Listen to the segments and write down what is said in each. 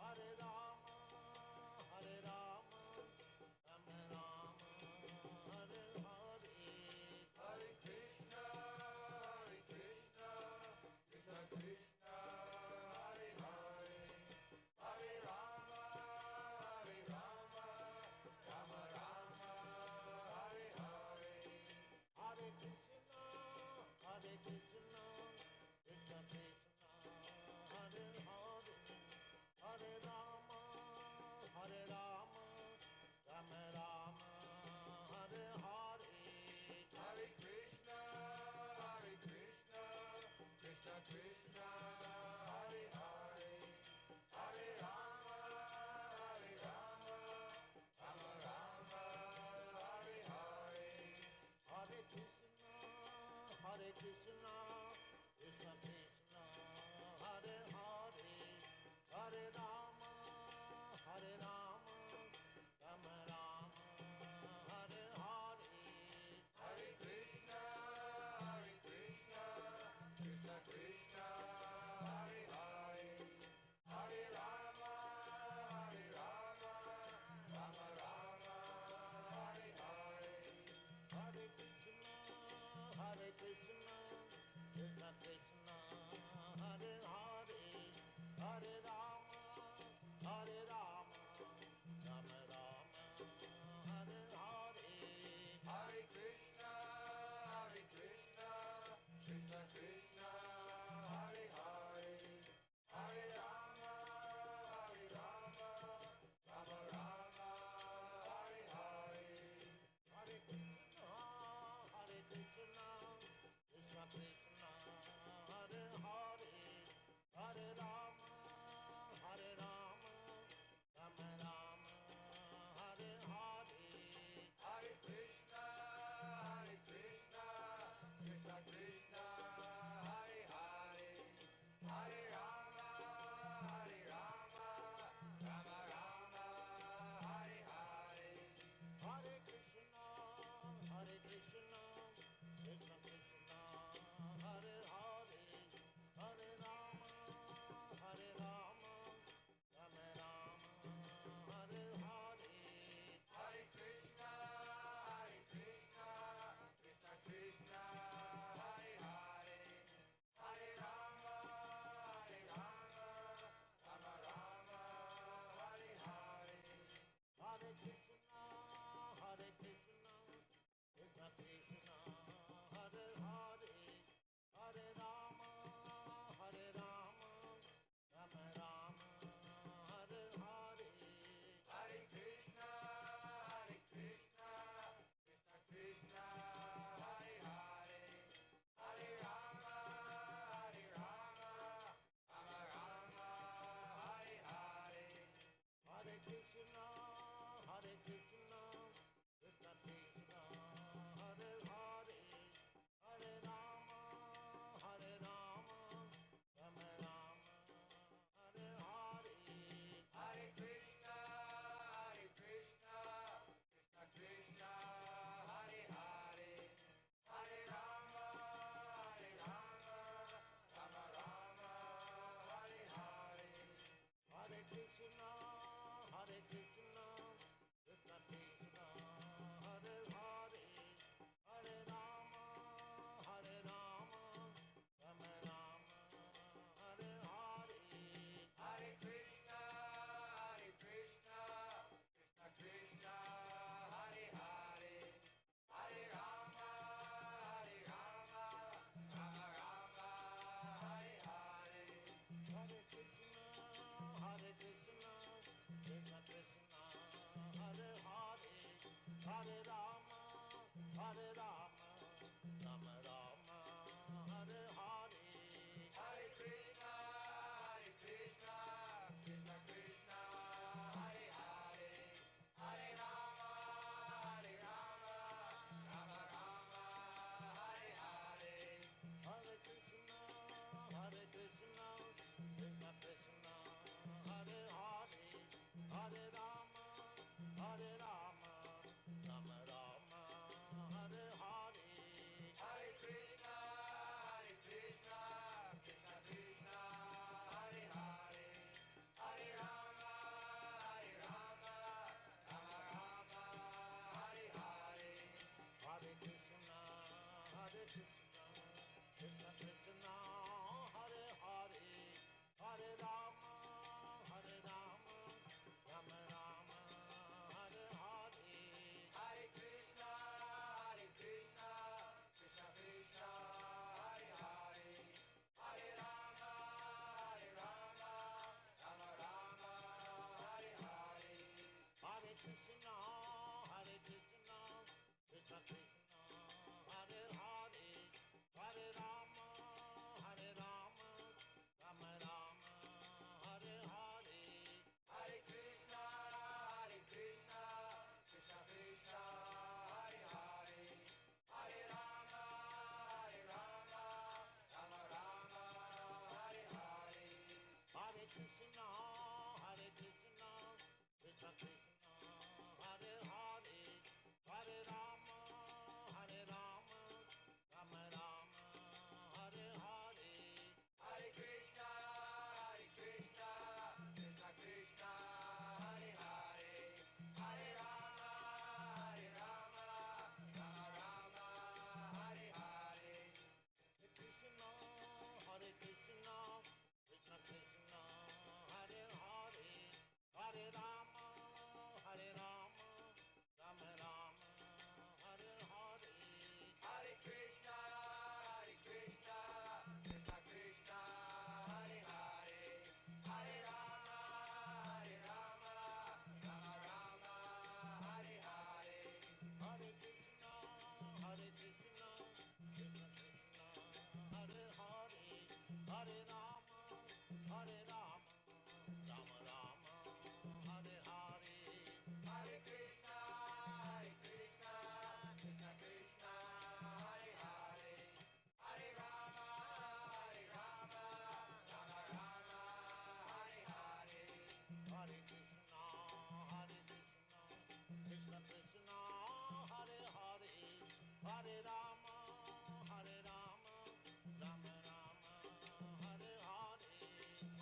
Hare Rama, Hare Rama,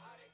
Hare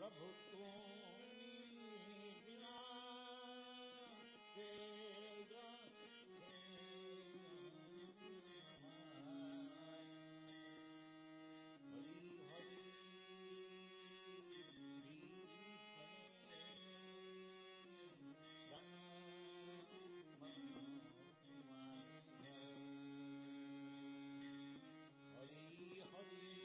प्रभु तुम्ही बिना के Hari Hari Hari Hari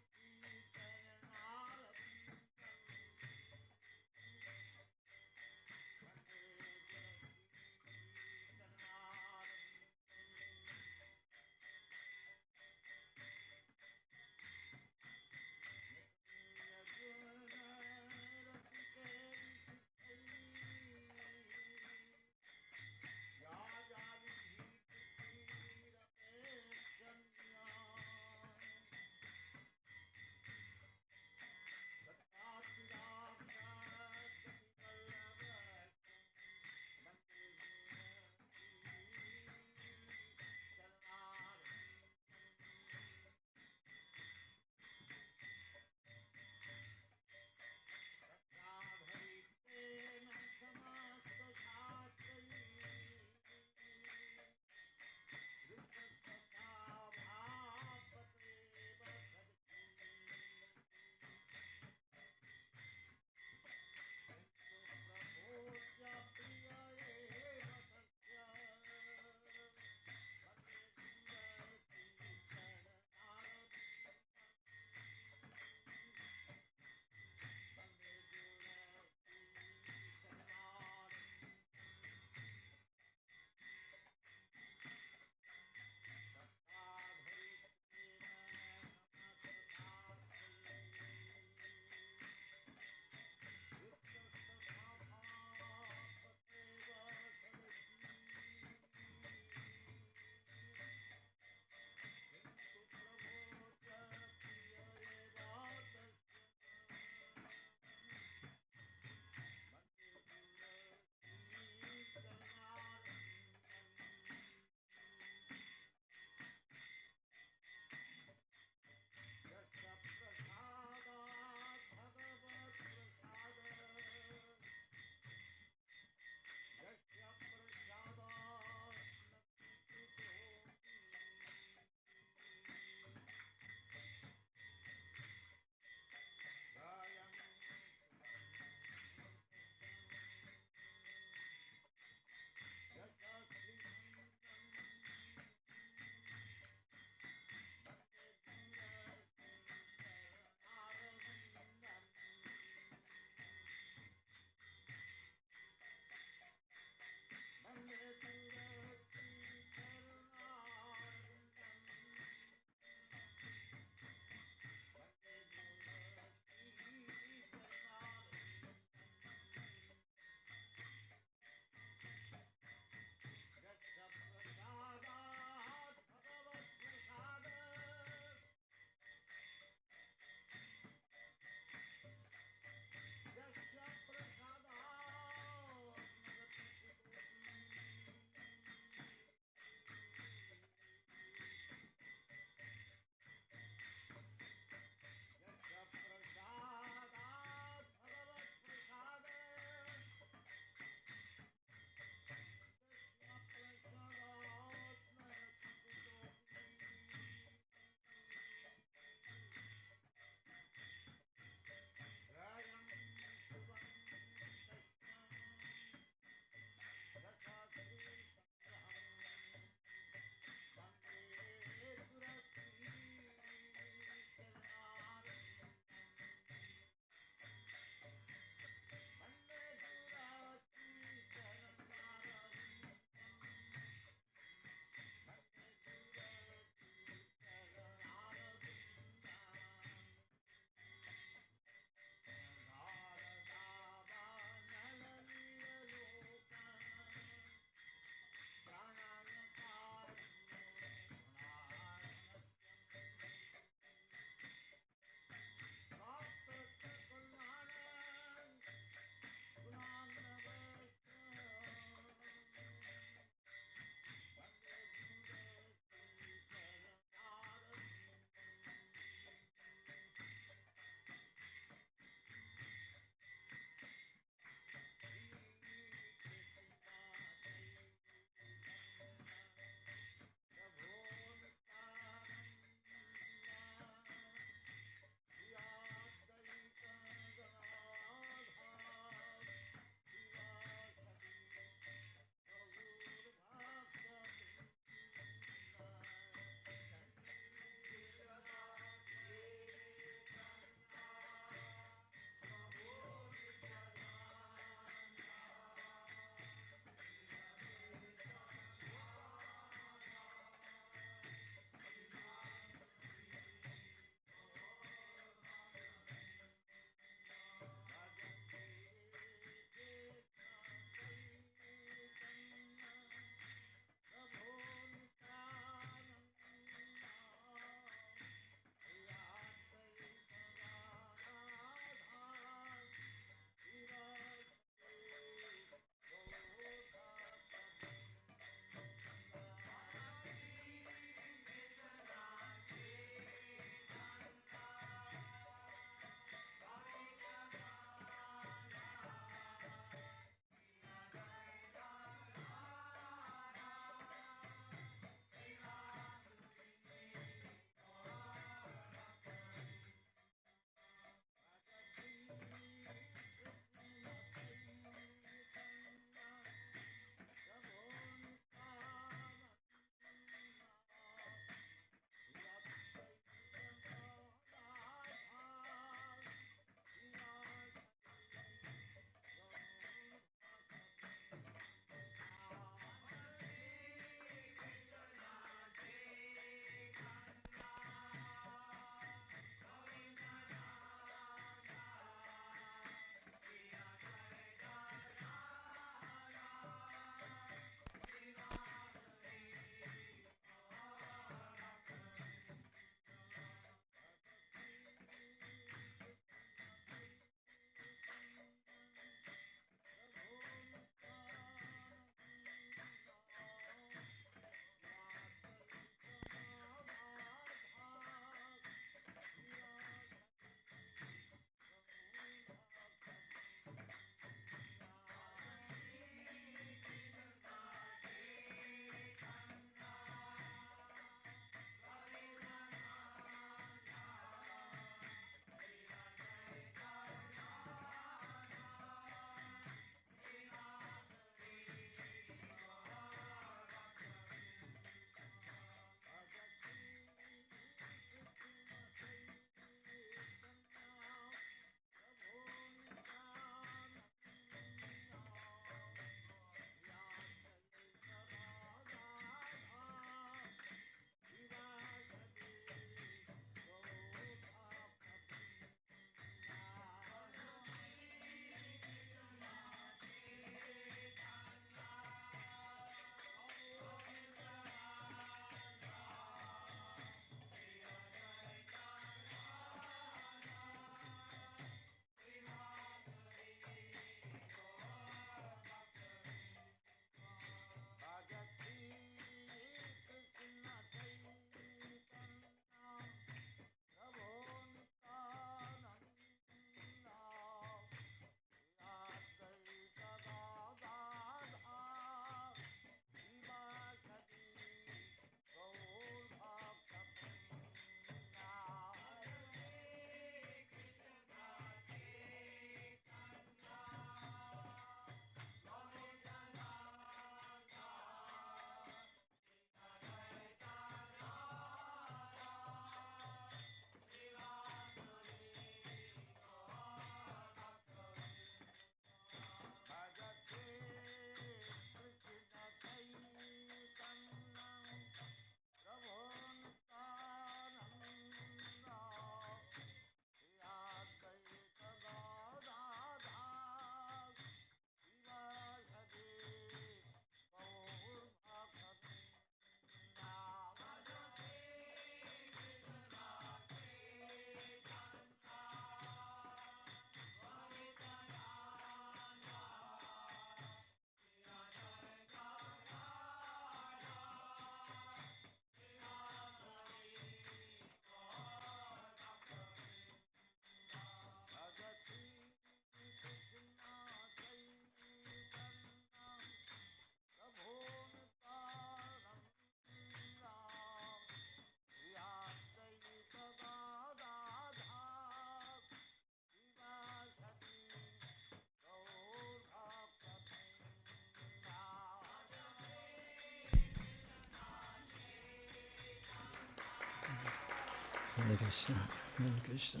Hare Krishna, Hare Krishna.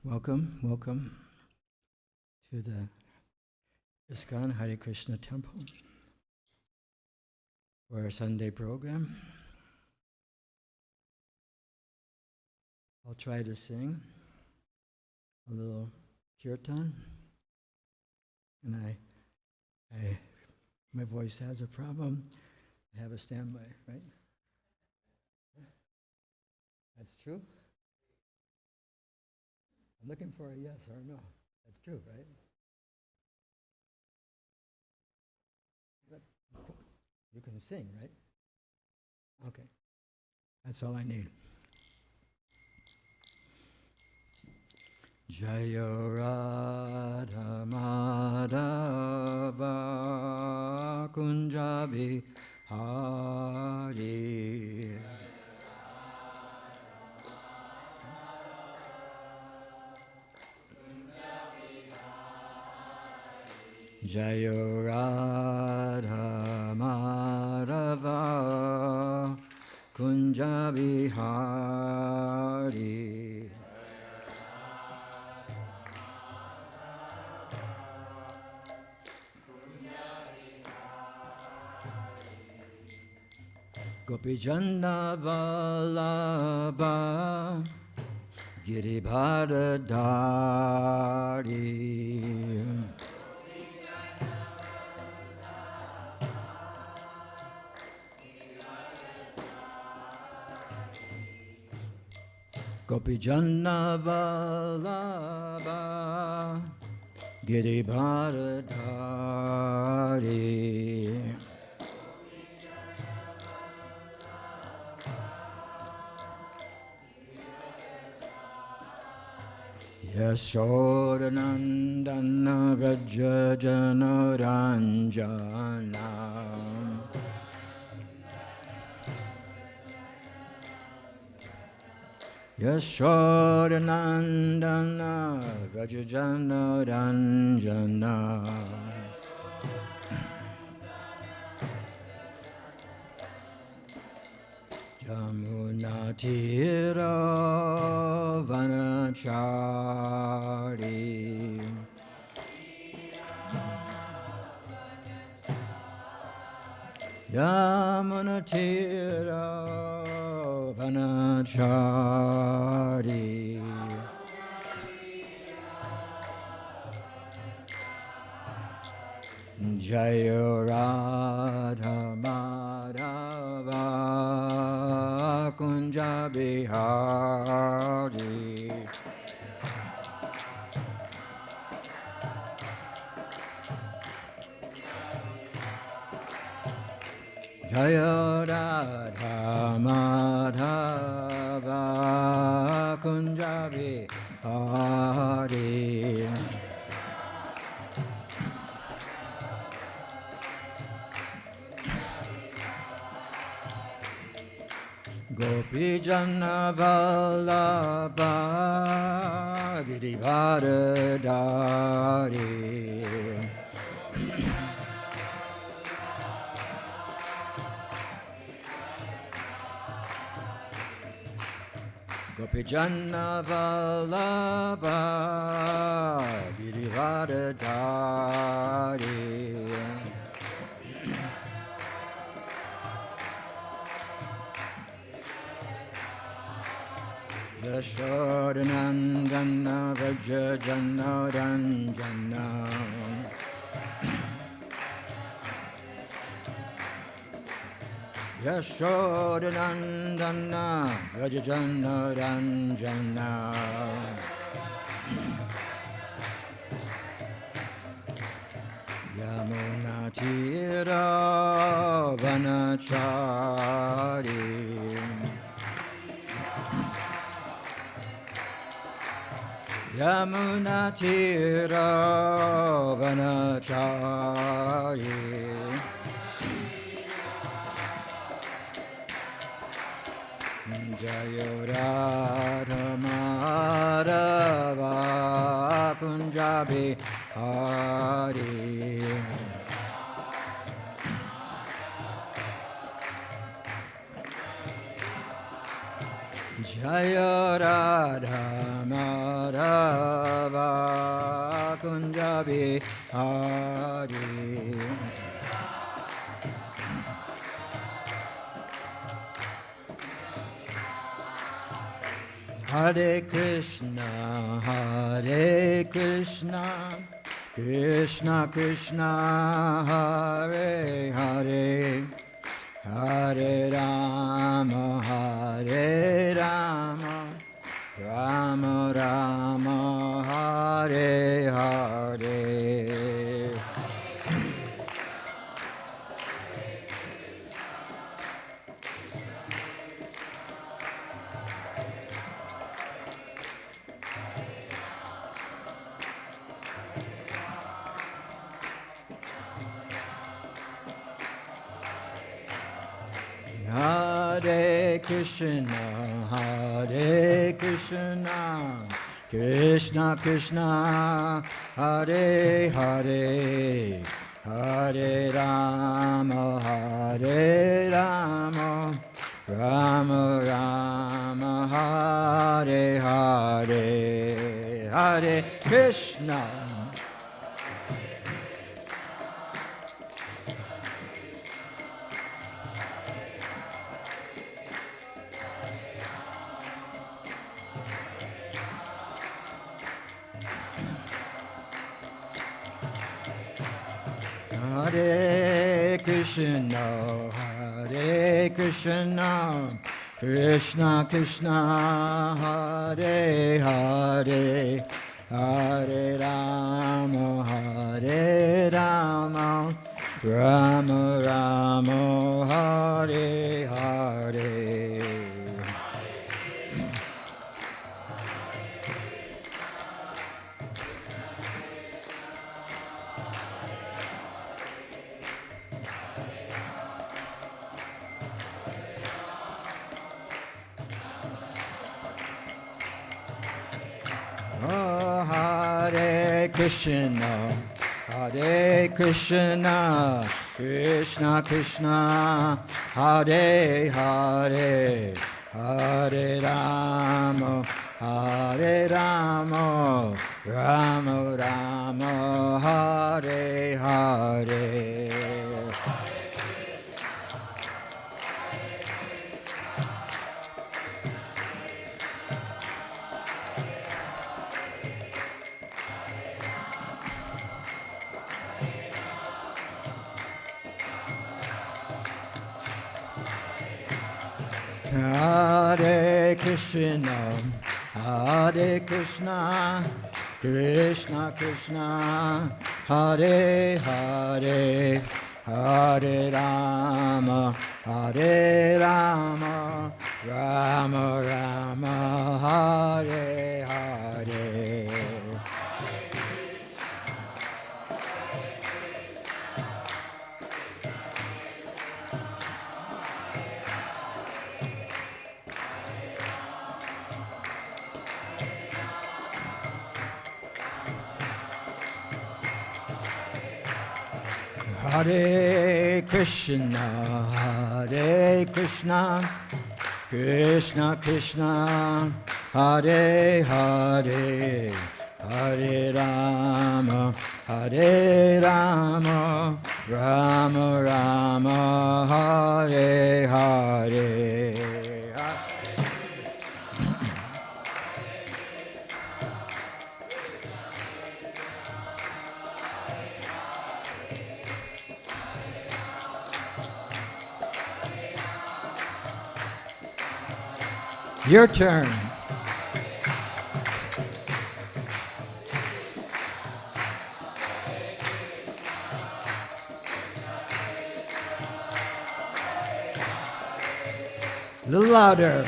Welcome, welcome to the ISKCON Hare Krishna Temple for our Sunday program. I'll try to sing a little kirtan, and my voice has a problem. I have a standby, right? That's true? I'm looking for a yes or a no. That's true, right? But you can sing, right? Okay. That's all I need. Jaya Radha Madhava Kunjabi Hari Jaya Radha Madhava Kunjabi Hari Gopijana Vallabha Giribharadari Gopijana Vallabha Giribharadari Yashodanandana Vrajajanoranjana Yashodanandana Vrajajanoranjana Yamunatira Vanachari Yamunatira Vanachari Jaya Radha Madhava Kunjabi Hari Jaya Radha Madhava Kunjabi Hari Gopijana Vallabha Giribharadari Gopijana Vallabha Giribharadari Yashodanandana Vrajajanoranjana Yashodanandana Vrajajanoranjana Yamunatira Vanachari Yamunatira Vanachari Jaya Radha Madhava Kunjabi Hari Jaya Radha Madhava Kunja Bihari. Hare Krishna, Hare Krishna, Krishna Krishna, Hare Hare, Hare Rama, Hare Rama, Rama Rama, Hare Hare. Hare Krishna, Hare Krishna, Krishna Krishna, Hare Hare, Hare Rama, Hare Rama, Rama Rama, Hare Hare, Hare Krishna. Hare Krishna, Hare Krishna, Krishna Krishna, Hare Hare, Hare Rama, Hare Rama, Rama Rama, Hare Hare. Oh, Hare Krishna, Hare Krishna, Krishna Krishna, Hare Hare, Hare Rama, Hare Rama, Rama Rama, Hare Hare. Hare Krishna, Hare Krishna, Krishna Krishna, Hare Hare, Hare Rama, Hare Rama, Rama Rama, Hare Hare. Hare Krishna, Hare Krishna, Krishna Krishna, Hare Hare, Hare Rama, Hare Rama, Rama Rama, Hare Hare. Your turn. A little louder.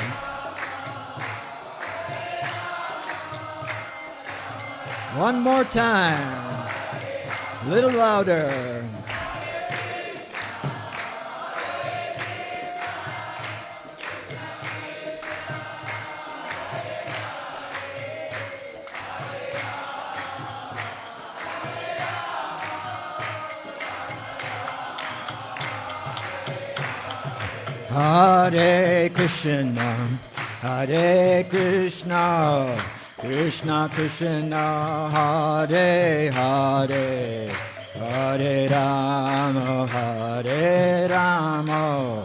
One more time. A little louder. Hare Krishna, Hare Krishna, Krishna Krishna, Hare Hare, Hare Rama, Hare Rama,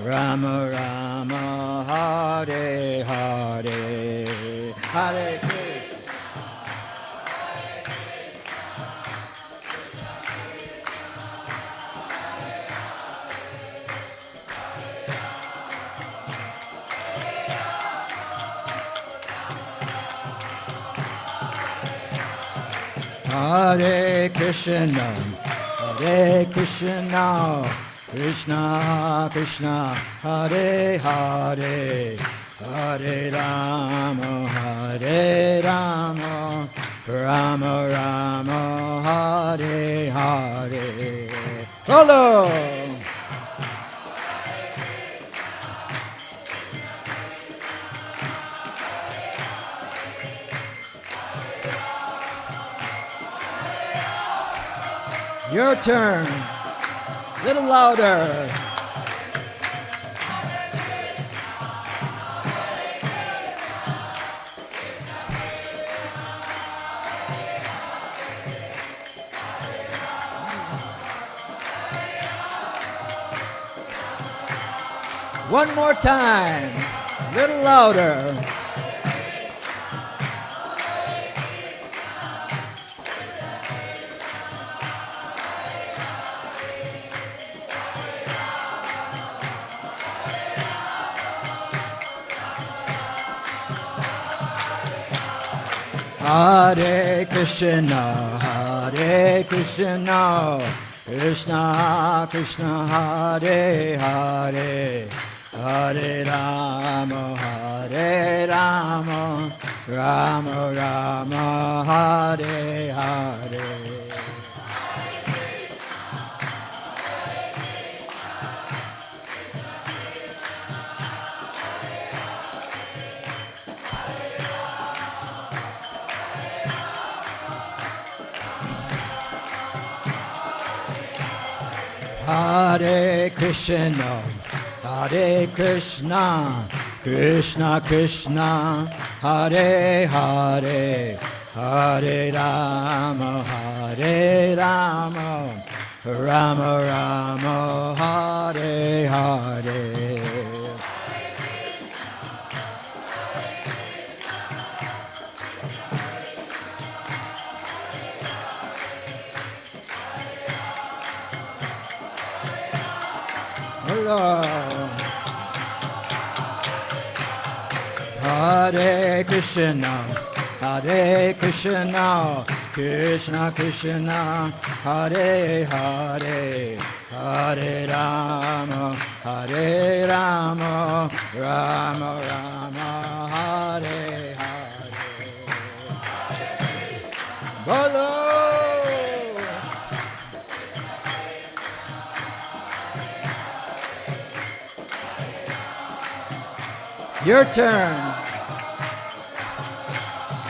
Rama Rama, Hare Hare, Hare Krishna. Hare Krishna, Hare Krishna, Krishna Krishna, Hare Hare, Hare Rama, Hare Rama, Rama Rama, Hare Hare. Follow! Your turn. Little louder. One more time. Little louder. Hare Krishna, Hare Krishna, Krishna Krishna, Hare Hare, Hare Rama, Hare Rama, Rama Rama, Hare Hare. Hare Krishna, Hare Krishna, Krishna Krishna, Hare Hare, Hare Rama, Hare Rama, Rama Rama, Hare Hare. Hare Krishna, Hare Krishna, Krishna Krishna, Hare Hare, Hare Rama, Hare Rama, Rama Rama, Hare Hare. Bolo! Your turn.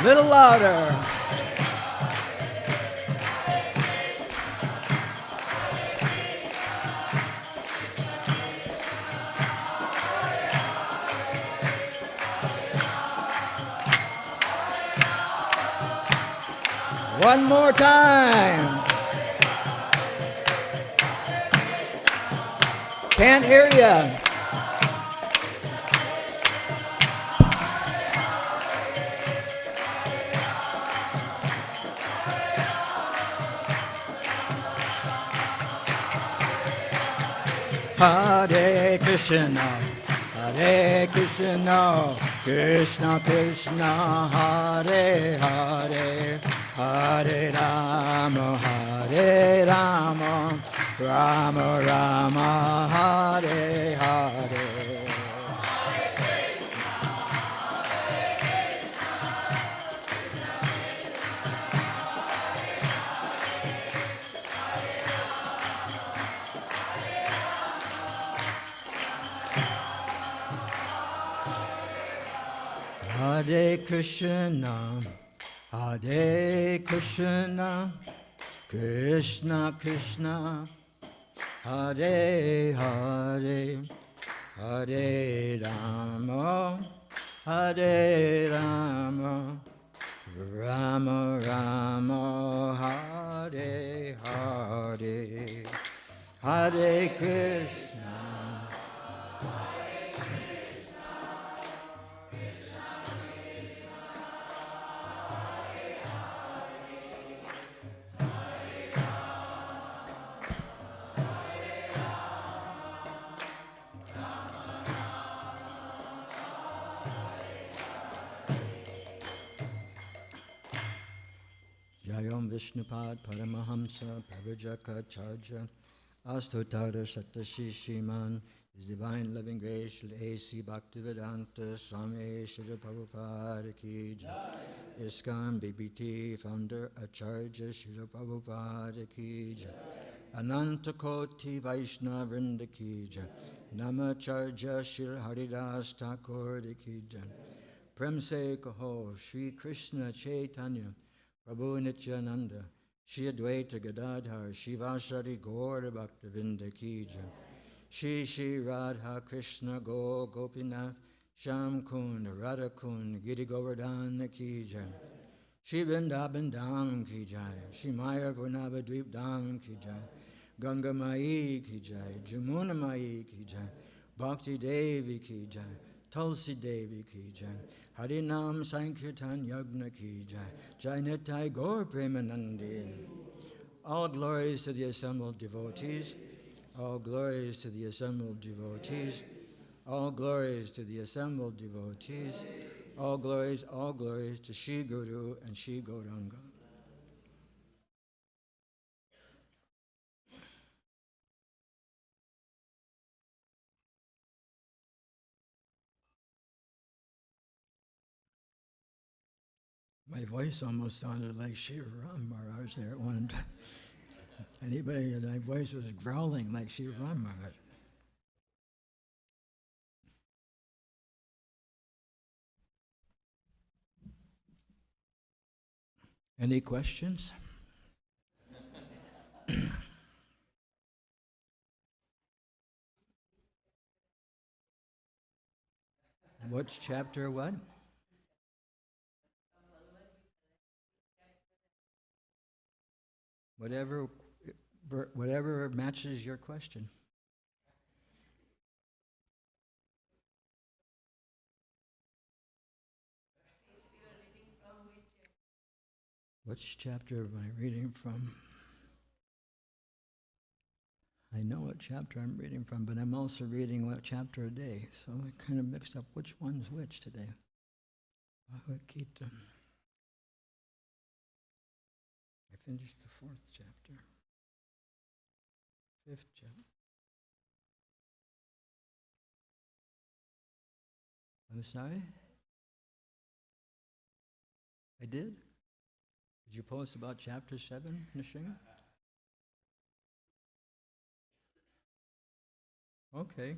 Little louder. One more time. Can't hear you. Hare Krishna, Hare Krishna, Krishna Krishna, Hare Hare, Hare Rama, Hare Rama, Rama Rama, Hare Hare. Hare Krishna, Hare Krishna, Krishna Krishna, Hare Hare, Hare Rama, Hare Rama, Rama Rama, Hare Hare, Hare Krishna, Jayam Vishnupad Paramahamsa Pavajaka Charja Astotara Satashishiman, His Divine Loving Grace Srila A.C. Bhaktivedanta Swami Srila Prabhupada Ki Jai. ISKCON BBT Founder Acharya Srila Prabhupada Ki Jai. Ananta Koti Vaishnava Vrinda Ki Jai. Namacharya Srila Haridas Thakur Ki Jai. Prem Se Kaho Shri Krishna Chaitanya Prabhu Nityananda Shri Advaita Gadadhar Shivashari Gaur Bhaktavinda Ki Jai. Shri Shri Radha Krishna Go Gopinath Sham Kund Radha Kund Giri Govardhana Ki Jai. Shri Vrindavan Dham Ki Jai. Shri Maya Purnava Dvip Dham Ki Jai. Ganga Mai Ki Jai. Jamuna Mai Ki Jai. Bhakti Devi Ki Jai. Tulsi Devi Ki Jai. Harinam Sankirtan Yagna Ki Jai. Jai Nitai Gaur Premanandi. All glories to the assembled devotees. All glories to the assembled devotees. All glories to the assembled devotees. All glories to Shri Guru and Shri Gauranga. My voice almost sounded like Shri Ram Maharaj there at one time. My voice was growling like Shri Ram Maharaj. Any questions? What's chapter what? Whatever matches your question. Which chapter am I reading from? I know what chapter I'm reading from, but I'm also reading what chapter a day, so I kind of mixed up which one's which today. Bhagavad Gita. I finished the 4th chapter. 5th chapter. I'm sorry? I did? Did you post about chapter 7, Nishinga? Okay.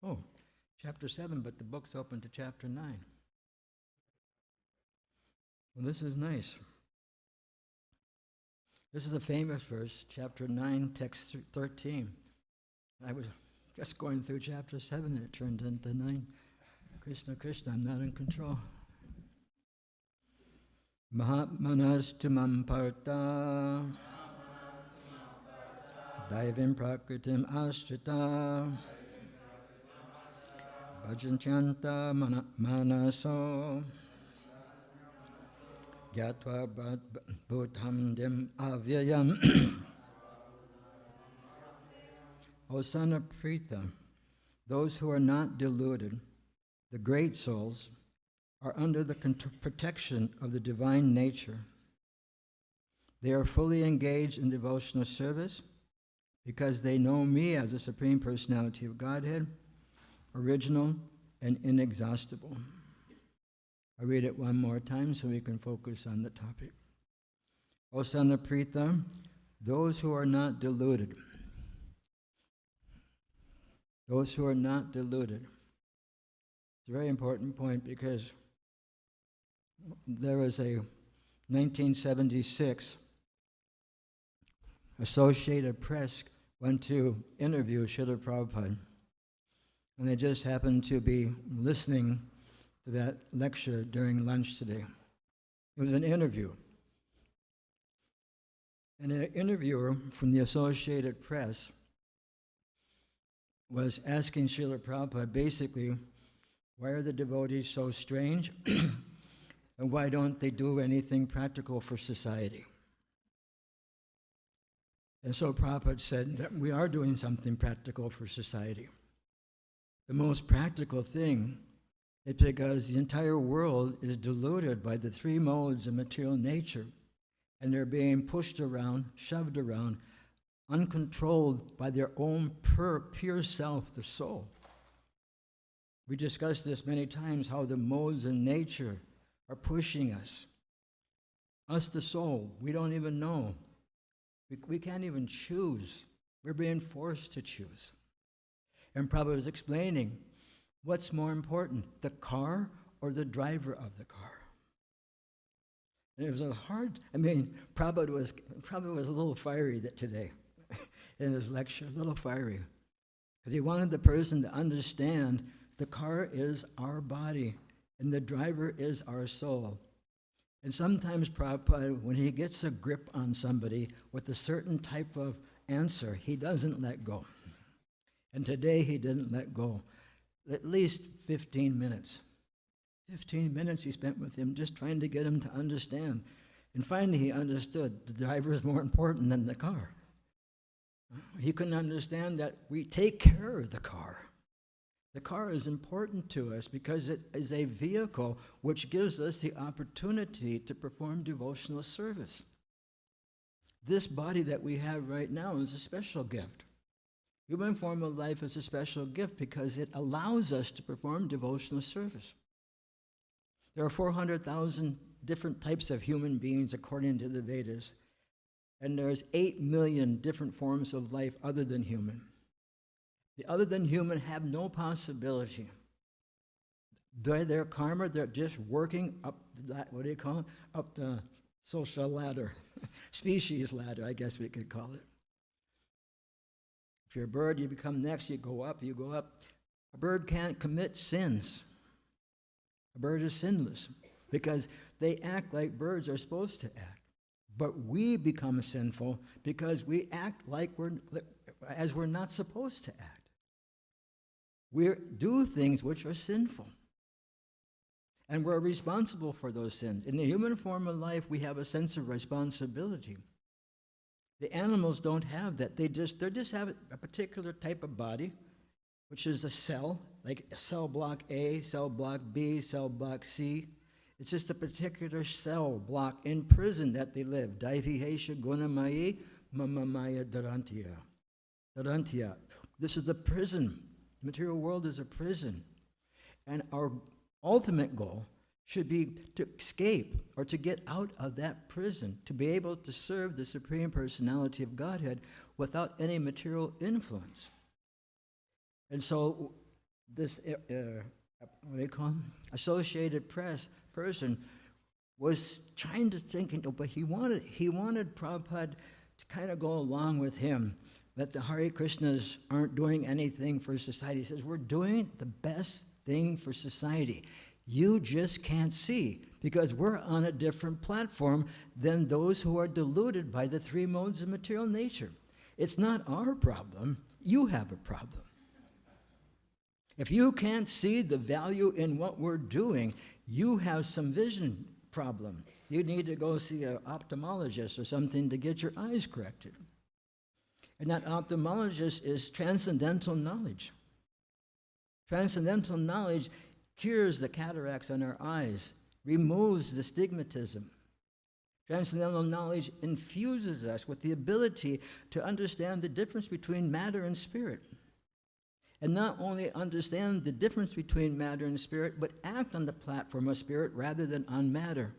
Oh, chapter 7, but the book's open to chapter 9. Well, this is nice. This is a famous verse, chapter 9, text 13. I was just going through chapter 7 and it turned into 9. Krishna, Krishna, I'm not in control. Mahatmanastumam parta Daivim prakritim ashrita Bhajantyanta manaso Gyatva bhutam dim avyayam. O son of Pritha, those who are not deluded, the great souls, are under the protection of the divine nature. They are fully engaged in devotional service because they know me as the Supreme Personality of Godhead, original and inexhaustible. I'll read it one more time so we can focus on the topic. O son of Pritha, those who are not deluded. Those who are not deluded. It's a very important point because there was a 1976 Associated Press went to interview Srila Prabhupada. and I just happened to be listening to that lecture during lunch today. It was an interview. And an interviewer from the Associated Press was asking Srila Prabhupada basically, why are the devotees so strange? And why don't they do anything practical for society? And so Prabhupada said that we are doing something practical for society. The most practical thing is because the entire world is deluded by the three modes of material nature, and they're being pushed around, shoved around, uncontrolled by their own pure self, the soul. We discussed this many times, how the modes of nature are pushing us. Us, the soul, we don't even know. We can't even choose. We're being forced to choose. And Prabhupada was explaining, what's more important, the car or the driver of the car? And it was Prabhupada was a little fiery today in his lecture, a little fiery. Because he wanted the person to understand the car is our body and the driver is our soul. And sometimes Prabhupada, when he gets a grip on somebody with a certain type of answer, he doesn't let go. And today he didn't let go. At least 15 minutes. 15 minutes he spent with him just trying to get him to understand. And finally he understood the driver is more important than the car. He couldn't understand that we take care of the car. The car is important to us because it is a vehicle which gives us the opportunity to perform devotional service. This body that we have right now is a special gift. Human form of life is a special gift because it allows us to perform devotional service. There are 400,000 different types of human beings according to the Vedas, and there's 8 million different forms of life other than human. The other than human have no possibility. Their karma, they're just working up up the social ladder, species ladder, I guess we could call it. If you're a bird, you become next, you go up, you go up. A bird can't commit sins. A bird is sinless because they act like birds are supposed to act. But we become sinful because we act like we're not supposed to act. We do things which are sinful. And we're responsible for those sins. In the human form of life, we have a sense of responsibility. The animals don't have that. They just have a particular type of body, which is a cell, like cell block A, cell block B, cell block C. It's just a particular cell block in prison that they live. Daivihesha gunamayi mamamaya darantiya. Darantiya. This is a prison. The material world is a prison. And our ultimate goal should be to escape or to get out of that prison, to be able to serve the Supreme Personality of Godhead without any material influence. And so this, what do you call him? Associated Press person was trying to think, but he wanted Prabhupada to kind of go along with him, that the Hare Krishnas aren't doing anything for society. He says, we're doing the best thing for society. You just can't see because we're on a different platform than those who are deluded by the three modes of material nature. It's not our problem. You have a problem. If you can't see the value in what we're doing, you have some vision problem. You need to go see an ophthalmologist or something to get your eyes corrected. And that ophthalmologist is transcendental knowledge. Transcendental knowledge cures the cataracts on our eyes, removes the stigmatism. Transcendental knowledge infuses us with the ability to understand the difference between matter and spirit. And not only understand the difference between matter and spirit, but act on the platform of spirit rather than on matter.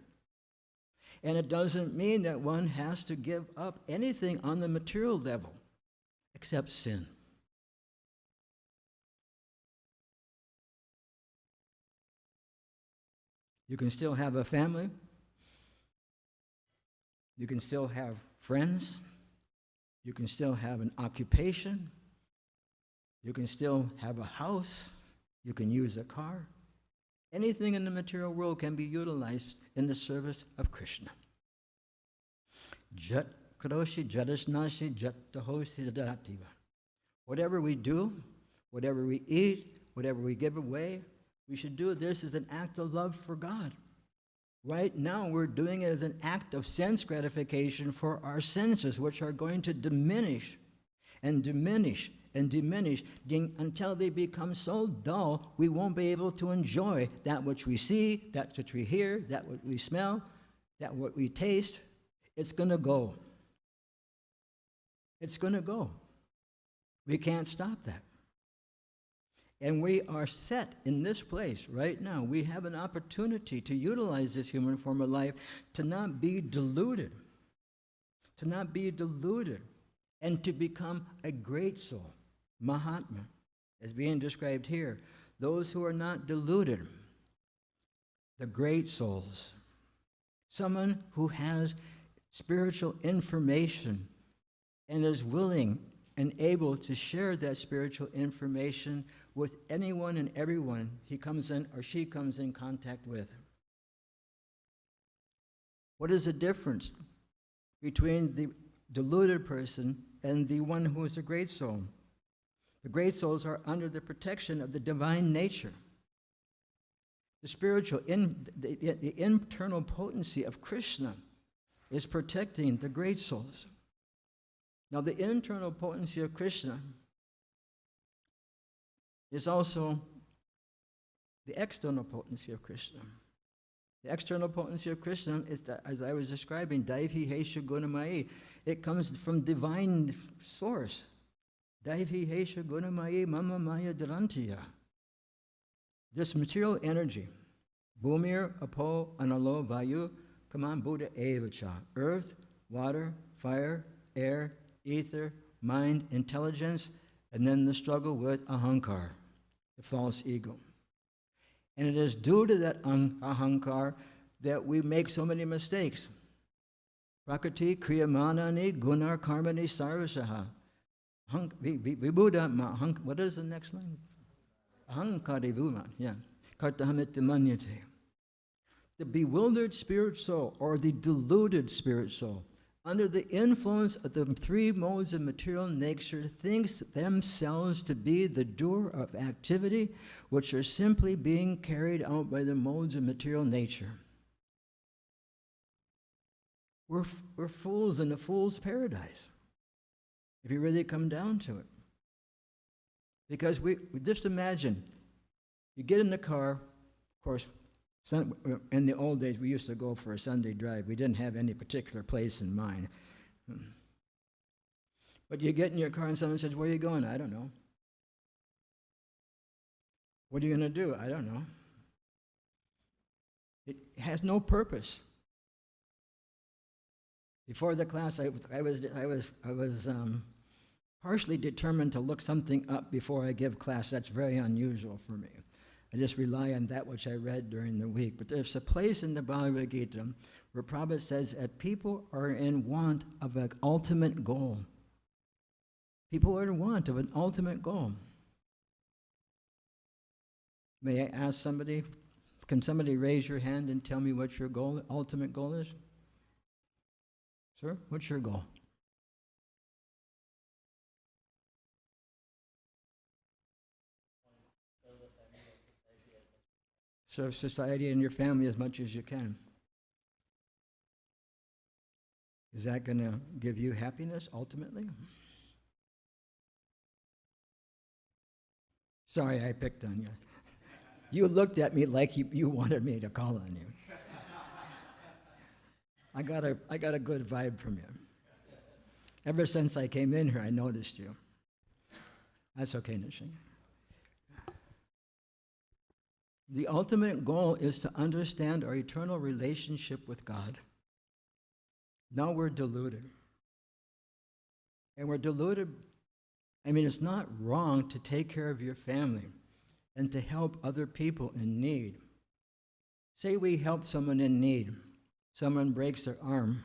And it doesn't mean that one has to give up anything on the material level, except sin. You can still have a family. You can still have friends. You can still have an occupation. You can still have a house. You can use a car. Anything in the material world can be utilized in the service of Krishna. Jat karoshi jadasnashi jat dahosi dativa. Whatever we do, whatever we eat, whatever we give away, we should do this as an act of love for God. Right now, we're doing it as an act of sense gratification for our senses, which are going to diminish and diminish and diminish until they become so dull, we won't be able to enjoy that which we see, that which we hear, that what we smell, that what we taste. It's going to go. It's going to go. We can't stop that. And we are set in this place right now. We have an opportunity to utilize this human form of life to not be deluded, and to become a great soul, Mahatma, as being described here. Those who are not deluded, the great souls, someone who has spiritual information and is willing and able to share that spiritual information with anyone and everyone he comes in or she comes in contact with. What is the difference between the deluded person and the one who is a great soul? The great souls are under the protection of the divine nature. The spiritual, the internal potency of Krishna is protecting the great souls. Now, the internal potency of Krishna is also the external potency of Krishna. The external potency of Krishna is, as I was describing, Daivi Hesha Gunamayi. It comes from divine source. Daivi Hesha Gunamayi Mama Maya Dharantiya. This material energy, Bhumir, Apo, Analo, Vayu, Kaman Buddha Evacha. Earth, water, fire, air, ether, mind, intelligence, and then the struggle with ahankar, the false ego. And it is due to that ahankar that we make so many mistakes. Prakriti kriyamanani gunar karmani sarvasaha. Vibhuda, what is the next line? Ahankari vuma, yeah. Kartahamit manyate. The bewildered spirit soul, or the deluded spirit soul, under the influence of the three modes of material nature, thinks themselves to be the doer of activity which are simply being carried out by the modes of material nature. We're fools in a fool's paradise, if you really come down to it. Because we just imagine, you get in the car, of course, in the old days, we used to go for a Sunday drive. We didn't have any particular place in mind. But you get in your car and someone says, "Where are you going?" "I don't know." "What are you going to do?" "I don't know." It has no purpose. Before the class, I was partially determined to look something up before I give class. That's very unusual for me. I just rely on that which I read during the week. But there's a place in the Bhagavad Gita where Prabhupada says that people are in want of an ultimate goal. People are in want of an ultimate goal. May I ask somebody, can somebody raise your hand and tell me what your goal, ultimate goal is? Sir, what's your goal? Serve society and your family as much as you can. Is that going to give you happiness ultimately? Sorry, I picked on you. You looked at me like you wanted me to call on you. I got a good vibe from you. Ever since I came in here, I noticed you. That's okay, Nishing. The ultimate goal is to understand our eternal relationship with God. Now we're deluded. And we're deluded. I mean, it's not wrong to take care of your family and to help other people in need. Say we help someone in need. Someone breaks their arm.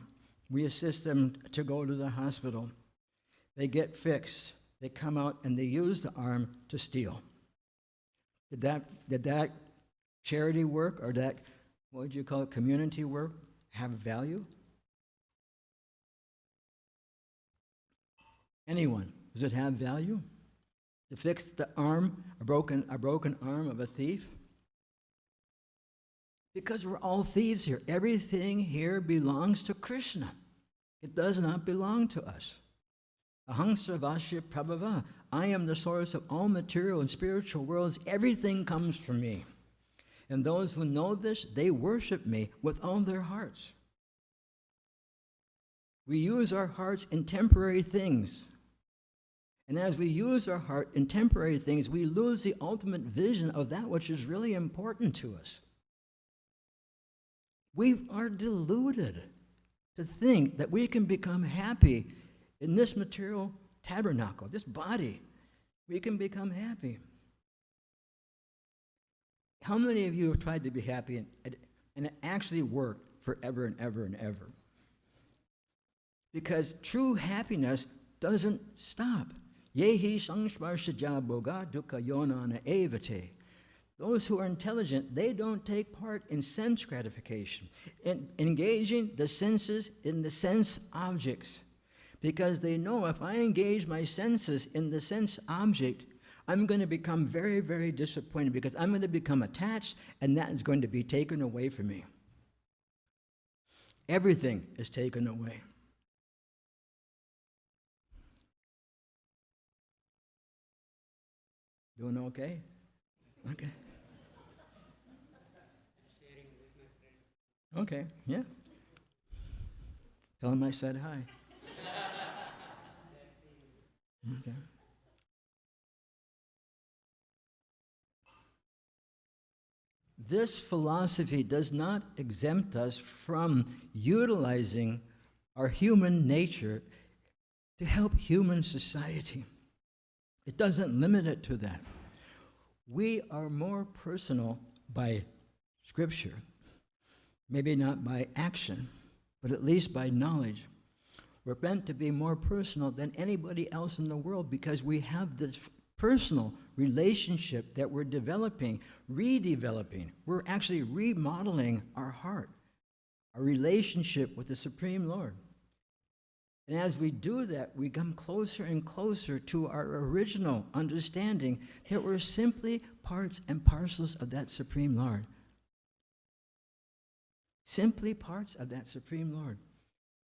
We assist them to go to the hospital. They get fixed. They come out and they use the arm to steal. Did that charity work or that, what would you call it, community work have value? Anyone, does it have value? To fix the arm, a broken arm of a thief? Because we're all thieves here. Everything here belongs to Krishna. It does not belong to us. Aham sarvasya prabhava. I am the source of all material and spiritual worlds. Everything comes from me. And those who know this, they worship me with all their hearts. We use our hearts in temporary things. And as we use our heart in temporary things, we lose the ultimate vision of that which is really important to us. We are deluded to think that we can become happy in this material tabernacle, this body. We can become happy. How many of you have tried to be happy and it actually worked forever and ever and ever? Because true happiness doesn't stop. Yehi sangsvarshaja boga dukkha yonana evate. Those who are intelligent, they don't take part in sense gratification, in engaging the senses in the sense objects. Because they know if I engage my senses in the sense object, I'm going to become very, very disappointed because I'm going to become attached and that is going to be taken away from me. Everything is taken away. Doing okay? Okay. Okay, yeah. Tell him I said hi. Okay. This philosophy does not exempt us from utilizing our human nature to help human society. It doesn't limit it to that. We are more personal by Scripture, maybe not by action, but at least by knowledge. We're meant to be more personal than anybody else in the world because we have this personal relationship that we're developing, redeveloping. We're actually remodeling our heart, our relationship with the Supreme Lord. And as we do that, we come closer and closer to our original understanding that we're simply parts and parcels of that Supreme Lord. Simply parts of that Supreme Lord.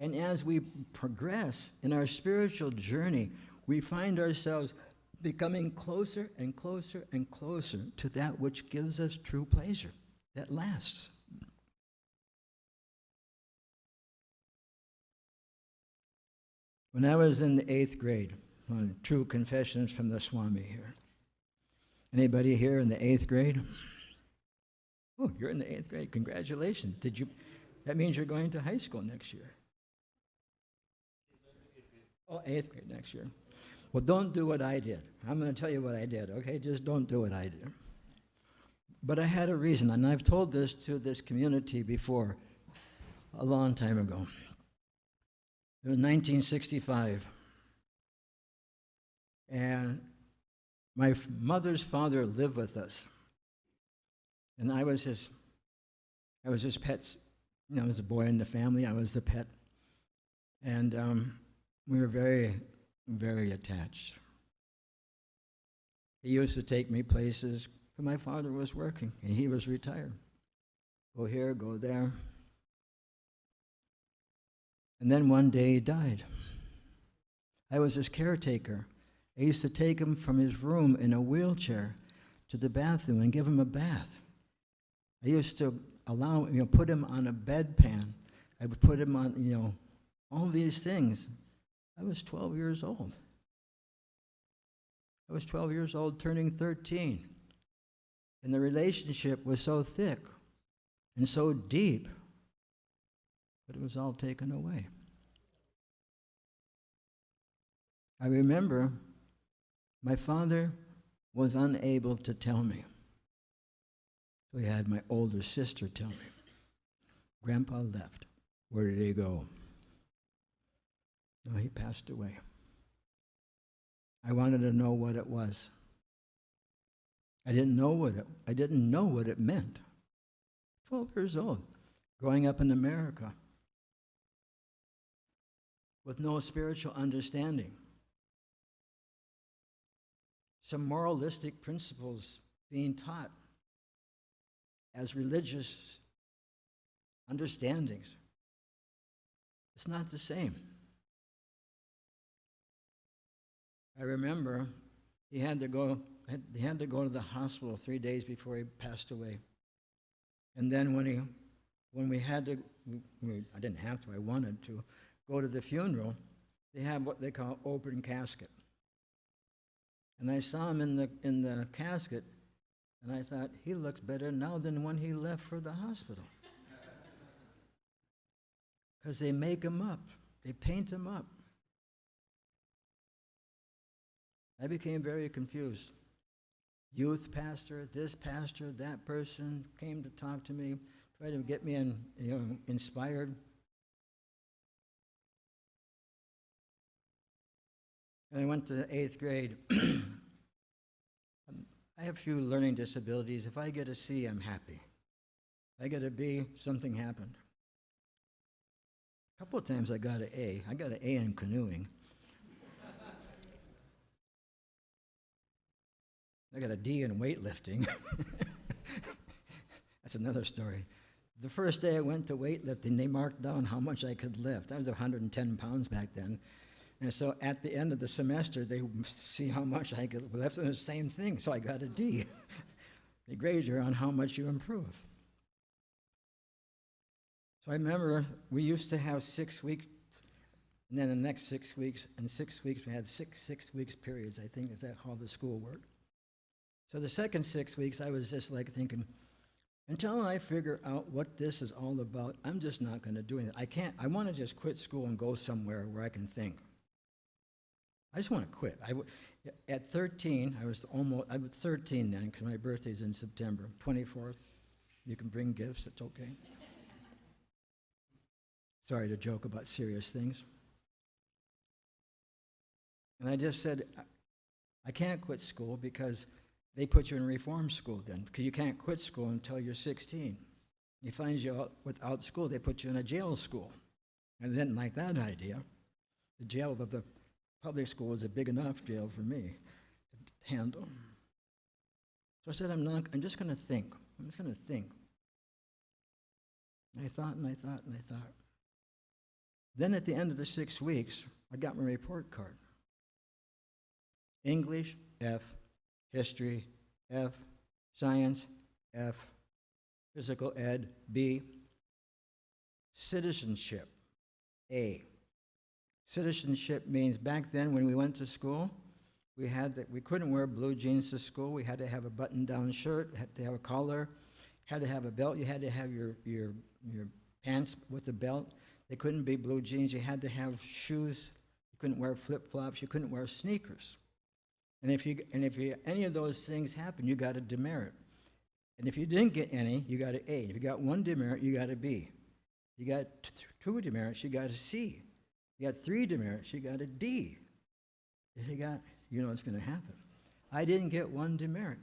And as we progress in our spiritual journey, we find ourselves becoming closer and closer and closer to that which gives us true pleasure, that lasts. When I was in the 8th grade, true confessions from the Swami here. Anybody here in the 8th grade? Oh, you're in the 8th grade. Congratulations. That means you're going to high school next year. Oh, 8th grade next year. Well, don't do what I did. I'm going to tell you what I did, okay? Just don't do what I did. But I had a reason, and I've told this to this community before, a long time ago. It was 1965. And my mother's father lived with us. And I was his pet. I was a boy in the family. I was the pet. And we were very, very attached. He used to take me places, but my father was working, and he was retired. Go here, go there. And then one day he died. I was his caretaker. I used to take him from his room in a wheelchair to the bathroom and give him a bath. I used to put him on a bedpan. I would put him on, all these things. I was 12 years old. I was 12 years old, turning 13. And the relationship was so thick and so deep, but it was all taken away. I remember my father was unable to tell me. So he had my older sister tell me. Grandpa left. Where did he go? No, he passed away. I wanted to know what it was. I didn't know what it meant. 12 years old, growing up in America with no spiritual understanding. Some moralistic principles being taught as religious understandings. It's not the same. I remember he had to go to the hospital 3 days before he passed away. And then when we had to, I didn't have to, I wanted to, go to the funeral, they have what they call open casket. And I saw him in the casket, and I thought, he looks better now than when he left for the hospital. Because they make him up. They paint him up. I became very confused. Youth pastor, this pastor, that person came to talk to me, tried to get me inspired. And I went to 8th grade. I have a few learning disabilities. If I get a C, I'm happy. If I get a B, something happened. A couple of times I got an A. I got an A in canoeing. I got a D in weightlifting. That's another story. The first day I went to weightlifting, they marked down how much I could lift. I was 110 pounds back then. And so at the end of the semester, they see how much I could lift, and it's the same thing. So I got a D. They grade you on how much you improve. So I remember we used to have 6 weeks, and then the next 6 weeks, and 6 weeks, we had six weeks periods, I think. Is that how the school worked? So the second 6 weeks, I was just like thinking, until I figure out what this is all about, I'm just not going to do anything. I want to just quit school and go somewhere where I can think. I just want to quit. At 13, I was 13 then, because my birthday's in September 24th. You can bring gifts, it's okay. Sorry to joke about serious things. And I just said, I can't quit school because they put you in reform school then, because you can't quit school until you're 16. They find you out without school, they put you in a jail school. And I didn't like that idea. The jail of the public school was a big enough jail for me to handle. So I said, I'm just going to think. I'm just going to think. And I thought, and I thought, and I thought. Then at the end of the 6 weeks, I got my report card. English, F. History, F. Science, F. Physical ed, B. Citizenship, A. Citizenship means back then when we went to school, we couldn't wear blue jeans to school. We had to have a button-down shirt, had to have a collar, had to have a belt. You had to have your pants with a belt. They couldn't be blue jeans. You had to have shoes. You couldn't wear flip-flops. You couldn't wear sneakers. And if any of those things happened, you got a demerit. And if you didn't get any, you got an A. If you got one demerit, you got a B. You got two demerits, you got a C. You got 3 demerits, you got a D. If you know what's going to happen. I didn't get 1 demerit.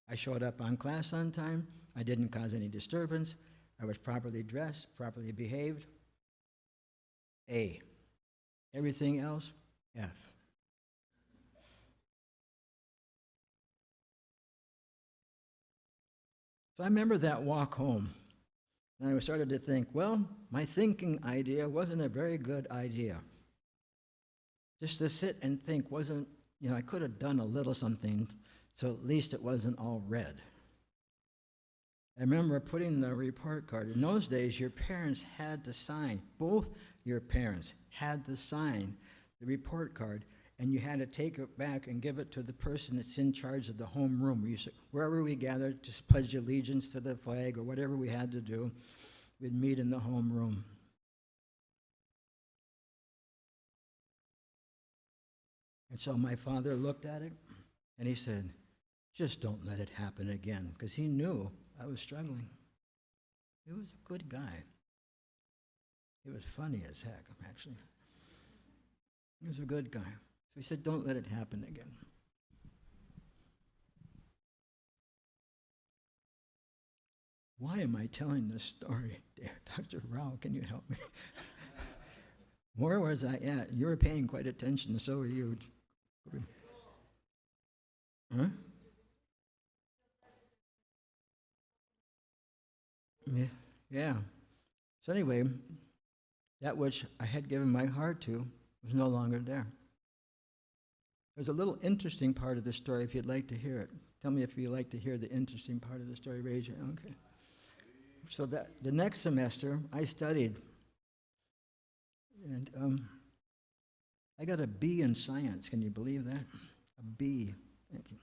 I showed up on class on time. I didn't cause any disturbance. I was properly dressed, properly behaved. A. Everything else, F. So I remember that walk home, and I started to think, well, my thinking idea wasn't a very good idea. Just to sit and think wasn't, I could have done a little something, so at least it wasn't all red. I remember putting the report card. In those days, your parents had to sign, both your parents had to sign the report card, and you had to take it back and give it to the person that's in charge of the home room. Wherever we gathered to pledge allegiance to the flag or whatever we had to do, we'd meet in the home room. And so my father looked at it, and he said, just don't let it happen again, because he knew I was struggling. He was a good guy. He was funny as heck, actually. He was a good guy. he said, don't let it happen again. Why am I telling this story? Dr. Rao, can you help me? Where was I at? You were paying quite attention, so are you. Huh? Yeah. So anyway, that which I had given my heart to was no longer there. There's a little interesting part of the story if you'd like to hear it. Tell me if you'd like to hear the interesting part of the story. Raise your hand. Okay. So that the next semester, I studied. And I got a B in science. Can you believe that? A B. Thank you.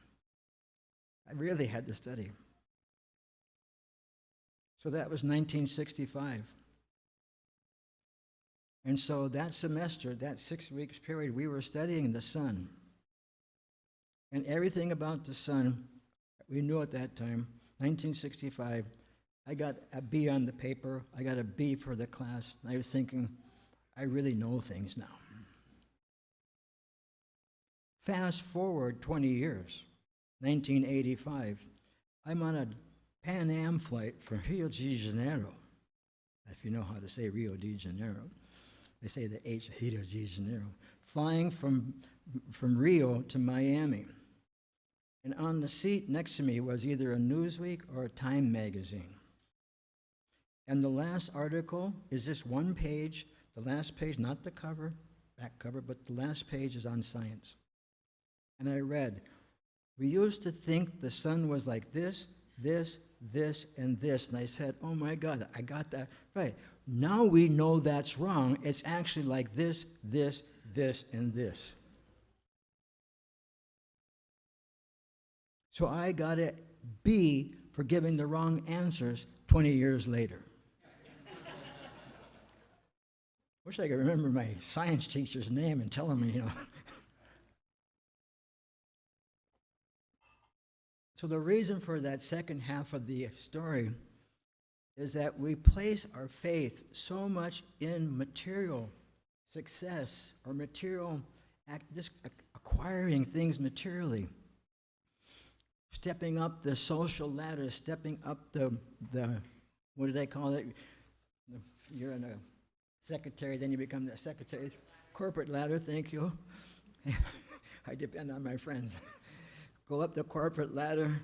I really had to study. So that was 1965. And so that semester, that 6 weeks period, we were studying the sun. And everything about the sun, we knew at that time, 1965, I got a B on the paper, I got a B for the class, and I was thinking, I really know things now. Fast forward 20 years, 1985, I'm on a Pan Am flight from Rio de Janeiro, if you know how to say Rio de Janeiro. They say the H, Rio de Janeiro, flying from Rio to Miami. And on the seat next to me was either a Newsweek or a Time magazine. And the last article is this one page, the last page, not the cover, back cover, but the last page is on science. And I read, we used to think the sun was like this, this, this, and this. And I said, oh my God, I got that right. Now we know that's wrong. It's actually like this, this, this, and this. So I got a B for giving the wrong answers 20 years later. Wish I could remember my science teacher's name and tell him, you know. So the reason for that second half of the story is that we place our faith so much in material success or material, just acquiring things materially, stepping up the social ladder, stepping up the what do they call it? You're in a secretary, then you become the secretary. Corporate ladder, thank you. I depend on my friends. Go up the corporate ladder.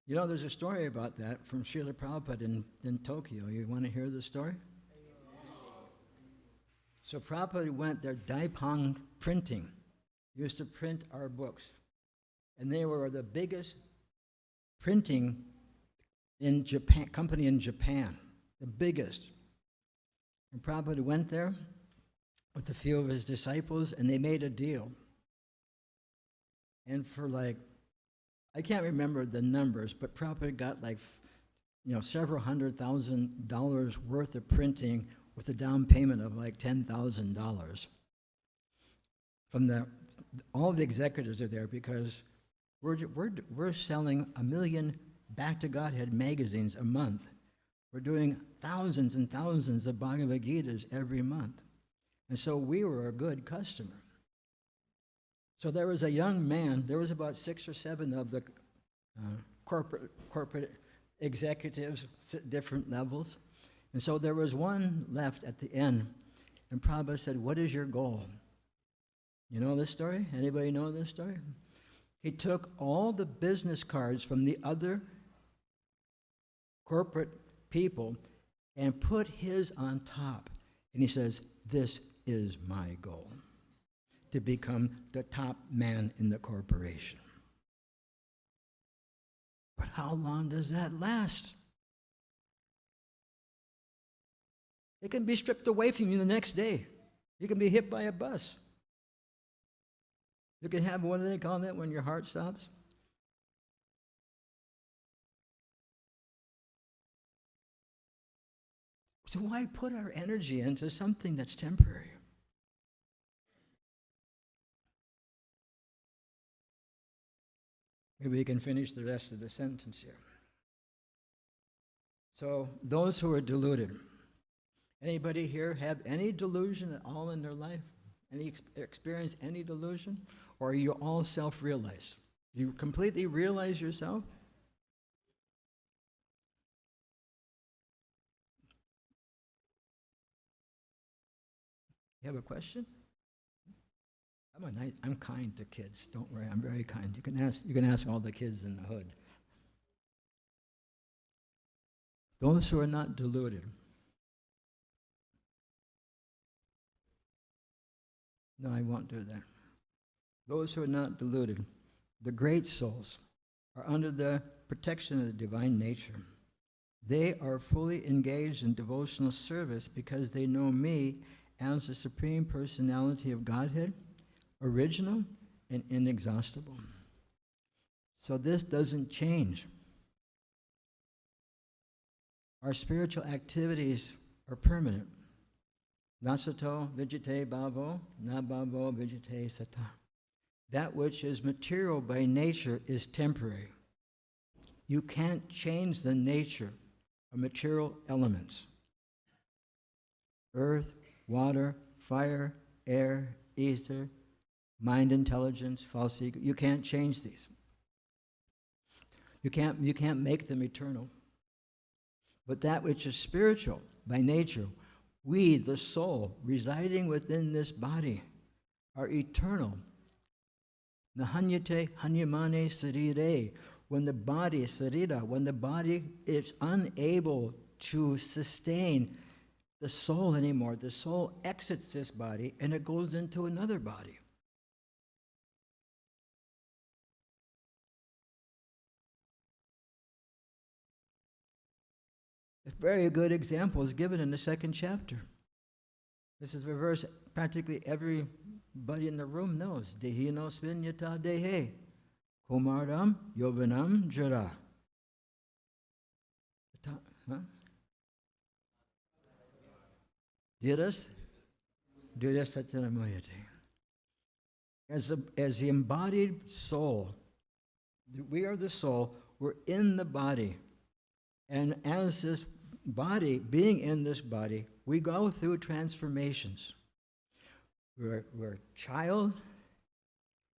You know, there's a story about that from Srila Prabhupada in Tokyo. You want to hear the story? So Prabhupada went there, Daipang Printing, used to print our books. And they were the biggest printing in Japan, company in Japan, the biggest. And Prabhupada went there with a few of his disciples, and they made a deal. And for I can't remember the numbers, but Prabhupada got several $100,000 worth of printing with a down payment of $10,000. From all the executives are there because we're selling 1 million Back to Godhead magazines a month. We're doing thousands and thousands of Bhagavad Gitas every month. And so we were a good customer. So there was a young man, there was about 6 or 7 of the corporate executives, different levels. And so there was one left at the end, and Prabhupada said, what is your goal? You know this story? Anybody know this story? He took all the business cards from the other corporate people and put his on top. And he says, this is my goal, to become the top man in the corporation. But how long does that last? It can be stripped away from you the next day. You can be hit by a bus. You can have, what do they call that when your heart stops? So why put our energy into something that's temporary? Maybe we can finish the rest of the sentence here. So those who are deluded. Anybody here have any delusion at all in their life? experience any delusion? Or are you all self-realized? Do you completely realize yourself? You have a question? I'm kind to kids. Don't worry, I'm very kind. You can ask all the kids in the hood. Those who are not deluded. No, I won't do that. Those who are not deluded, the great souls, are under the protection of the divine nature. They are fully engaged in devotional service because they know me as the Supreme Personality of Godhead, original and inexhaustible. So this doesn't change. Our spiritual activities are permanent. Nasato vijite bhavo, na bhavo vijite sata. That which is material by nature is temporary. You can't change the nature of material elements. Earth, water, fire, air, ether, mind, intelligence, false ego. You can't change these. You can't make them eternal. But that which is spiritual by nature, we, the soul, residing within this body, are eternal. Nahanyate hanyamane sarire. When the body, sarira, when the body is unable to sustain the soul anymore, the soul exits this body and it goes into another body. A very good example is given in the second chapter. This is a verse practically everybody in the room knows. Dehino svinyata dehe, kumaram yovanam jara. Dhiras satanamoyate. As the embodied soul, we are the soul, we're in the body. And as this body, being in this body, we go through transformations. We're a child,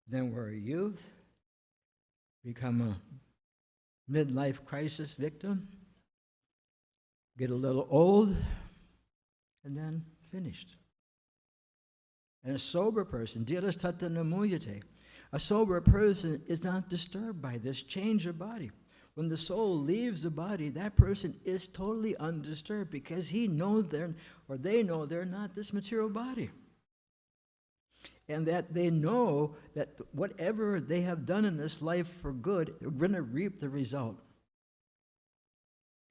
then we're a youth, become a midlife crisis victim, get a little old, and then finished. And a sober person, dhiras tatanamuyate, a sober person is not disturbed by this change of body. When the soul leaves the body, that person is totally undisturbed because they know they're not this material body. And that they know that whatever they have done in this life for good, they're going to reap the result.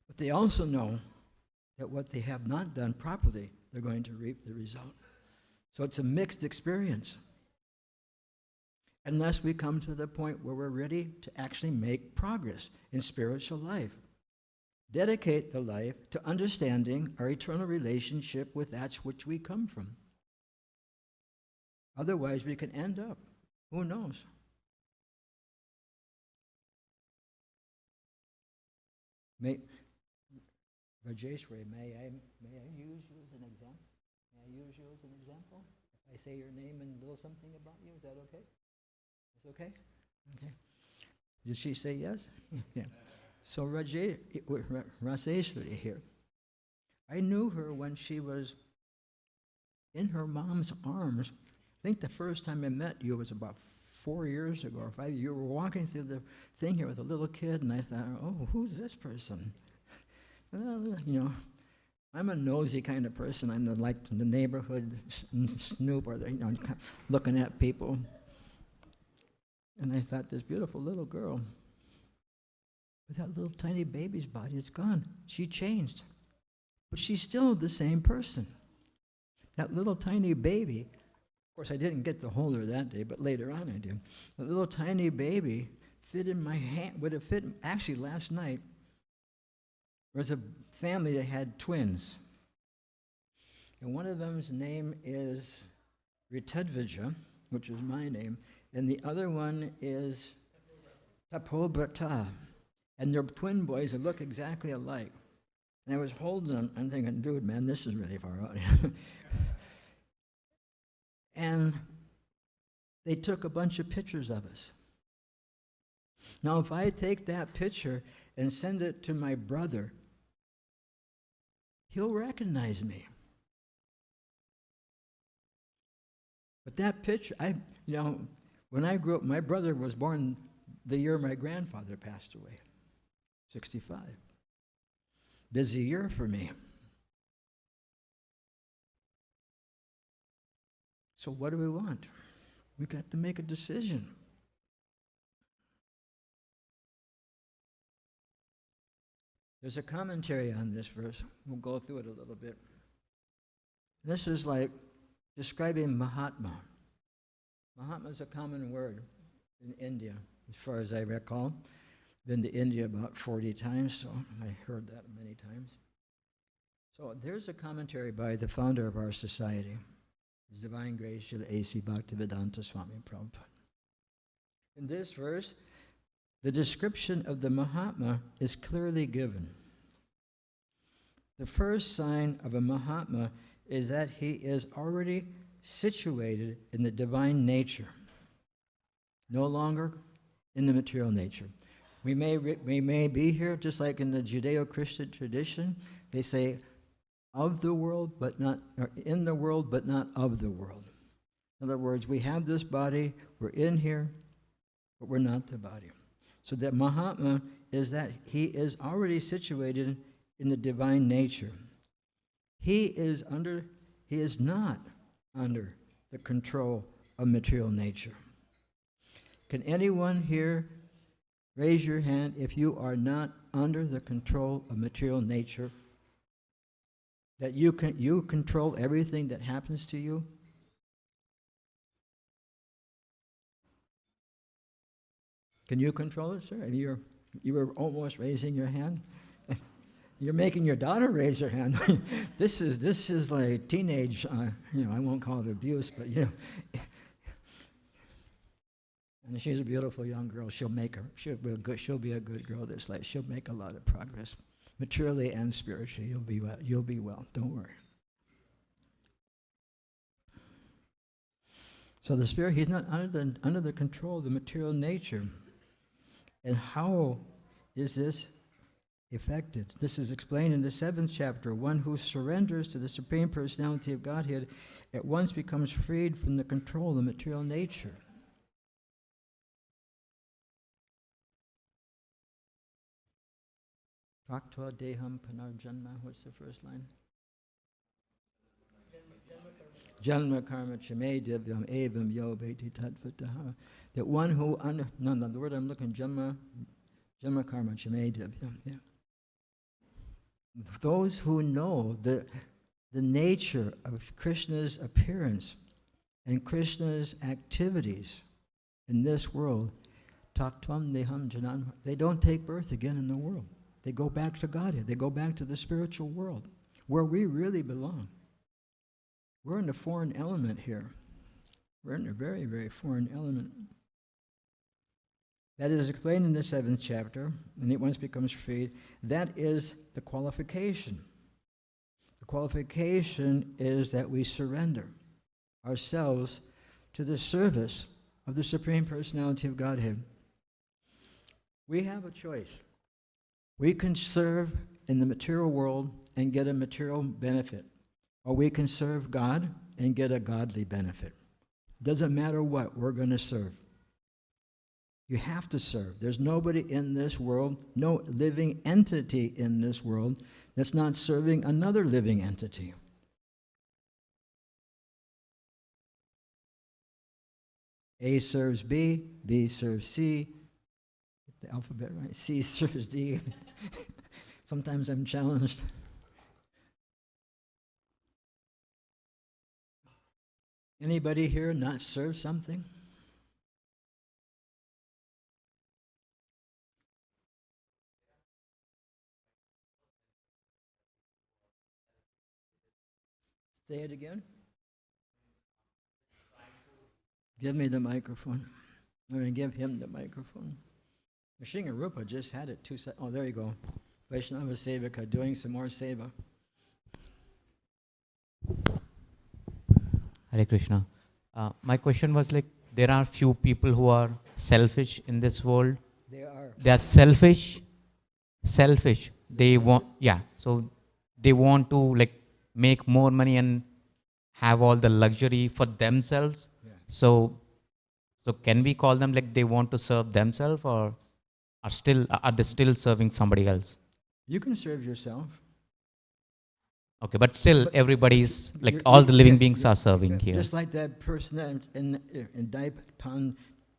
But they also know that what they have not done properly, they're going to reap the result. So it's a mixed experience. Unless we come to the point where we're ready to actually make progress in spiritual life. Dedicate the life to understanding our eternal relationship with that which we come from. Otherwise, we can end up, who knows? Rajeshwari, may I use you as an example? May I use you as an example? If I say your name and a little something about you, is that okay? It's okay? Okay. Did she say yes? Yeah. So Raseshwari here, I knew her when she was in her mom's arms. I think the first time I met you was about 4 years ago or 5 years. You were walking through the thing here with a little kid, and I thought, oh, who's this person? Well, I'm a nosy kind of person. I'm like the neighborhood snoop, or looking at people. And I thought, this beautiful little girl, but that little tiny baby's body is gone. She changed. But she's still the same person. That little tiny baby, of course I didn't get to hold her that day, but later on I did. The little tiny baby fit in my hand, would have fit, actually last night, there was a family that had twins. And one of them's name is Ritadvija, which is my name, and the other one is Tapobrata. And they're twin boys that look exactly alike. And I was holding them, I'm thinking, dude, man, this is really far out. and they took a bunch of pictures of us. Now, if I take that picture and send it to my brother, he'll recognize me. But that picture, when I grew up, my brother was born the year my grandfather passed away, 65. Busy year for me. So what do we want? We got to make a decision. There's a commentary on this verse. We'll go through it a little bit. This is like describing Mahatma. Mahatma is a common word in India, as far as I recall. Been to India about 40 times, so I heard that many times. So there's a commentary by the founder of our society, His Divine Grace Srila A.C. Bhaktivedanta Swami Prabhupada. In this verse, the description of the Mahatma is clearly given. The first sign of a Mahatma is that he is already situated in the divine nature, no longer in the material nature. We may be here, just like in the Judeo-Christian tradition, they say of the world, but not, or in the world, but not of the world. In other words, we have this body, we're in here, but we're not the body. So that Mahatma is that he is already situated in the divine nature. He is not under the control of material nature. Can anyone here raise your hand if you are not under the control of material nature? That you control everything that happens to you? Can you control it, sir? You were almost raising your hand. You're making your daughter raise her hand. This is like teenage. I won't call it abuse, but and she's a beautiful young girl. She'll be a good girl. She'll make a lot of progress, materially and spiritually. You'll be well. Don't worry. So the spirit, he's not under the control of the material nature. And how is this effected? This is explained in the 7th chapter. One who surrenders to the Supreme Personality of Godhead at once becomes freed from the control of the material nature. Praktva deham panarjanma. What's the first line? Janma karma chame divyam evam yo beti tatvataha. That one who the word I'm looking, janma karma chame divyam. Yeah. Those who know the nature of Krishna's appearance and Krishna's activities in this world, taktvam deham janan, they don't take birth again in the world. They go back to Godhead. They go back to the spiritual world, where we really belong. We're in a foreign element here. We're in a very, very foreign element. That is explained in the 7th chapter, and it once becomes freed. That is the qualification. The qualification is that we surrender ourselves to the service of the Supreme Personality of Godhead. We have a choice. We can serve in the material world and get a material benefit, or we can serve God and get a godly benefit. Doesn't matter what, we're going to serve. You have to serve. There's nobody in this world, no living entity in this world that's not serving another living entity. A serves B, B serves C, get the alphabet right, C serves D. Sometimes I'm challenged. Anybody here not serve something? Say it again. Give me the microphone. I'm going to give him the microphone. Shinga Rupa just had it 2 seconds. Oh, there you go. Vaishnava Sevaka, doing some more seva. Hare Krishna. My question was like, there are few people who are selfish in this world. They are. They are selfish. Selfish. They want, yeah. So they want to like make more money and have all the luxury for themselves. Yeah. So can we call them like they want to serve themselves, or are they still serving somebody else? You can serve yourself. Okay, but still But everybody's like You're- all you- the living yeah, beings yeah, are serving yeah. here. Just like that person that in Daipan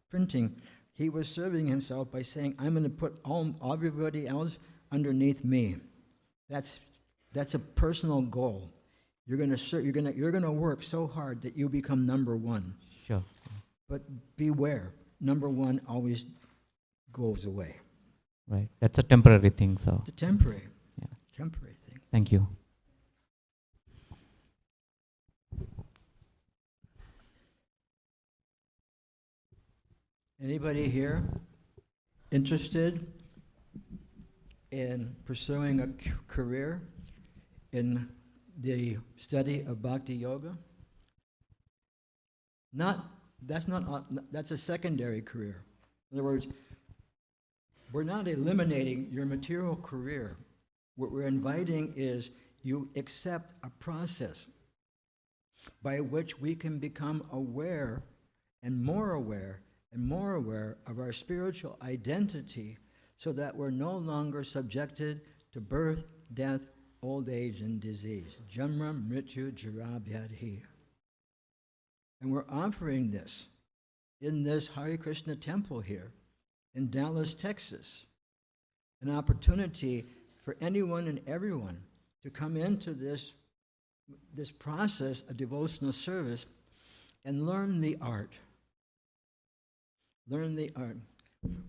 printing, he was serving himself by saying, "I'm going to put all everybody else underneath me." That's a personal goal. You're going to serve. You're going to work so hard that you become number one. Sure. But beware, number one always goes away. Right. That's a temporary thing. So It's a temporary, yeah. temporary thing. Thank you. Anybody here interested in pursuing a career in the study of Bhakti Yoga? That's a secondary career. In other words, we're not eliminating your material career. What we're inviting is you accept a process by which we can become aware and more aware and more aware of our spiritual identity, so that we're no longer subjected to birth, death, old age, and disease. Jamra mrityu jara vyadhi. And we're offering this in this Hare Krishna temple here in Dallas, Texas. An opportunity for anyone and everyone to come into this process of devotional service and learn the art. Learn the art.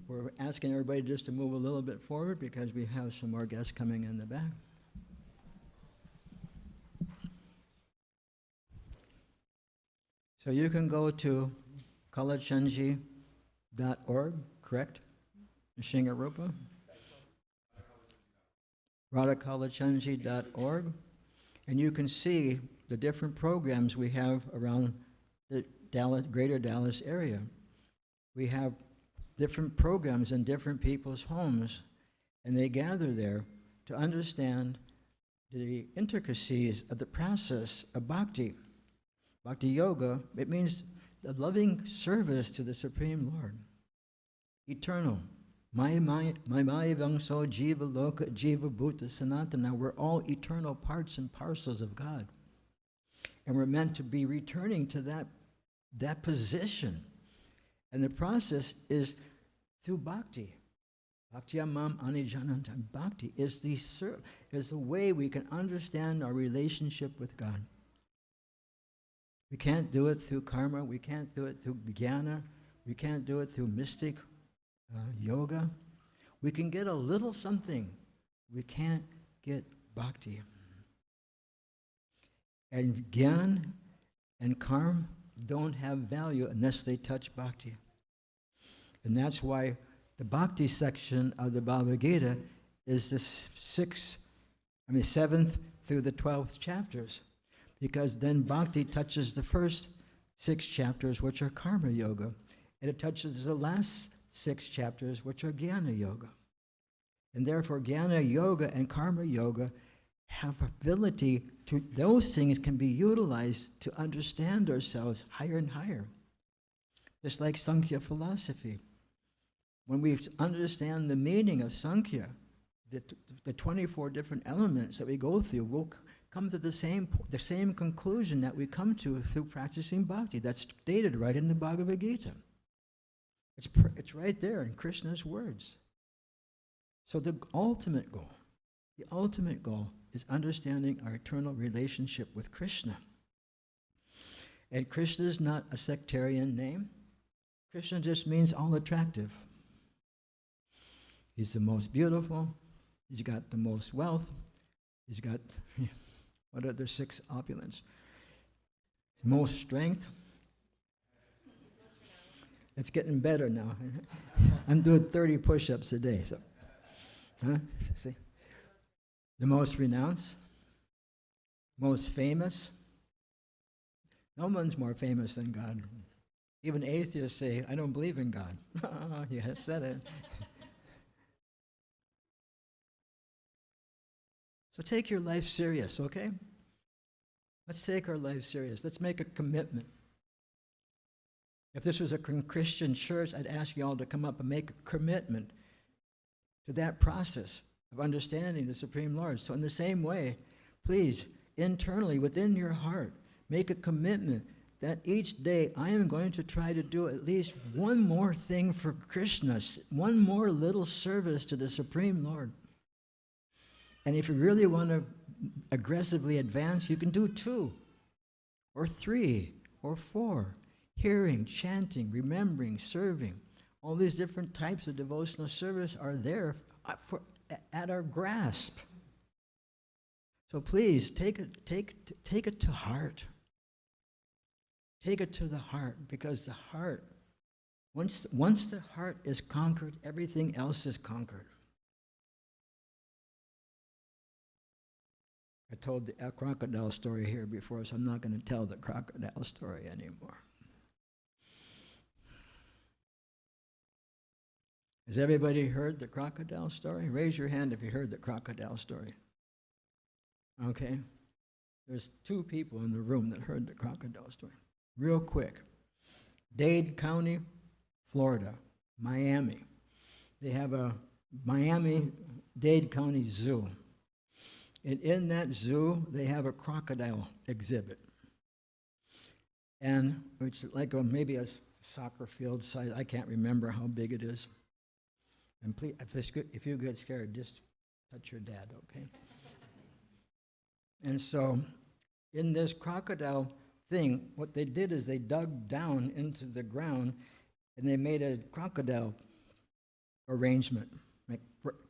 We're asking everybody just to move a little bit forward because we have some more guests coming in the back. So you can go to kalachanji.org, correct? Shingarupa? radhakalachanji.org, and you can see the different programs we have around the greater Dallas area. We have different programs in different people's homes, and they gather there to understand the intricacies of the process of bhakti. Bhakti yoga, it means the loving service to the Supreme Lord. Eternal. Vangso jiva loka jiva bhuta sanatana. We're all eternal parts and parcels of God. And we're meant to be returning to that position. And the process is through bhakti. Bhakti amam anijananta. Bhakti is the way we can understand our relationship with God. We can't do it through karma. We can't do it through jnana. We can't do it through mystic yoga. We can get a little something. We can't get bhakti. And jnana and karma don't have value unless they touch bhakti. And that's why the bhakti section of the Bhagavad Gita is the 7th through the 12th chapters. Because then bhakti touches the first 6 chapters, which are karma yoga. And it touches the last 6 chapters, which are jnana yoga. And therefore, jnana yoga and karma yoga have ability to, those things can be utilized to understand ourselves higher and higher. Just like Sankhya philosophy. When we understand the meaning of Sankhya, the 24 different elements that we go through, we'll come to the same conclusion that we come to through practicing bhakti. That's stated right in the Bhagavad Gita. It's right there in Krishna's words. So the ultimate goal is understanding our eternal relationship with Krishna. And Krishna is not a sectarian name. Krishna just means all attractive. He's the most beautiful. He's got the most wealth. He's got, what are the 6 opulence? Most strength. It's getting better now. I'm doing 30 push-ups a day. So, see, the most renounced, most famous. No one's more famous than God. Even atheists say, I don't believe in God. You have said it. So take your life serious, okay? Let's take our life serious. Let's make a commitment. If this was a Christian church, I'd ask you all to come up and make a commitment to that process of understanding the Supreme Lord. So in the same way, please, internally, within your heart, make a commitment that each day I am going to try to do at least one more thing for Krishna, one more little service to the Supreme Lord. And if you really want to aggressively advance, you can do 2 or 3 or 4. Hearing, chanting, remembering, serving. All these different types of devotional service are there at our grasp. So please, take it to heart. Take it to the heart, because the heart, once the heart is conquered, everything else is conquered. I told the crocodile story here before, so I'm not going to tell the crocodile story anymore. Has everybody heard the crocodile story? Raise your hand if you heard the crocodile story. Okay. There's 2 people in the room that heard the crocodile story. Real quick. Dade County, Florida, Miami. They have a Miami-Dade County Zoo. And in that zoo, they have a crocodile exhibit. And it's like maybe a soccer field size. I can't remember how big it is. And please, if you get scared, just touch your dad, okay? And so in this crocodile thing, what they did is they dug down into the ground and they made a crocodile arrangement. Like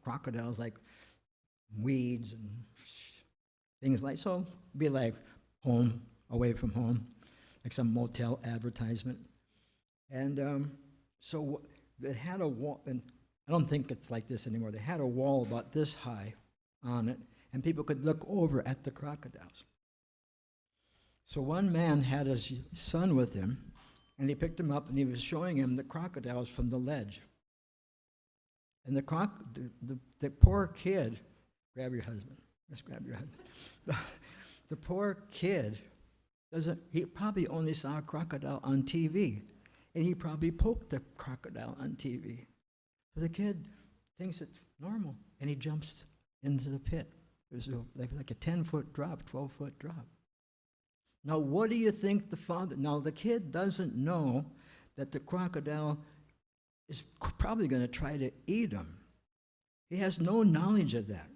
crocodiles, like weeds and things like, so be like home, away from home, like some motel advertisement. And so it had a wall, and I don't think it's like this anymore. They had a wall about this high on it, and people could look over at the crocodiles. So one man had his son with him, and he picked him up, and he was showing him the crocodiles from the ledge. And the poor kid, grab your husband, just grab your husband. The poor kid, he probably only saw a crocodile on TV, and he probably poked the crocodile on TV. So the kid thinks it's normal, and he jumps into the pit. It was like a 10-foot drop, 12-foot drop. Now, what do you think the father... Now, the kid doesn't know that the crocodile is probably going to try to eat him. He has no knowledge of that.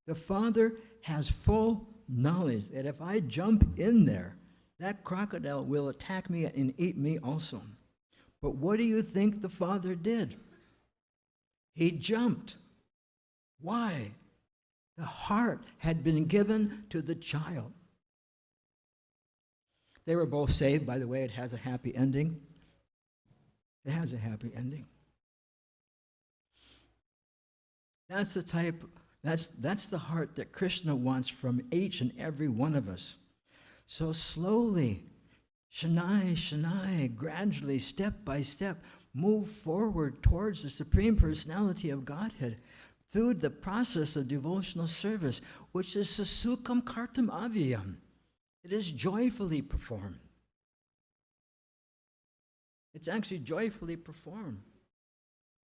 The father has full knowledge that if I jump in there, that crocodile will attack me and eat me also. But what do you think the father did? He jumped. Why? The heart had been given to the child. They were both saved, by the way. It has a happy ending. It has a happy ending. That's the heart that Krishna wants from each and every one of us. So slowly, Shanai, gradually, step by step, move forward towards the Supreme Personality of Godhead through the process of devotional service, which is Susukam Kartam Avyam. It is joyfully performed. It's actually joyfully performed.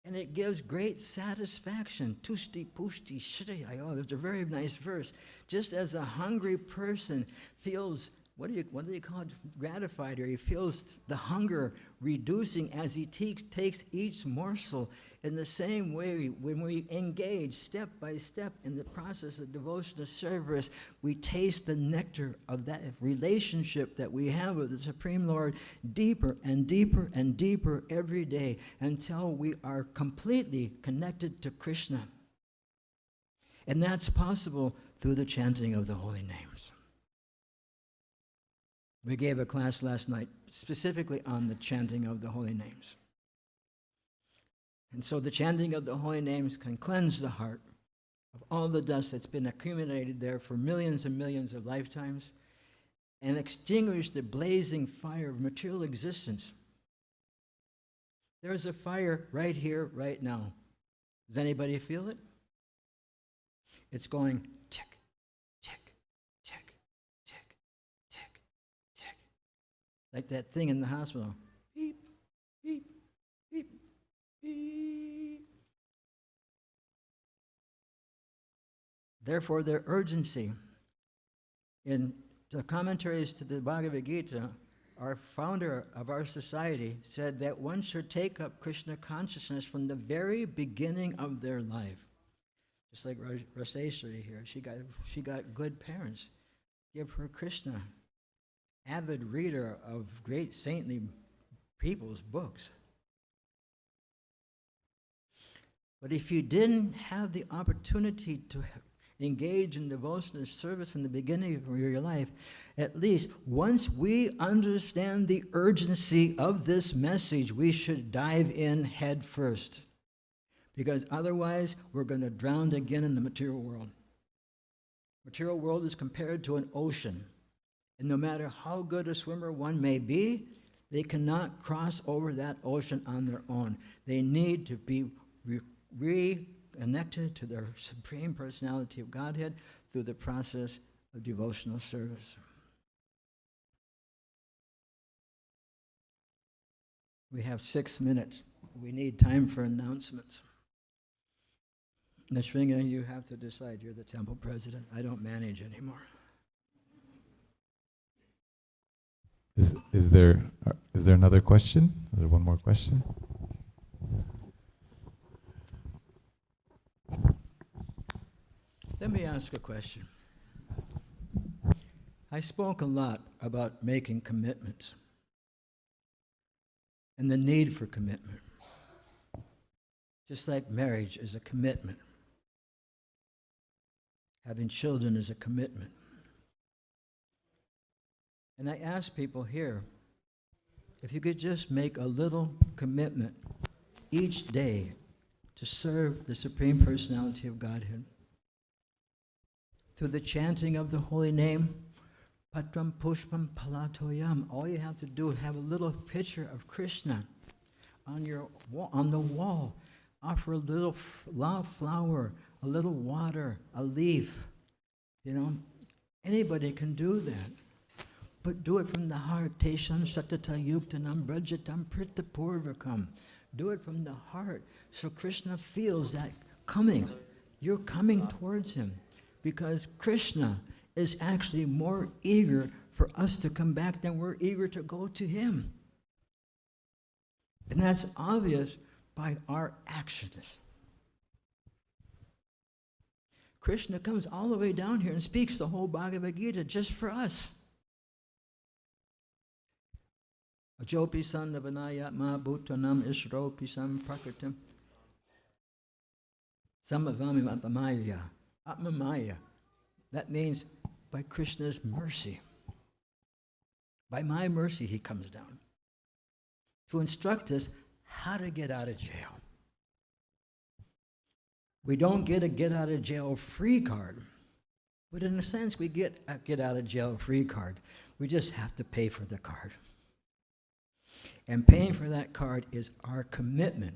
And it gives great satisfaction. Tushti pushti shriyayo. There's a very nice verse. Just as a hungry person feels, what do you call it, gratified, or he feels the hunger reducing as he takes each morsel. In the same way, when we engage step by step in the process of devotional service, we taste the nectar of that relationship that we have with the Supreme Lord deeper and deeper and deeper every day until we are completely connected to Krishna. And that's possible through the chanting of the holy names. We gave a class last night specifically on the chanting of the holy names. And so the chanting of the holy names can cleanse the heart of all the dust that's been accumulated there for millions and millions of lifetimes. and extinguish the blazing fire of material existence. There's a fire right here, right now. Does anybody feel it? It's going tick, tick, tick, tick, tick, tick. Like that thing in the hospital. Beep, beep, beep, beep. Therefore, their urgency. In the commentaries to the Bhagavad Gita, our founder of our society said that one should take up Krishna consciousness from the very beginning of their life. Just like Raseshwari here, she got good parents. Give her Krishna, avid reader of great saintly people's books. But if you didn't have the opportunity to engage in devotional service from the beginning of your life, at least once we understand the urgency of this message, we should dive in head first. Because otherwise, we're going to drown again in the material world. Material world is compared to an ocean. And no matter how good a swimmer one may be, they cannot cross over that ocean on their own. They need to be reconnected to their Supreme Personality of Godhead through the process of devotional service. We have 6 minutes. We need time for announcements. Nishringa, you have to decide. You're the temple president. I don't manage anymore. Is there another question? Is there one more question? Let me ask a question. I spoke a lot about making commitments and the need for commitment. Just like marriage is a commitment. Having children is a commitment. And I ask people here, if you could just make a little commitment each day to serve the Supreme Personality of Godhead through the chanting of the holy name, Patram Pushpam Palatoyam. All you have to do is have a little picture of Krishna on the wall. Offer a little flower, a little water, a leaf. You know, anybody can do that. But do it from the heart. Tesham Satata Yuktanam Brajatam Pritapurvakam. Do it from the heart. So Krishna feels that coming. You're coming towards him. Because Krishna is actually more eager for us to come back than we're eager to go to him. And that's obvious by our actions. Krishna comes all the way down here and speaks the whole Bhagavad Gita just for us. Ajopi san navanayatma bhutanam isropi sam prakritim samavami atmamaya. Atmamaya. That means by Krishna's mercy. By my mercy, he comes down to instruct us how to get out of jail. We don't get a get out of jail free card, but in a sense, we get a get out of jail free card. We just have to pay for the card. And paying for that card is our commitment.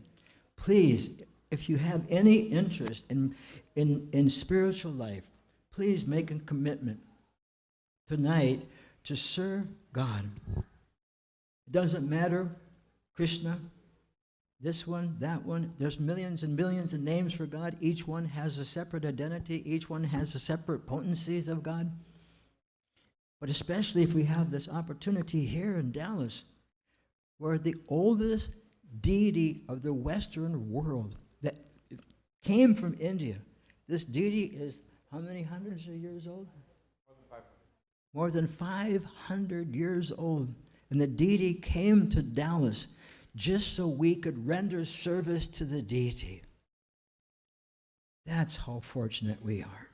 Please, if you have any interest in spiritual life, please make a commitment tonight to serve God. It doesn't matter, Krishna, this one, that one. There's millions and millions of names for God. Each one has a separate identity. Each one has the separate potencies of God. But especially if we have this opportunity here in Dallas, where the oldest deity of the Western world that came from India, this deity is how many hundreds of years old? More than 500 years old. And the deity came to Dallas just so we could render service to the deity. That's how fortunate we are.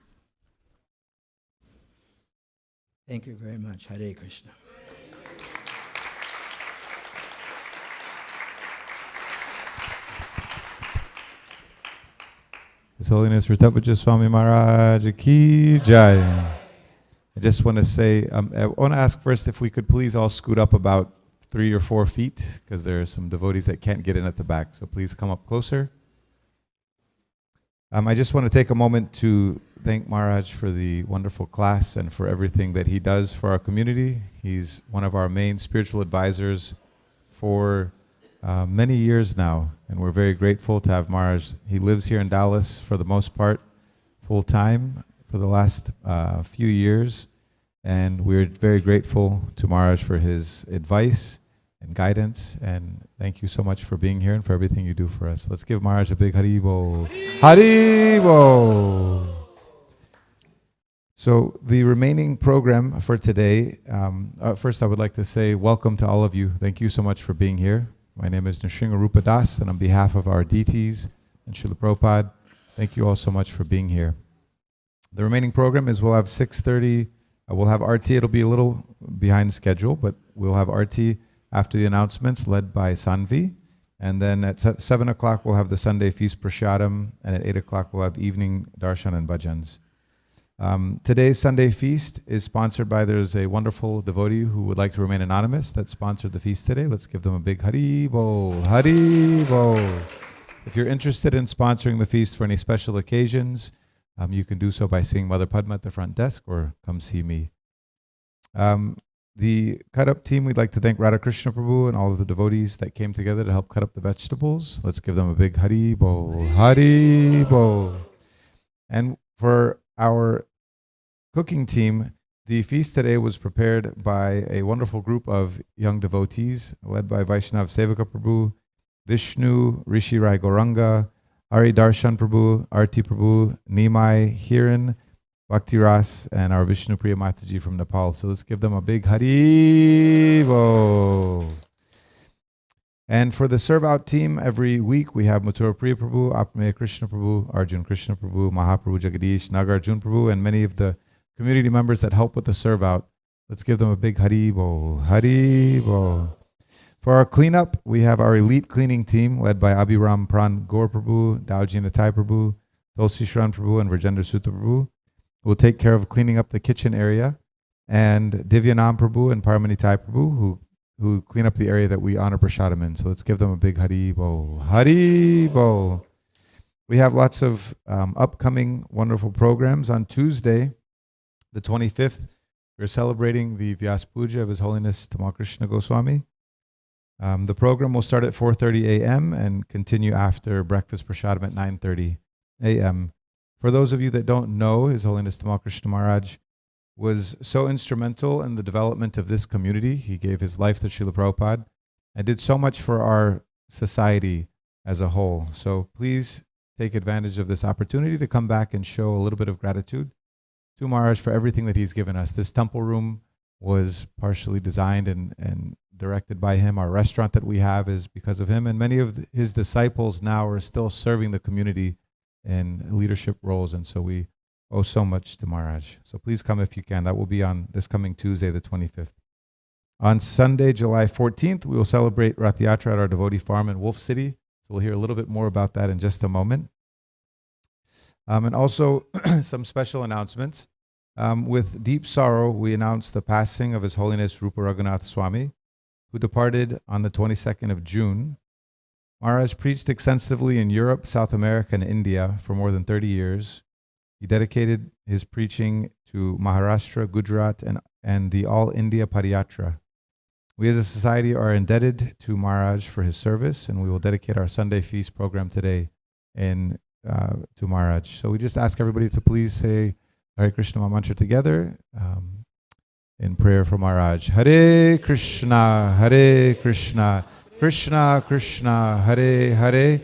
Thank you very much. Hare Krishna. His Holiness Ratapaja Swami Maharaj Ki Jai. just want to say, I want to ask first if we could please all scoot up about 3 or 4 feet, because there are some devotees that can't get in at the back. So please come up closer. I just want to take a moment to thank Maharaj for the wonderful class and for everything that he does for our community. He's one of our main spiritual advisors for many years now, and we're very grateful to have Maharaj. He lives here in Dallas for the most part, full time for the last few years, and we're very grateful to Maharaj for his advice and guidance, and thank you so much for being here and for everything you do for us. Let's give Maharaj a big Haribo. Haribo! So the remaining program for today, first I would like to say welcome to all of you. Thank you so much for being here. My name is Nrsinga Rupa Das, and on behalf of our deities and Srila Prabhupada, thank you all so much for being here. The remaining program is we'll have 6:30, we'll have RT, it'll be a little behind schedule, but we'll have RT after the announcements led by Sanvi. And then at 7 o'clock we'll have the Sunday Feast Prashadam, and at 8 o'clock we'll have evening Darshan and Bhajans. Today's Sunday Feast is sponsored by, there's a wonderful devotee who would like to remain anonymous that sponsored the feast today. Let's give them a big Haribo, Haribo. If you're interested in sponsoring the feast for any special occasions, you can do so by seeing Mother Padma at the front desk or come see me. The cut-up team, we'd like to thank Radha Krishna Prabhu and all of the devotees that came together to help cut up the vegetables. Let's give them a big Haribo, Haribo. And for our cooking team, the feast today was prepared by a wonderful group of young devotees led by Vaishnav Sevaka Prabhu, Vishnu, Rishi Rai Goranga, Hari Darshan Prabhu, Arti Prabhu, Nimai, Hiran, Bhakti Ras, and our Vishnu Priya Mataji from Nepal. So let's give them a big Haribo. And for the serve out team, every week we have Mathura Priya Prabhu, Apamaya Krishna Prabhu, Arjun Krishna Prabhu, Mahaprabhu Jagadish, Nagarjun Prabhu, and many of the community members that help with the serve out. Let's give them a big Haribo, Haribo. For our cleanup, we have our elite cleaning team led by Abhiram Pran Gaur Prabhu, Dauji Natai Prabhu, Tulsi Shran Prabhu, and Rajendra Sutta Prabhu, who will take care of cleaning up the kitchen area, and Divyanam Prabhu and Paramanitai Prabhu, who clean up the area that we honor Prashadam in. So let's give them a big Haribo, Haribo. We have lots of upcoming wonderful programs. On Tuesday, the 25th, we're celebrating the Vyas Puja of His Holiness Tamal Krishna Goswami. The program will start at 4:30 a.m. and continue after breakfast Prashadam at 9:30 a.m. For those of you that don't know, His Holiness Tamal Krishna Maharaj was so instrumental in the development of this community. He gave his life to Srila Prabhupada and did so much for our society as a whole. So please take advantage of this opportunity to come back and show a little bit of gratitude to Maharaj for everything that he's given us. This temple room was partially designed and directed by him. Our restaurant that we have is because of him, and many of his disciples now are still serving the community in leadership roles, and so we owe so much to Maharaj. So please come if you can. That will be on this coming Tuesday, the 25th. On Sunday, July 14th, we will celebrate Rath Yatra at our devotee farm in Wolf City. So we'll hear a little bit more about that in just a moment. And also some special announcements. With deep sorrow, we announce the passing of His Holiness Rupa Raghunath Swami, who departed on the 22nd of June. Maharaj preached extensively in Europe, South America, and India for more than 30 years. He dedicated his preaching to Maharashtra, Gujarat, and the All India Padayatra. We as a society are indebted to Maharaj for his service, and we will dedicate our Sunday Feast program today to Maharaj. So we just ask everybody to please say Hare Krishna mantra together in prayer for Maharaj. Hare Krishna, Krishna Krishna, Hare Hare,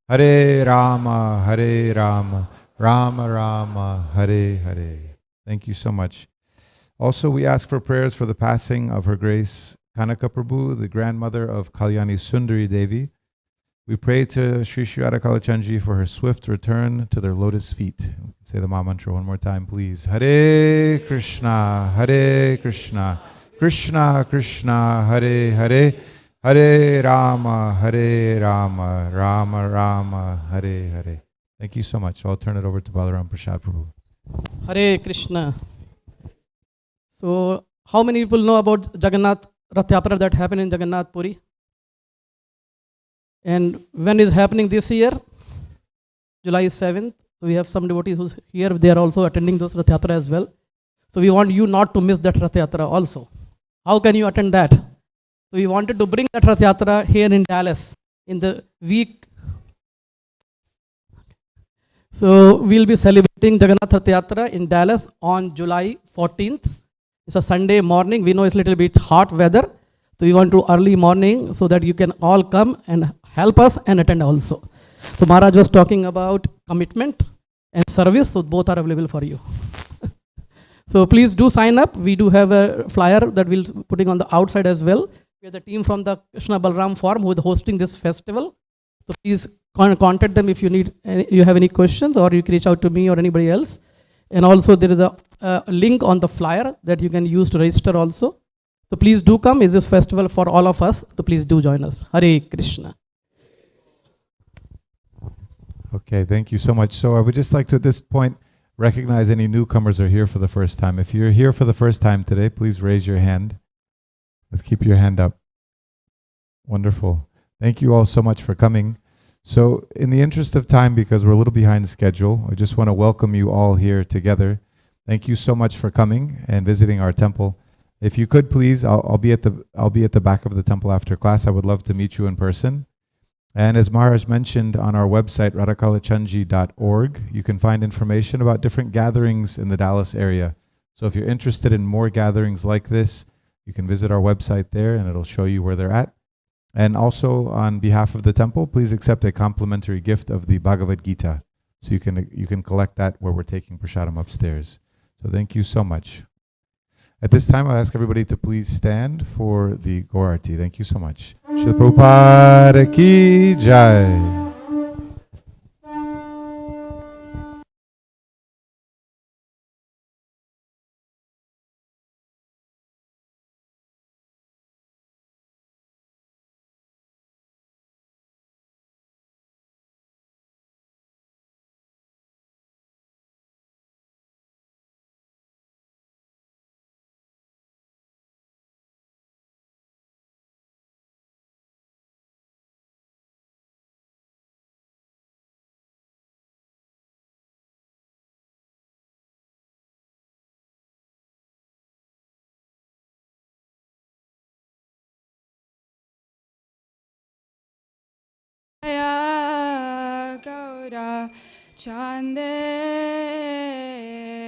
Hare Rama, Rama Rama, Hare Hare. Thank you so much. Also, we ask for prayers for the passing of Her Grace Kanaka Prabhu, the grandmother of Kalyani Sundari Devi. We pray to Sri Sri Radha Kalachandji for her swift return to their lotus feet. Say the Maha Mantra one more time, please. Hare Krishna, Krishna Krishna, Hare Hare, Hare Rama, Rama Rama, Hare Hare. Thank you so much. So I'll turn it over to Balaram Prasad Prabhu. Hare Krishna. So how many people know about Jagannath Rath Yatra that happened in Jagannath Puri? And when is happening this year? July 7th. So we have some devotees who's here. They are also attending those Rath Yatra as well. So we want you not to miss that Rath Yatra also. How can you attend that? So we wanted to bring that Rath Yatra here in Dallas in the week. So we'll be celebrating Jagannath Rath Yatra in Dallas on July 14th. It's a Sunday morning. We know it's a little bit hot weather. So we want to early morning so that you can all come and help us and attend also. So Maharaj was talking about commitment and service. So both are available for you. So please do sign up. We do have a flyer that we'll putting on the outside as well. We have the team from the Krishna Balram Forum who is hosting this festival. So please contact them if you have any questions, or you can reach out to me or anybody else. And also there is a link on the flyer that you can use to register also. So please do come. It's this festival for all of us. So please do join us. Hare Krishna. Okay, thank you so much. So I would just like to, at this point, recognize any newcomers are here for the first time. If you're here for the first time today, please raise your hand. Let's keep your hand up. Wonderful. Thank you all so much for coming. So in the interest of time, because we're a little behind schedule, I just want to welcome you all here together. Thank you so much for coming and visiting our temple. If you could please, I'll be at the back of the temple after class. I would love to meet you in person. And as Maharaj mentioned, on our website, radakalachandji.org, you can find information about different gatherings in the Dallas area. So if you're interested in more gatherings like this, you can visit our website there and it'll show you where they're at. And also on behalf of the temple, please accept a complimentary gift of the Bhagavad Gita. So you can collect that where we're taking prasadam upstairs. So thank you so much. At this time, I'll ask everybody to please stand for the Gaur Aarti. Thank you so much. Srila Prabhupada ki jai. Gaura Chande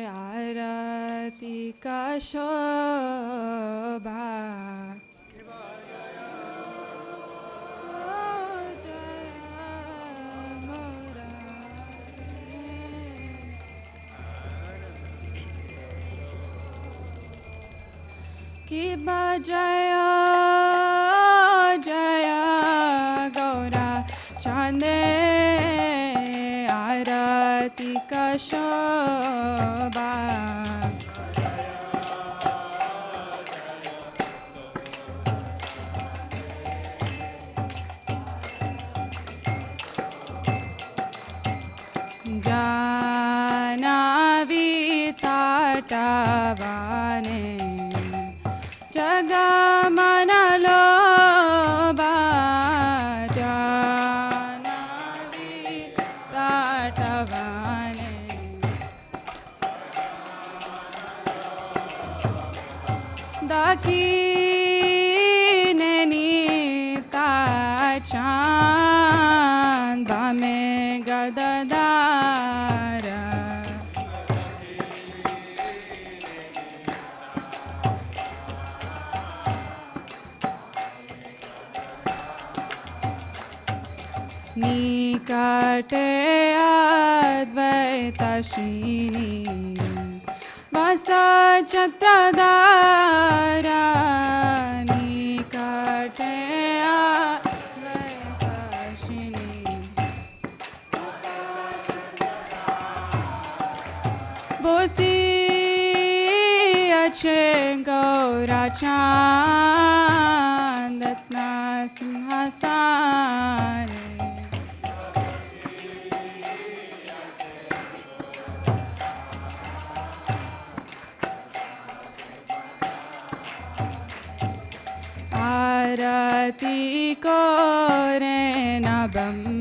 Arati Ka Shobha Ki Bajaya Jaya Gaura Chande Arati Ka Shobha Janavi Tatavane Jagamanalo Janavi Tatavane Dakineni Tachan Bame Gadadara Nikate Advaitashini Vasa Chatradara Nikate Advaitashini Bosi Ache Gaura Chandatna Simhasane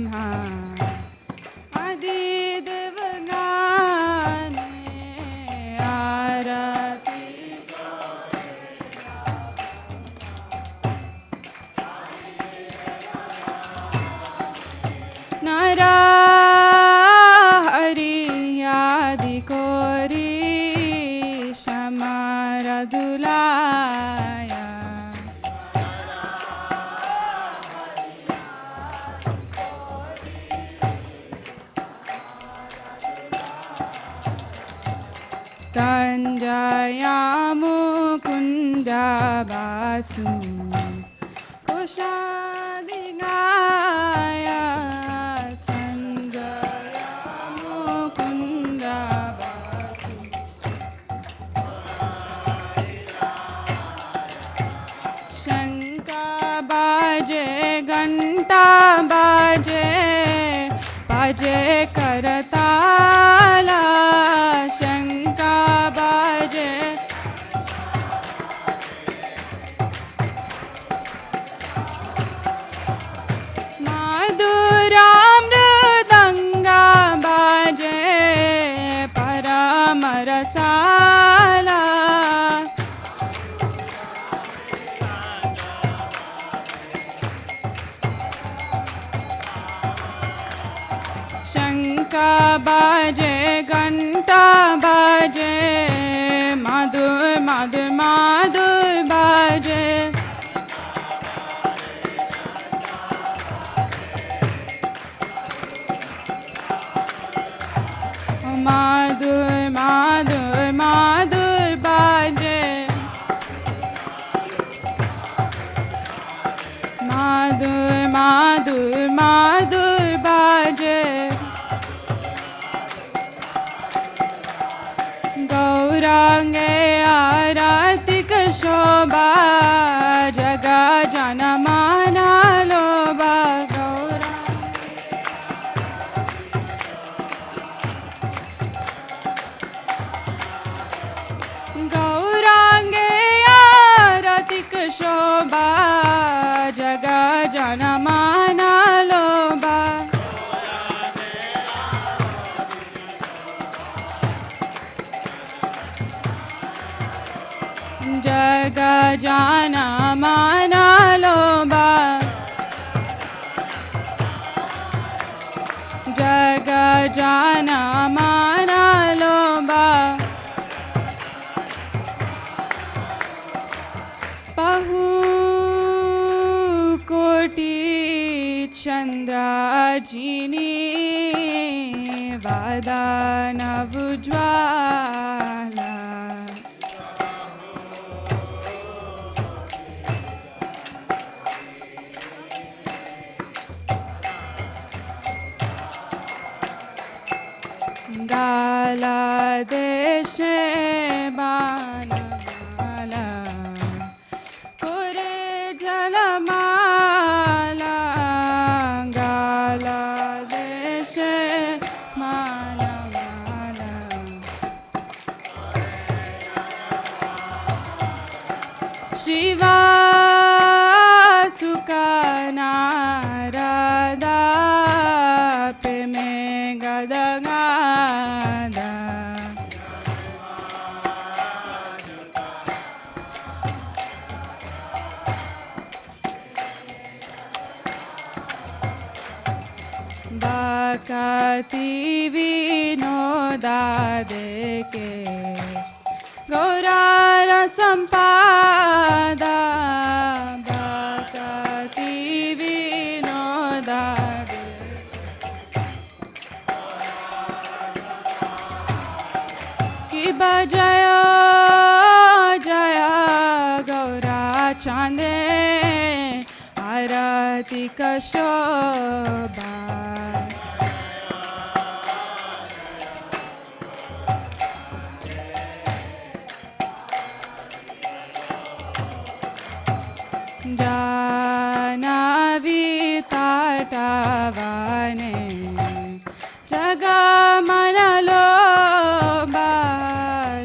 Brahma आदि देवगाने आरती नरा हरि आदि कोरी शमारा दुलाया संजया मुकुंदा बासु कुशादि गाया संजया मुकुंदा बासु शंका बाजे घंटा बाजे बाजे करताला शंका बाजे माधुरा मृदंगा बाजे परम रसाला शंका बाजे घंटा बाजे माधुर माधुर माधुर बाजे माधुर माधुर माधुर बाजे माधुर माधुर माधुर बाजे गौरांगे आरतिक शोभा जगा जन माना लोभा गौरांगे आरतिक शोभा जगा जन माना लोभा जग जाना माना लोभा जग जाना माना लोभा बहु कोटि चंद्राजिनी वादान उज्ज्वला गाला देशे बाणमाला कोरे जलमाला गाला देशे माला शिवा सुकाना राधा पे में गदगादा बाकाती विनोदा देके गौरार संपादा बाकाती विनोदा कि बजय जय गौरा चांदे आरती का शोभा जानावी ताटावाने जगा मनलो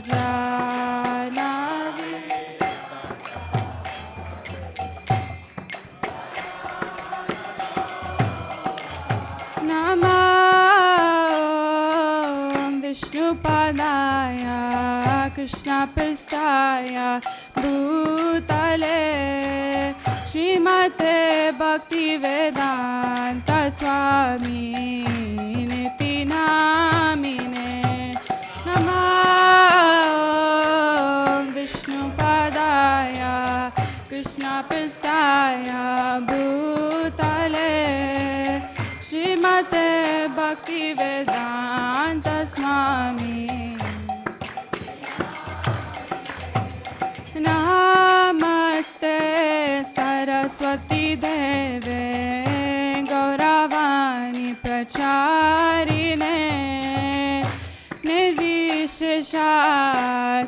जानावी Namo Vishnupadaya Krishna Prasthaya Bhutale Srimate Bhaktivedanta Swami Niti Namine Namo Vishnupadaya Krishna Prasthaya Bhutale Srimate Bhaktivedanta Swami Namaste Saraswati Deve Gauravani Pracharine Nirvishesha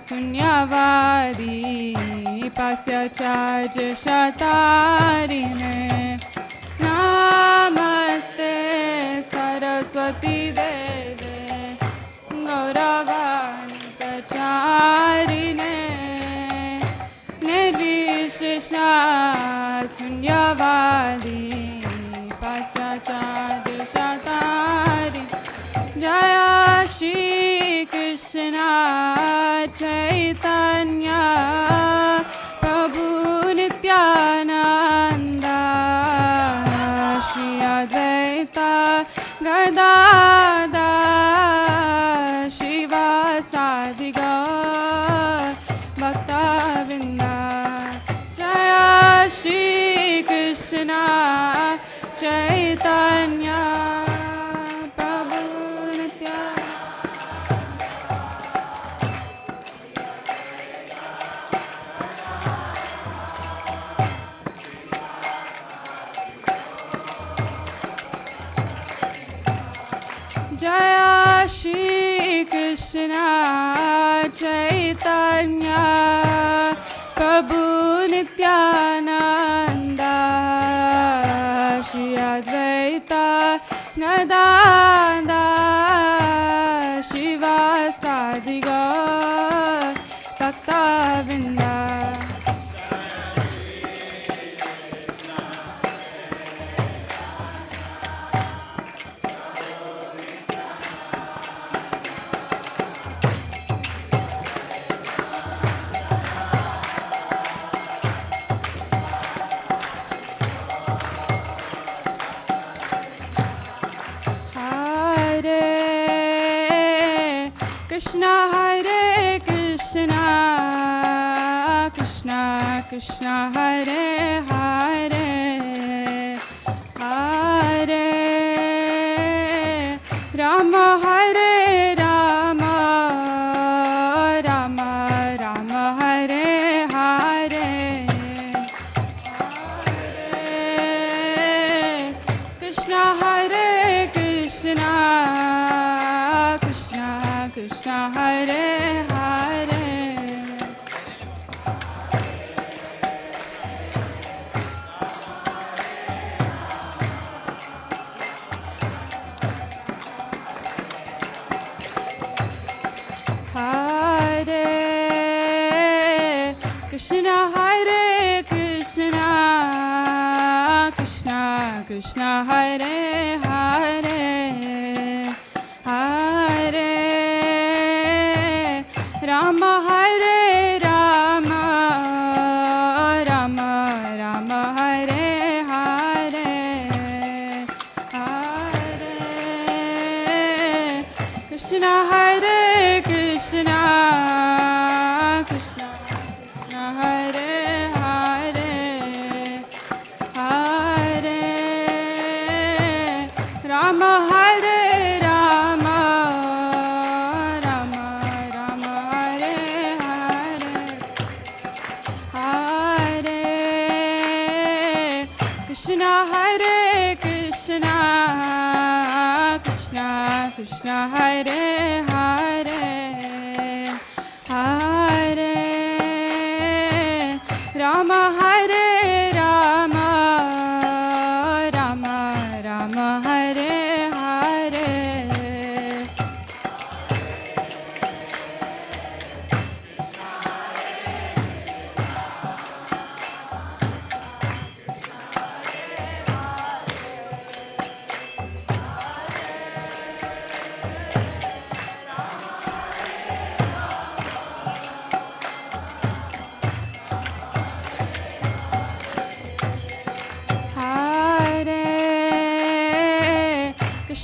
Sunyavadi Pasyacharya Shatarine Namaste Saraswati Deve Gauravani Pracharine Nirvishesha Sunyavadi Pasyacharya Shatari Jaya Shri Krishna Chaitanya Prabhu Nityananda Shri Advaita Gadadhar Shivasadi Gaur Bhaktavinda Jaya Shri Krishna Chaitanya Prabhu Nityananda Jaya Shri Krishna Chaitanya Prabhu Nityananda Shri Advaita Gadadhar Shivasadi Gaur Bhaktavinda Krishna Hare Krishna Krishna Krishna Hare Hare Hare Rama Hare Rama Rama Rama Hare Hare Hare Krishna Hare Krishna Krishna Krishna Hare Hare Hare Krishna Hare Krishna Krishna Krishna Hare Hare Hare Rama Hare Rama Rama Rama Hare Hare Hare Krishna Hare Krishna Krishna Krishna Hare Hare Hare Rama Hare Rama Rama Rama Hare Hare Hare Krishna Hare Krishna Krishna Krishna Hare Hare Hare Rama Hare Rama Rama Rama Hare Hare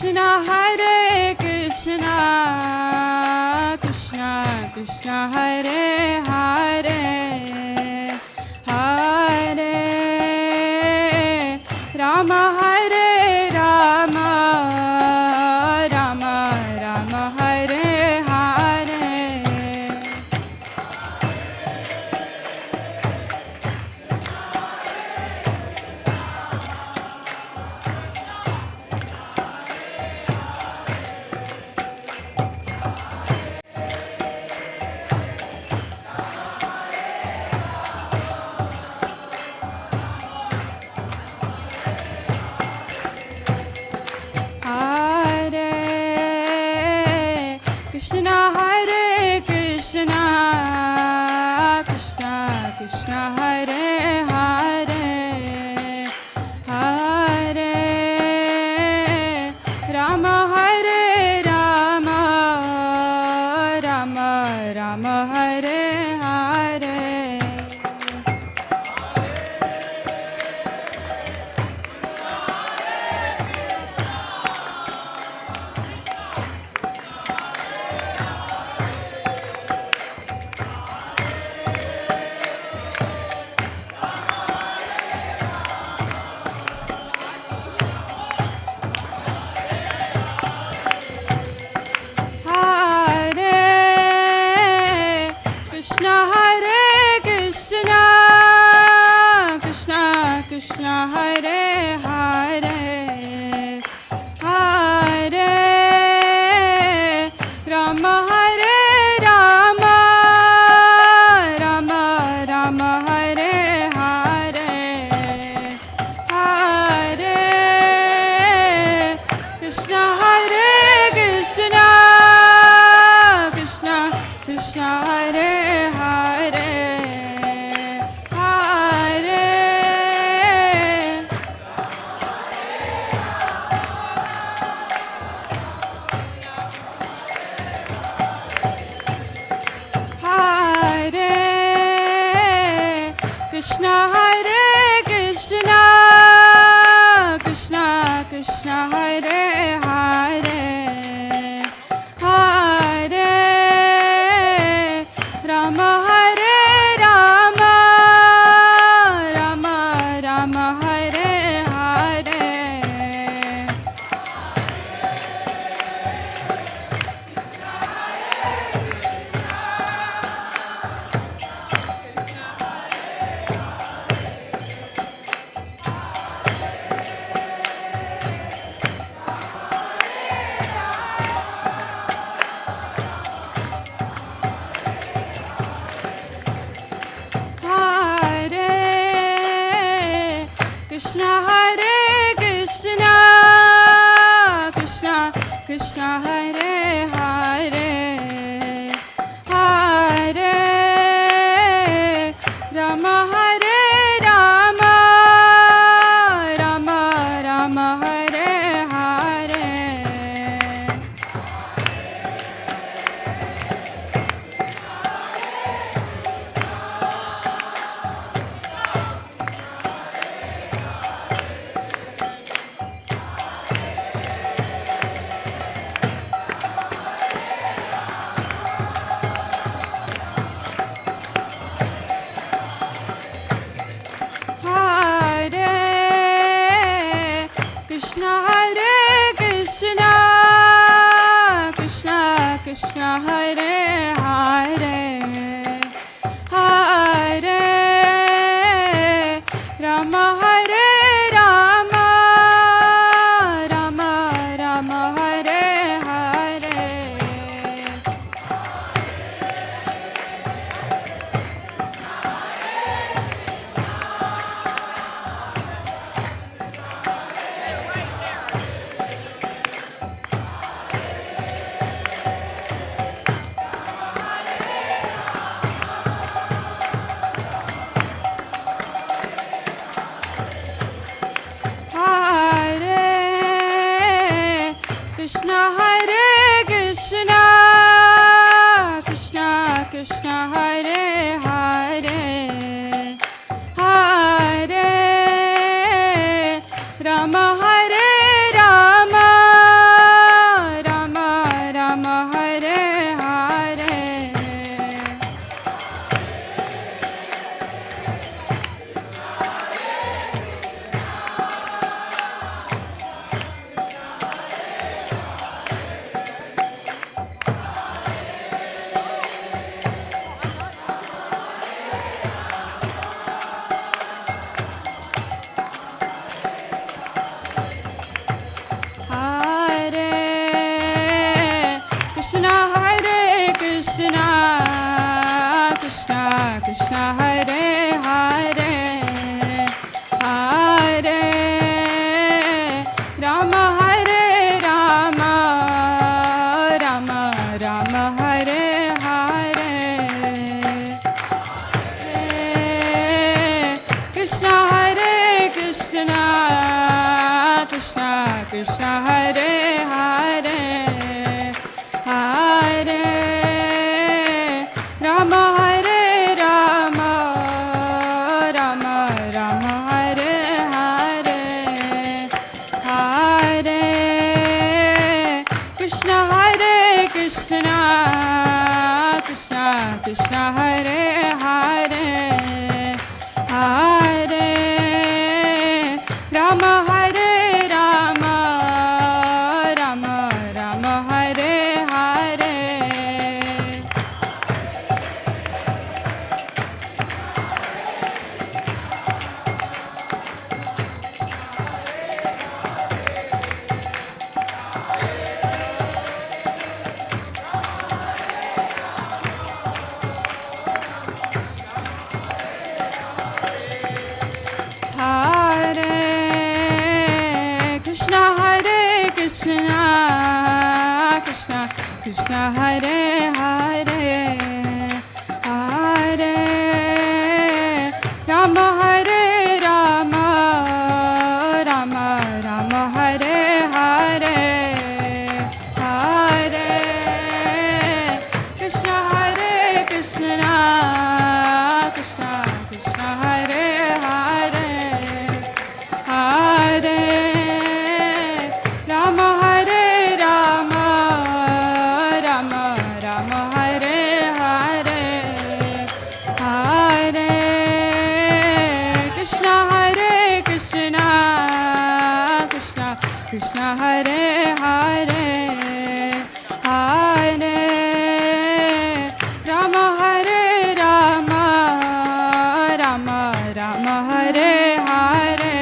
Krishna Hare Krishna, Krishna Krishna Hare Hare, Hare Rama Hare Rama, Rama Rama Hare Hare. Hare Krishna Hare Krishna, Krishna Krishna Hare Hare, Hare Rama Hare Rama, Rama Rama Hare Hare. Hare Krishna Hare Krishna, Krishna Krishna Hare Hare, Hare Rama Hare Rama, Rama Rama Hare Hare, Hare Krishna Hare Krishna, Krishna Krishna Hare Hare, Hare Hare Krishna Hare Krishna, Krishna Krishna Hare Hare, Hare Rama Hare Rama, Rama Rama Hare Hare. Hare Krishna Hare Krishna, Krishna Krishna Hare Hare, Hare Rama Hare Rama, Rama Rama Hare Hare. Hare Krishna Hare Krishna, Krishna Krishna Hare Hare, Hare Rama Hare Rama, Rama Rama Hare Hare. Hare Krishna Hare Krishna, Krishna Krishna Hare Hare, Hare Rama Hare Rama, Krishna Hare Hare Hare Rama Hare Rama Rama Rama Hare Hare Hare Krishna Krishna Krishna Hare Hare Hare Rama Hare Rama Rama Rama Hare Hare Hare Krishna Krishna Krishna Krishna Hare Hare Hare Rama Hare Rama Rama Rama Hare Hare Hare Krishna Krishna Krishna Hare Hare Hare Rama Hare Rama Rama Rama Hare Hare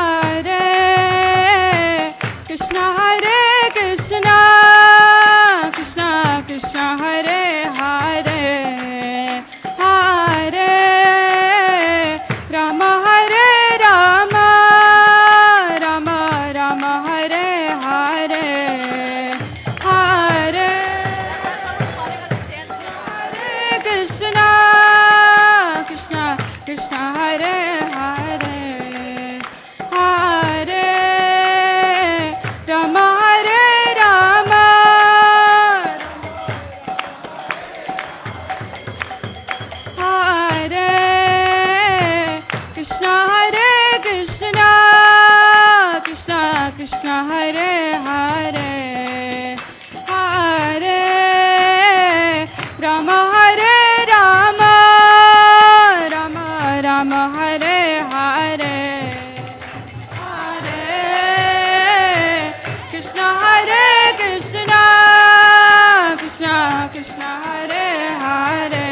Hare Krishna Hare Krishna Krishna Krishna Hare Hare Hare Rama Hare Rama Rama Rama Hare Hare Hare Krishna Krishna Hare Hare Hare Rama Hare Rama Hare Krishna Krishna Krishna Hare Hare Hare Rama Hare Rama Rama Rama Hare Hare Hare Krishna Krishna Krishna Hare Hare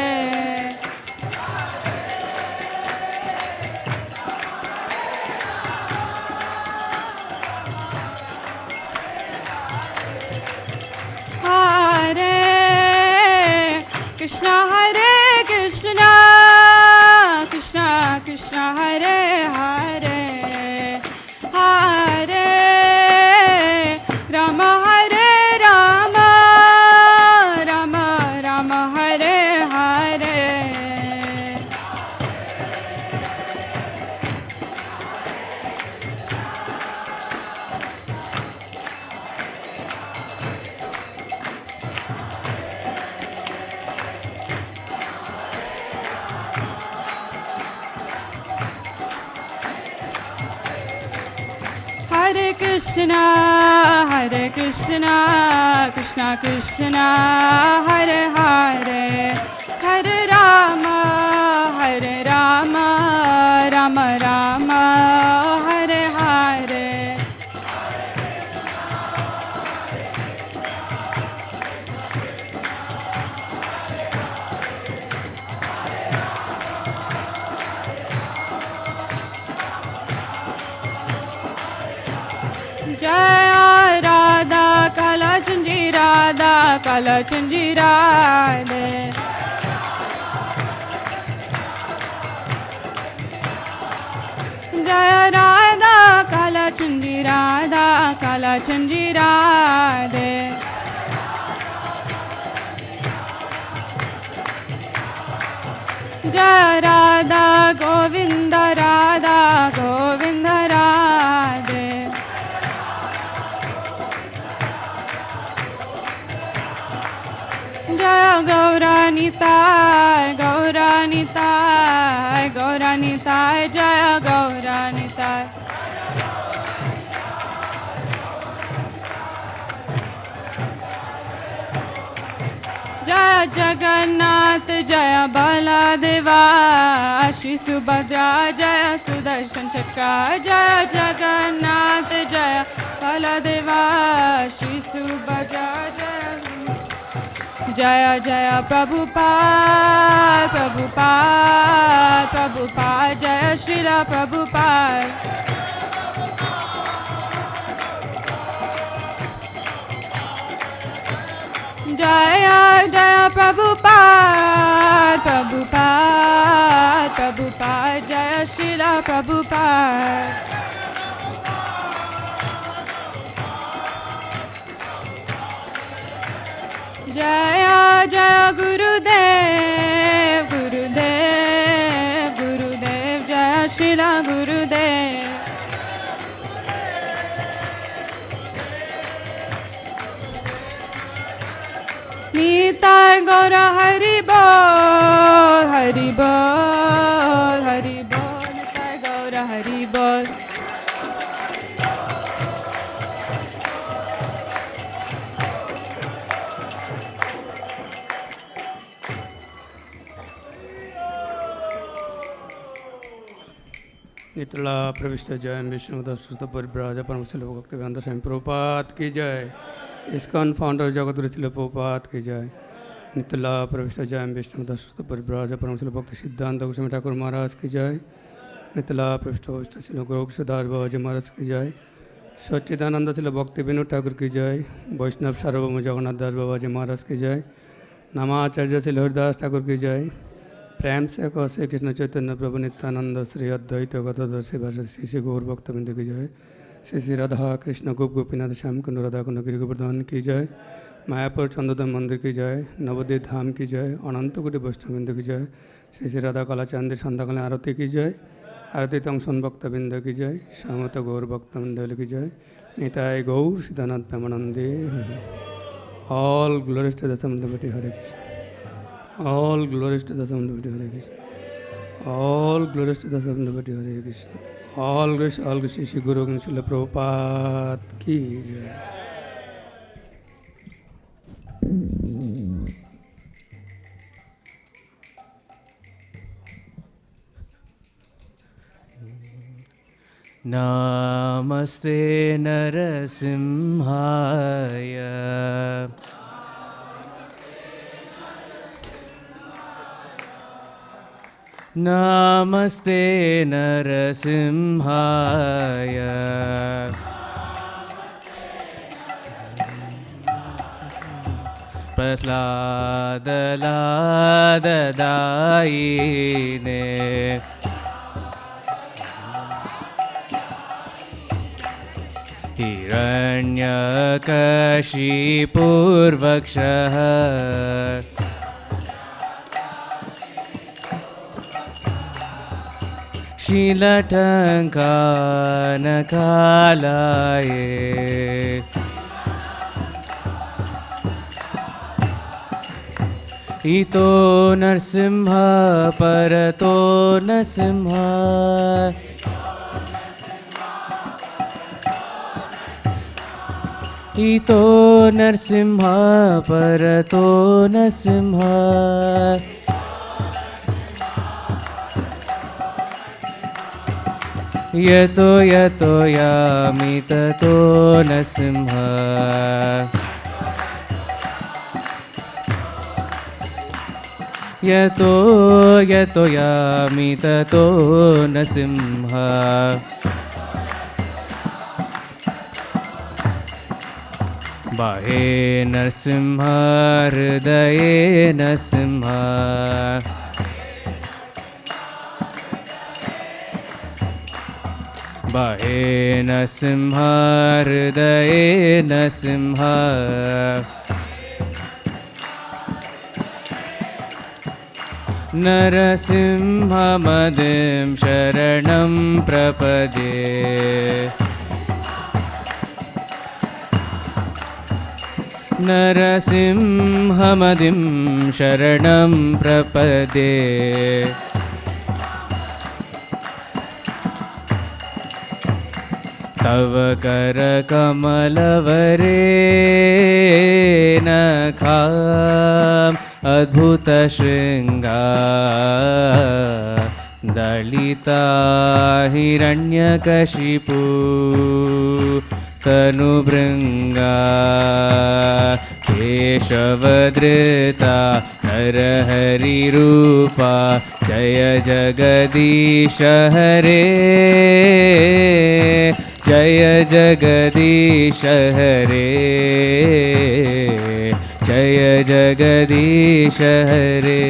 Hare Krishna Krishna Krishna Hare Hare Hare Rama Hare Rama Rama Rama Hare Hare Hare Krishna Krishna Krishna Hare Hare Hare Rama Rama Rama Hare Hare Jaya Radha Kala Chanji Radhe Jaya Radha Kala Chanji Radhe Jaya Radha Govinda Radhe Nitai जय गौरा निताय जय जगन्नाथ जय बलदेवा श्री सुभद्रा जय सुदर्शन चक्र जय जगन्नाथ जय बलदेवा श्री सुभद्रा जय जय प्रभुपाद प्रभुपाद प्रभुपाद जय श्रील प्रभुपाद जय जय प्रभुपाद प्रभुपाद प्रभुपाद जय श्रील प्रभुपाद जय जय गुरुदेव गुरुदेव गुरुदेव जय श्रील गुरुदेव निताय गौर हरि बोल हरि बोल हरि बोल निताय गौर हरि बोल नितला प्रविष्ट जय विष्णु दशुत परिव्राज परमशिल भक्तिवेदांत स्वामी प्रभुपाद की जय ISKCON फाउंडर जगतगुरु श्रील प्रभुपाद की जय नितला प्रविष्ट जय विष्णु दशुत परिव्राज परमशिल भक्ति सिद्धांत गोस्वामी ठाकुर महाराज की जय नितला प्रविष्ट श्रील गोरक्षदास बाबाजी महाराज की जय सच्चिदानंद श्रील भक्ति विनोद ठाकुर की जय वैष्णव सार्वभौम जगन्नाथ दास बाबाजी महाराज की जय नामाचार्य श्री हरिदास ठाकुर की जय प्रेम से कहो श्री कृष्ण चैतन्य प्रभु नित्यानंद श्री अद्वैत गदाधर श्री श्री श्री गौर भक्तबिंद की जय श्री श्री राधा कृष्ण गोप गोपीनाथ श्याम कुंड राधा कुंड गिरि गोवर्धन की जय मायापुर चंद्रधन मंदिर की जय नवद्वीप धाम की जय अनंत कोटि वैष्णवबिंद की जय श्री श्री राधा कला चांदी संध्याकाल आरती की जय आरती तंसन भक्तबिंद की जय समत गौर भक्तबिंद की जय निताय गौर सीतानाथ प्रेमानंदे ऑल ग्लोरीज टू द समदवती Hare Krishna All glories to the Son of Hare Krishna. All glories to the Son of Hare Krishna. All glories Shri Guru Gobind Srila Prabhupada ki jai. Namaste Narasimhaya Namaste Narasimhaya Prahladanadayine Hiranyakashipurvakshaha Shilatankanakalaye Ito Narsimha Parato Narsimha Ito Narsimha Parato Narsimha Yato yato yami tato nasimha Yato yato yami tato nasimha Bahe narsimha hridaye nasimha Bahe nasimha hridaye nasimha Narasimha madim sharanam prapade Narasimha madim sharanam prapade तव कर कमलवरे नखाम् अद्भुत शृङ्गार दलिता हिरण्यकशिपु तनुभृङ्गा केशवधृता नरहरिरूपा जय जगदीश हरे जय जगदीश हरे जय जगदीश हरे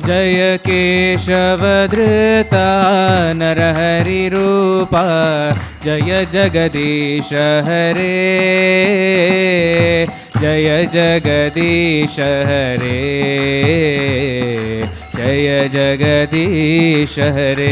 जय केशवधृता नरहरिरूपा जय जगदीश हरे जय जगदीश हरे जय जगदीश हरे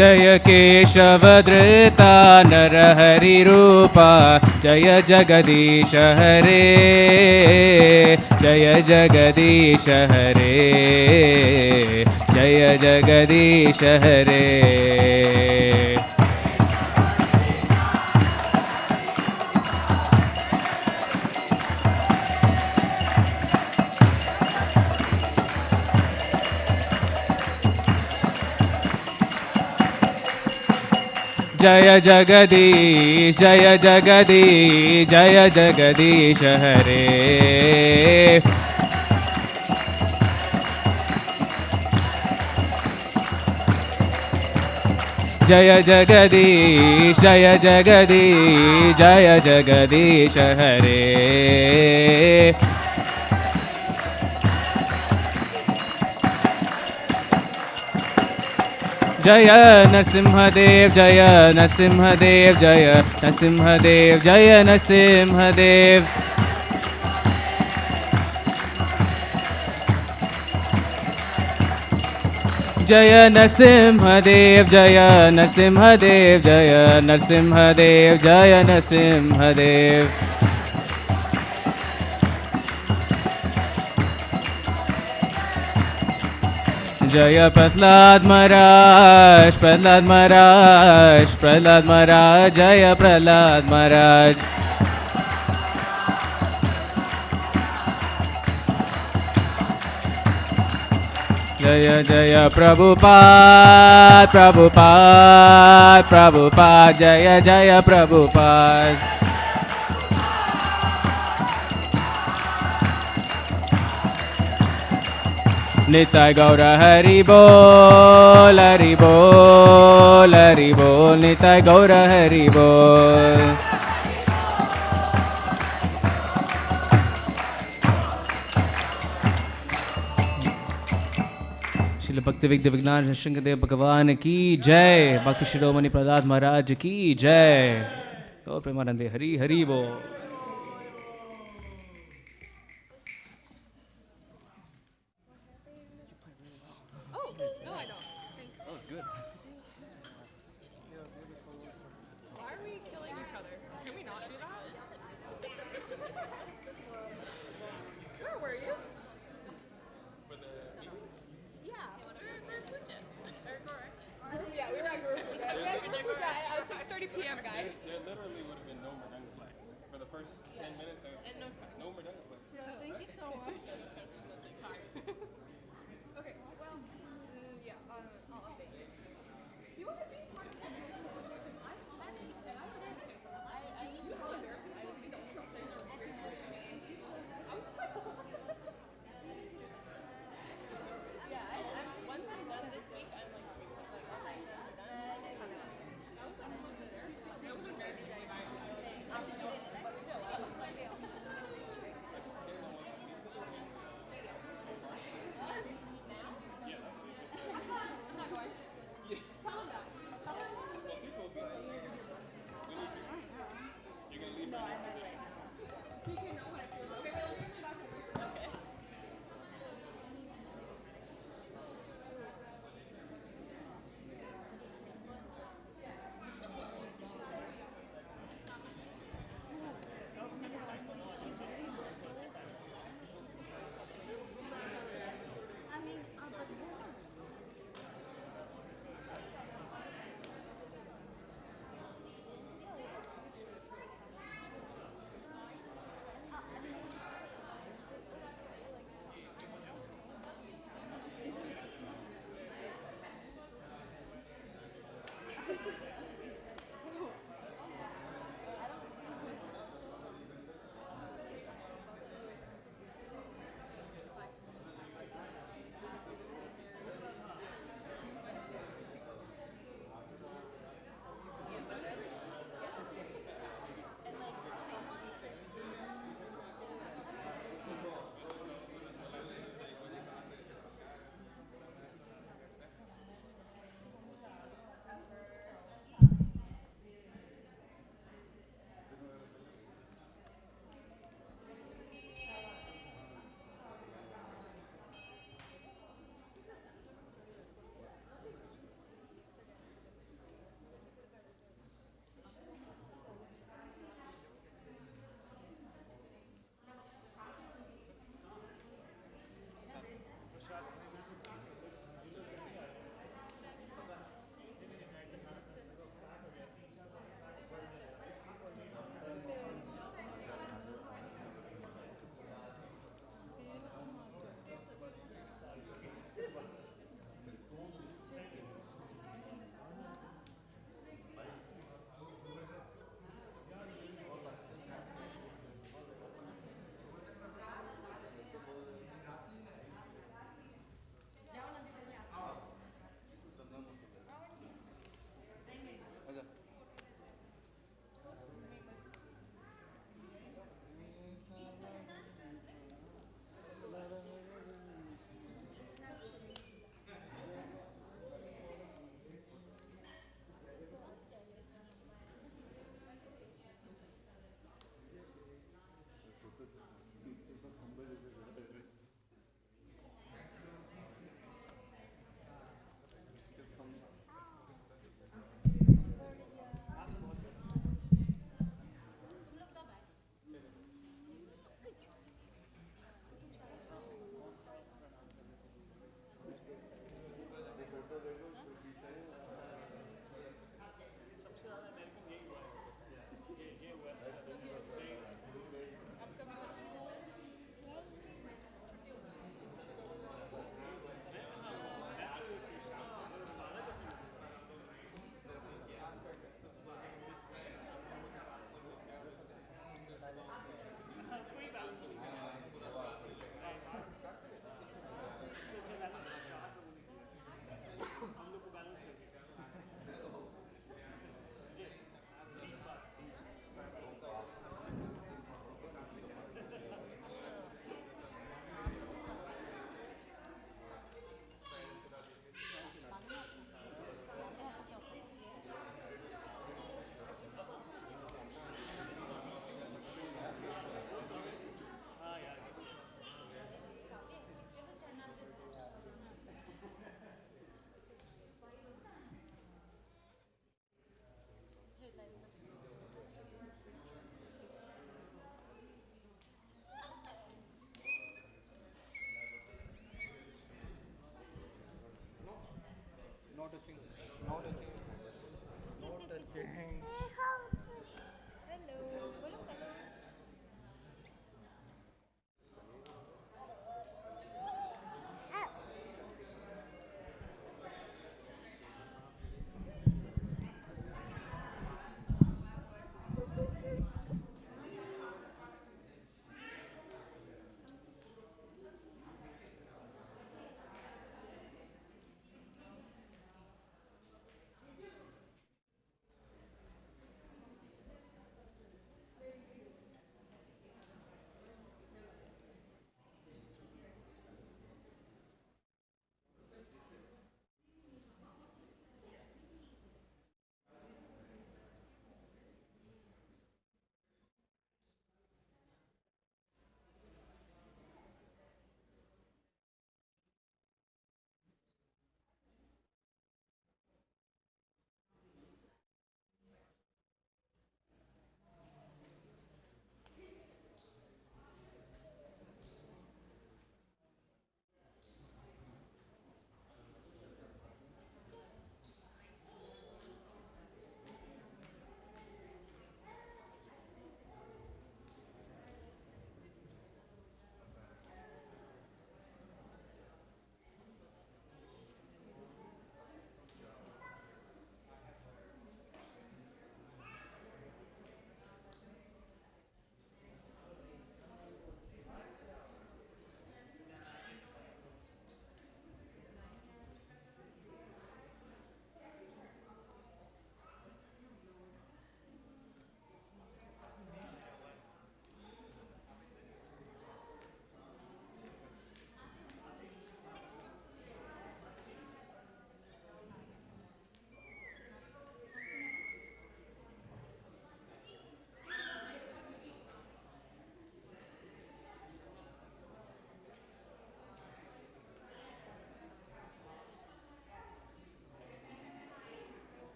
जय केशवधृता नरहरिरूपा जय जगदीश हरे जय जगदीश हरे जय जगदीश हरे जय जगदीश जय जगदीश जय जगदीश हरे जय जगदीश जय जगदीश जय जगदीश हरे जय नरसिंहदेव जय नरसिंहदेव जय नरसिंहदेव जय नरसिंहदेव जय नरसिंहदेव जय नरसिंहदेव जय नरसिंहदेव जय नरसिंहदेव जय प्रहलाद महाराज प्रहलाद महाराज प्रहलाद महाराज जय प्रहलाद महाराज जय जय प्रभुपाद प्रभुपाद प्रभुपाद जय जय प्रभुपाद निताय गौर हरि बोल हरि बोल हरि बोल निताय गौर हरि बोल श्रील भक्ति विद्य विज्ञान शृंगदेव भगवान की जय भक्त शिरोमणि प्रहलाद महाराज की जय गौर प्रेमानंदे हरि हरि बोल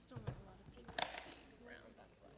just don't want a lot of people around, that's why.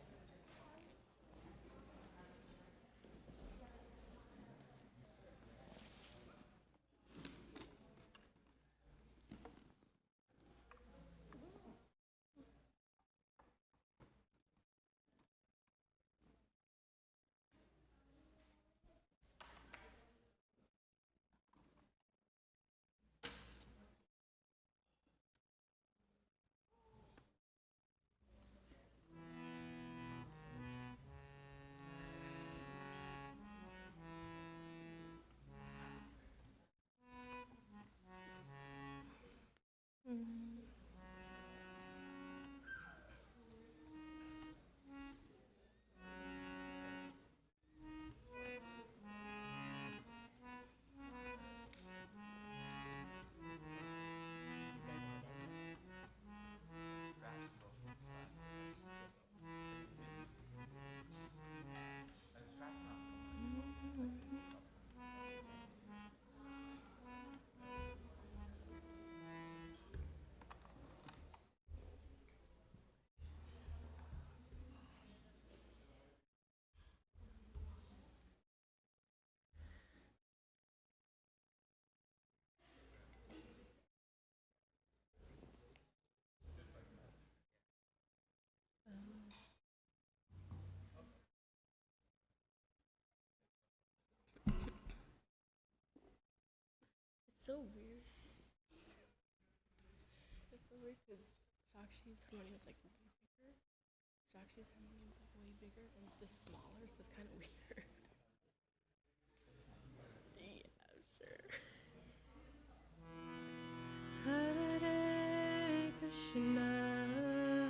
It's so weird. It's so weird because Sakshi's harmonium is like way bigger. Sakshi's harmonium is like way bigger, and it's just smaller, so it's kind of weird. Yeah, I'm sure. Hare Krishna,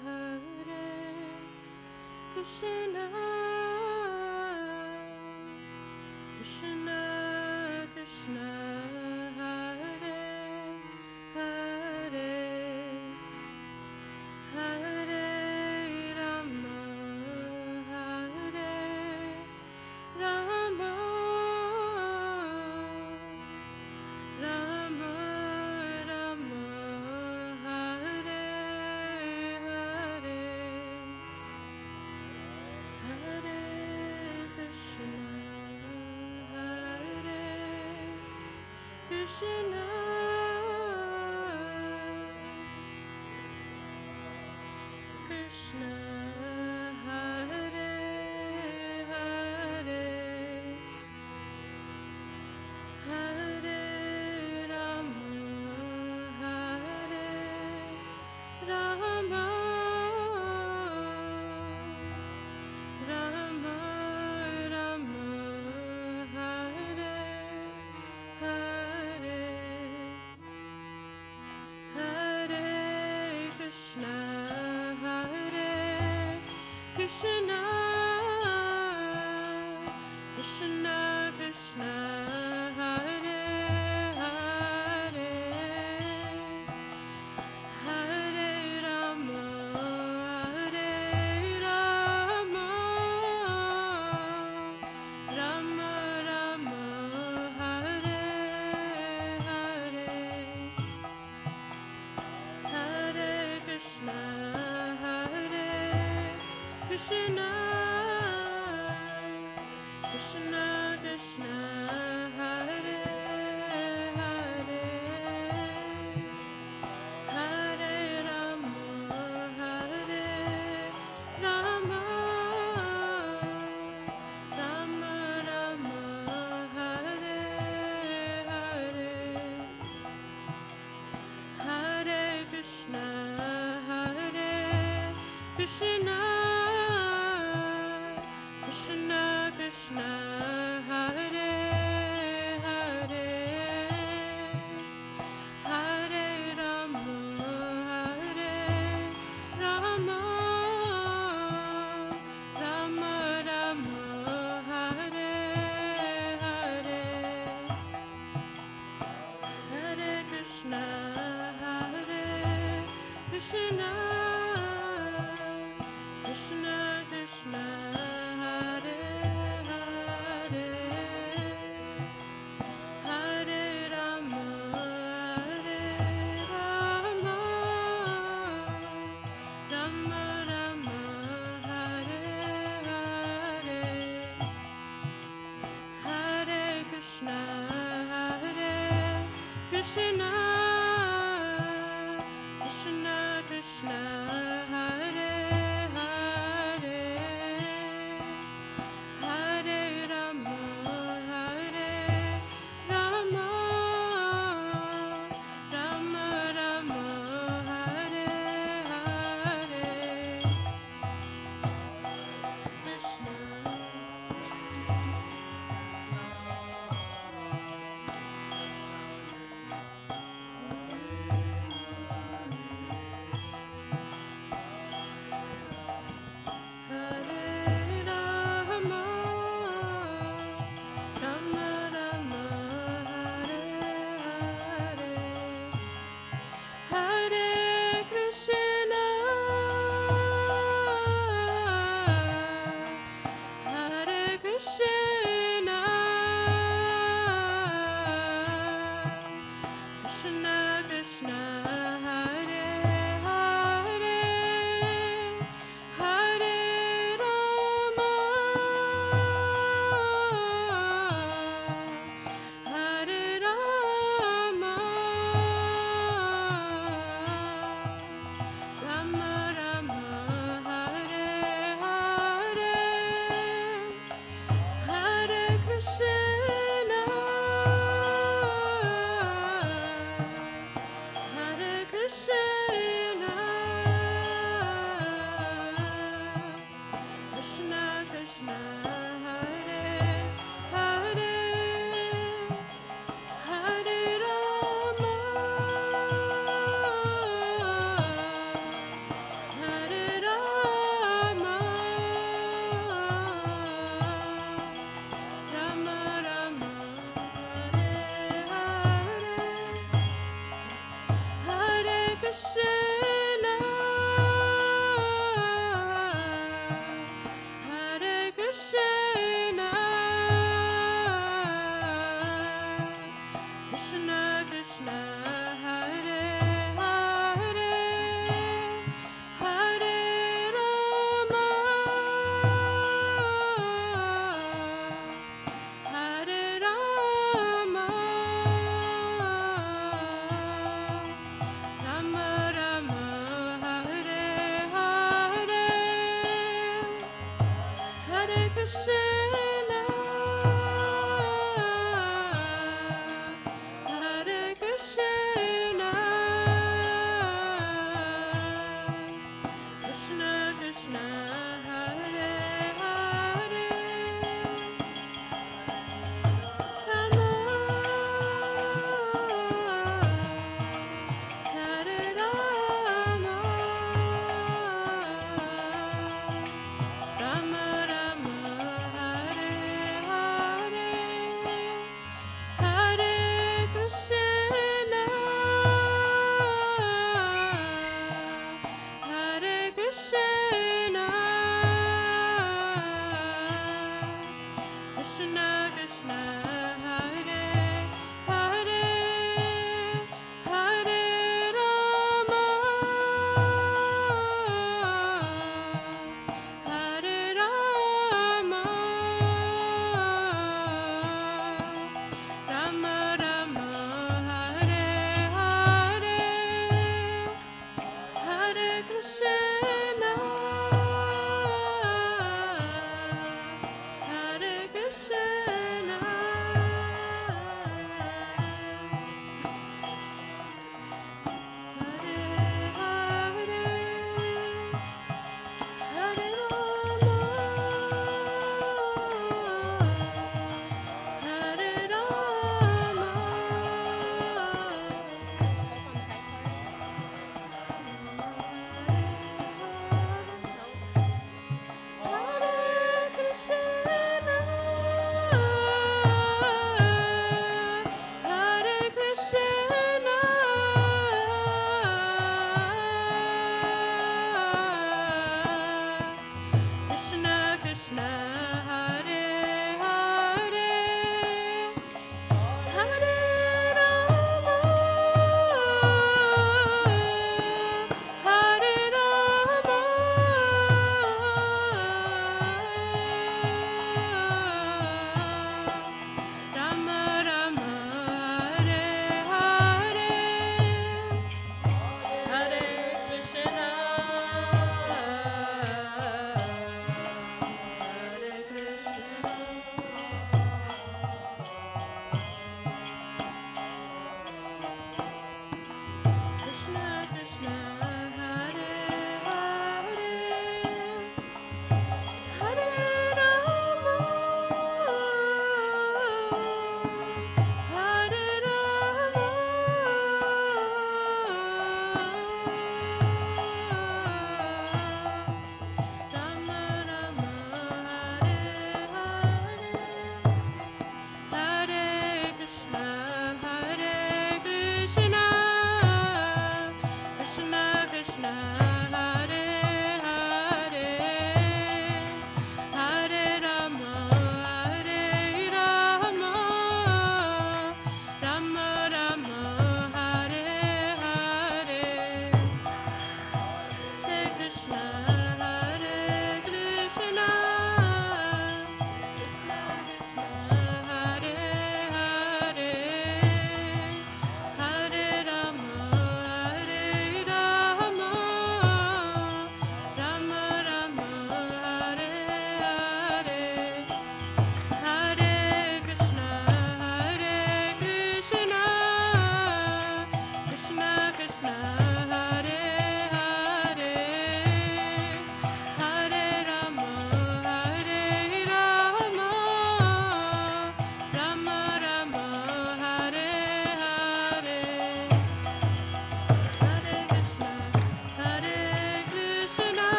Hare Krishna, Krishna Krishna, Hare Hare, Hare Rama, Hare Rama, Rama Rama, Hare Hare, Hare Krishna, Hare Krishna, Krishna Hare Hare, Hare Rama, Hare Rama, Rama Rama, Hare Hare, Hare Krishna, Hare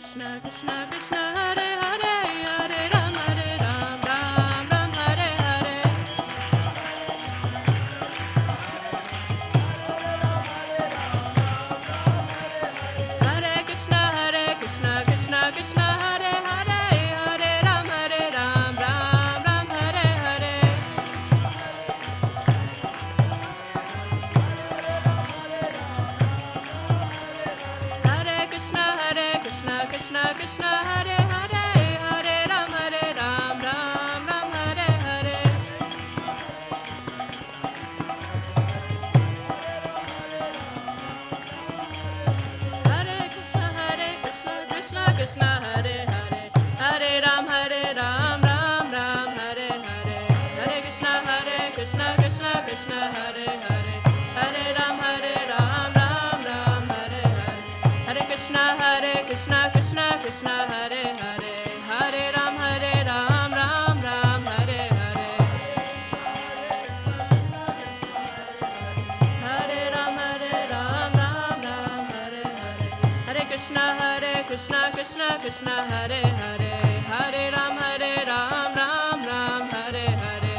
Krishna Krishna Krishna Hare Hare Hare Ram Ram Ram Hare Hare Hare Krishna Krishna Krishna Hare Hare Hare Ram Ram Hare Hare Hare Krishna Krishna Krishna Hare Hare Hare Ram Ram Hare Hare Hare Krishna Krishna Krishna Hare Hare Hare Ram Ram Hare Hare Hare Krishna Krishna Krishna Hare Hare Hare Ram Ram Hare Hare Hare Krishna Krishna Krishna Hare Hare Hare Ram Ram Hare Hare Hare Ram Ram Hare Hare Hare Krishna Krishna Krishna Hare Hare Hare Ram Ram Hare Hare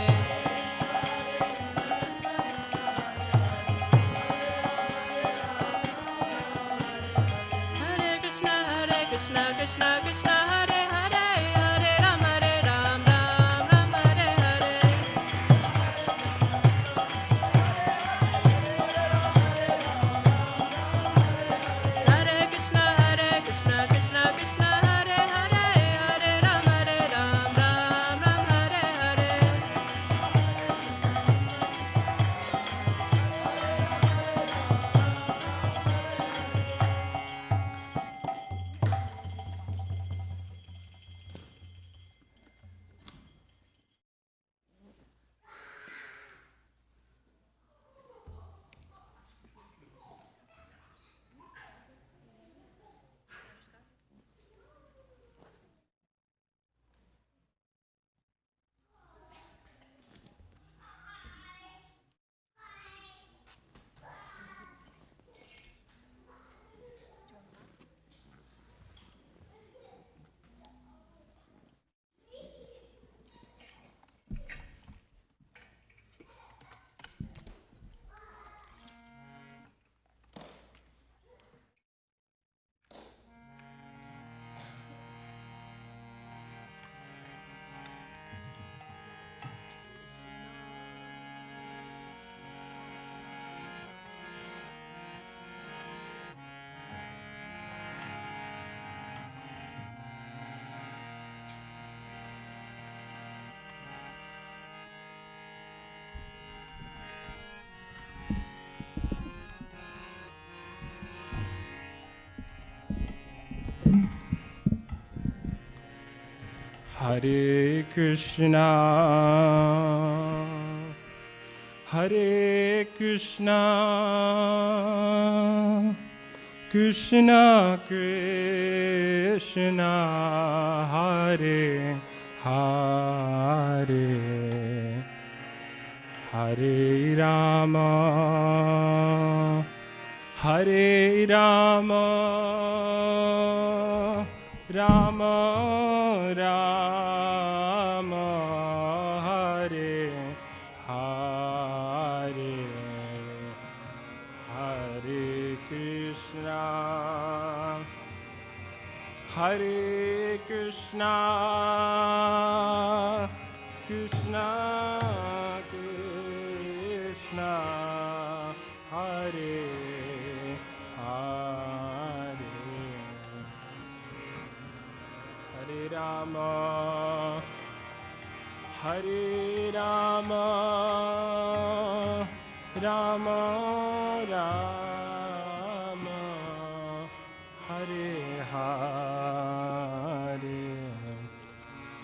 Hare Krishna Krishna Krishna Hare Hare Hare Ram Ram Hare Hare Hare Krishna Krishna Krishna Hare Hare Hare Ram Ram Hare Hare Hare Krishna, Hare Krishna, Krishna Krishna, Hare Hare, Hare Rama, Hare Rama, Rama Rama, Hare Hare, Hare Krishna, Hare Krishna, Krishna Krishna, Hare Hare, Hare Rama, Hare Rama, Rama Rama, Hare Hare,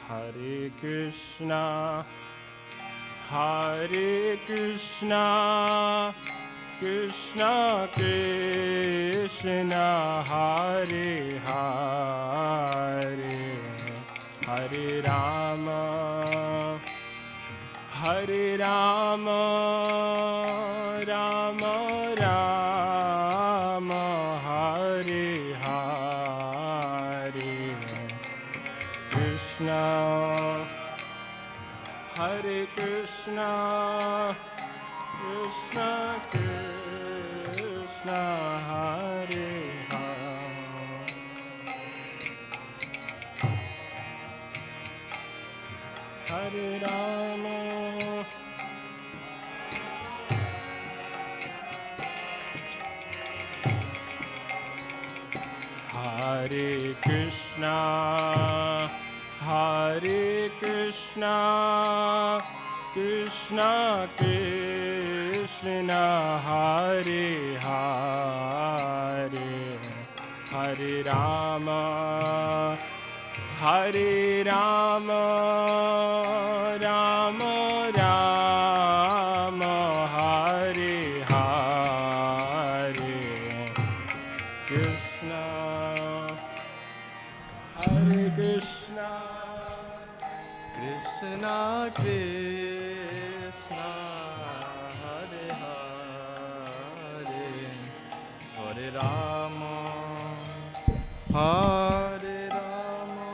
Hare Krishna, Hare Krishna, Krishna Krishna, Hare Hare, Hare Rama, Hare Rama, Rama Rama, Hare Hare, Krishna, Hare Krishna, Krishna Krishna, Hare Hare, Hare Rama, Hare Krishna, Hare Krishna, Krishna Krishna, Hare Hare, Hare Rama, Hare Rama, Rama Rama, Hare Hare, Krishna, Hare Krishna, Krishna Krishna, Hare Hare, Hare Rama, Hare Rama,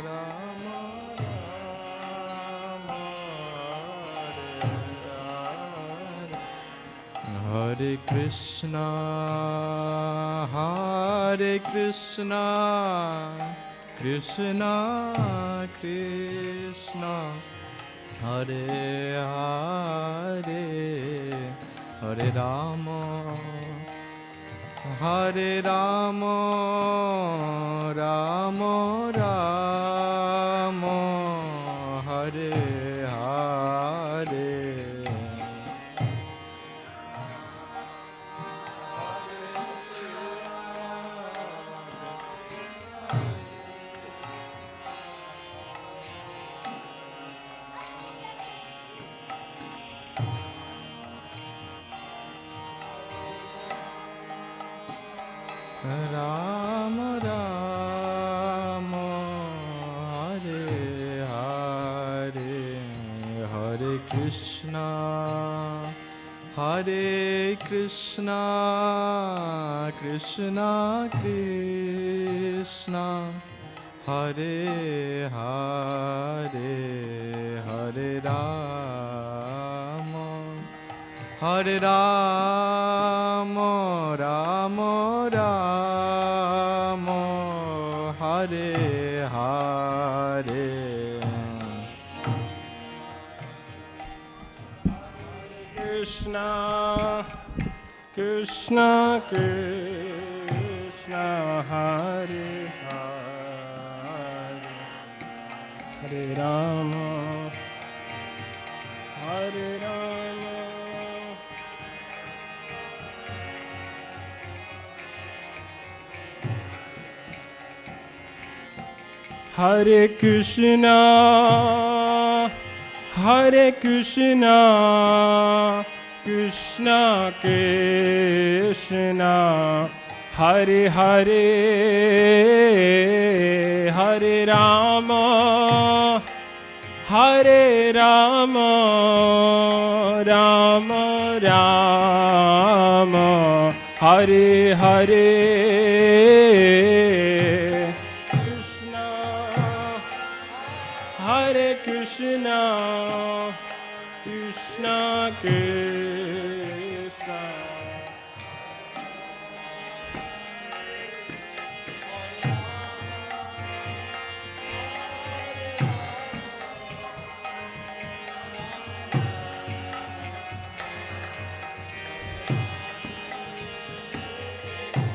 Rama Rama, Hare Krishna, Hare Krishna, Krishna Krishna, Hare Hare, Hare Rama, Hare Rama, Rama Rama, Hare Hare, Rama Rama, Hare Hare, Hare Krishna, Hare Krishna, Krishna Krishna, Hare Hare, Hare Rama, Hare Rama, Rama Rama, Hare Hare, Krishna, Krishna Krishna, Hare Hare, Hare Rama, Hare Rama, Hare Krishna, Hare Krishna, Krishna Krishna, Hare Hare, Hare Rama, Hare Rama, Rama Rama, Hare Hare, Krishna, Hare Krishna, Krishna Krishna,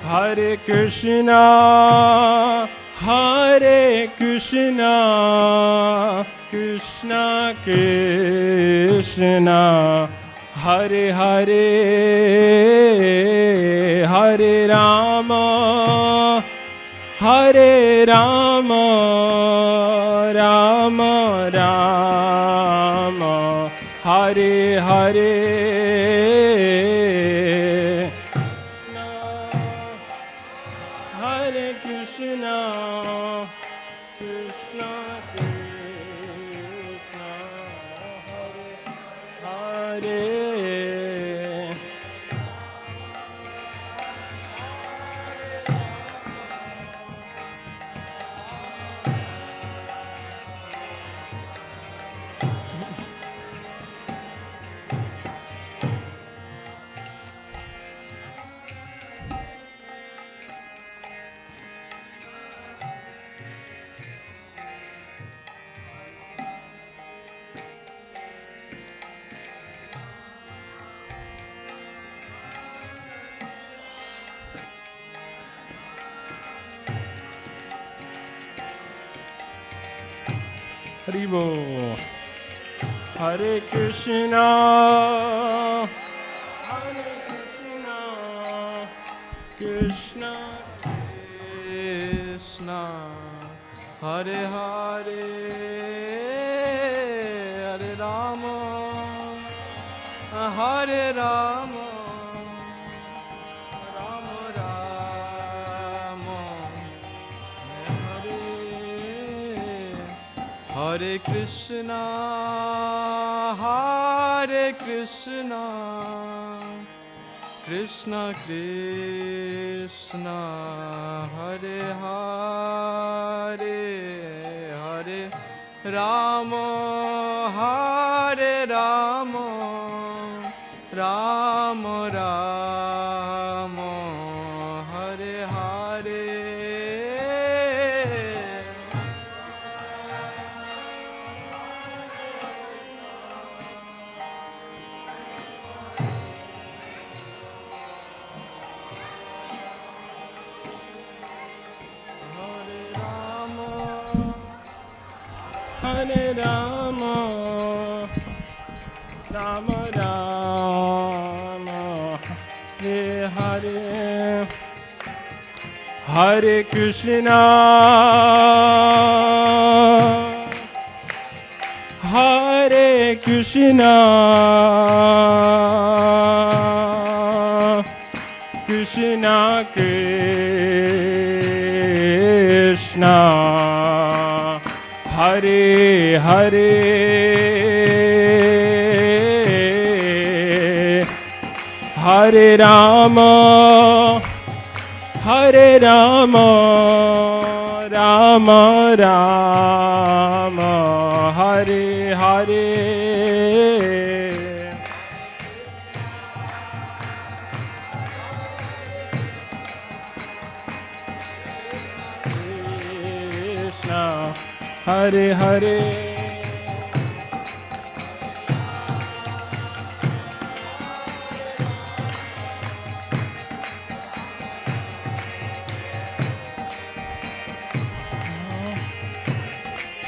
Hare Krishna, Hare Krishna, Krishna Krishna, Hare Hare, Hare Rama, Hare Rama, Rama Rama, Hare Hare, Hare Krishna, Krishna Krishna, Hare Hare, Haribo. Hare Krishna. Hare Krishna. Krishna Krishna, Hare Hare, Hare Rama, Hare Rama, Rama Rama, Hare Hare, Hare Krishna, Hare Krishna, Krishna Krishna, Hare Hare, Hare Rama, Hare Rama, Rama Rama, Hare Hare. Hare Rama, Rama Rama, Hare Hare, Hare Krishna, Hare Krishna, Krishna Krishna, Hare Hare, Hare Rama, Hare Rama, Rama Rama, Hare Hare. Krishna, Hare Hare.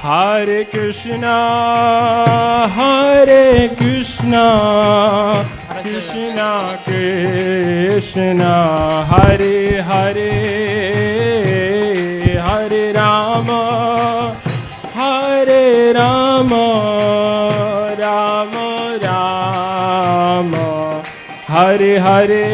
Hare Krishna, Hare Krishna, Krishna Krishna, Hare Hare, Hare Rama, Hare Rama, Rama Rama, Hare Hare.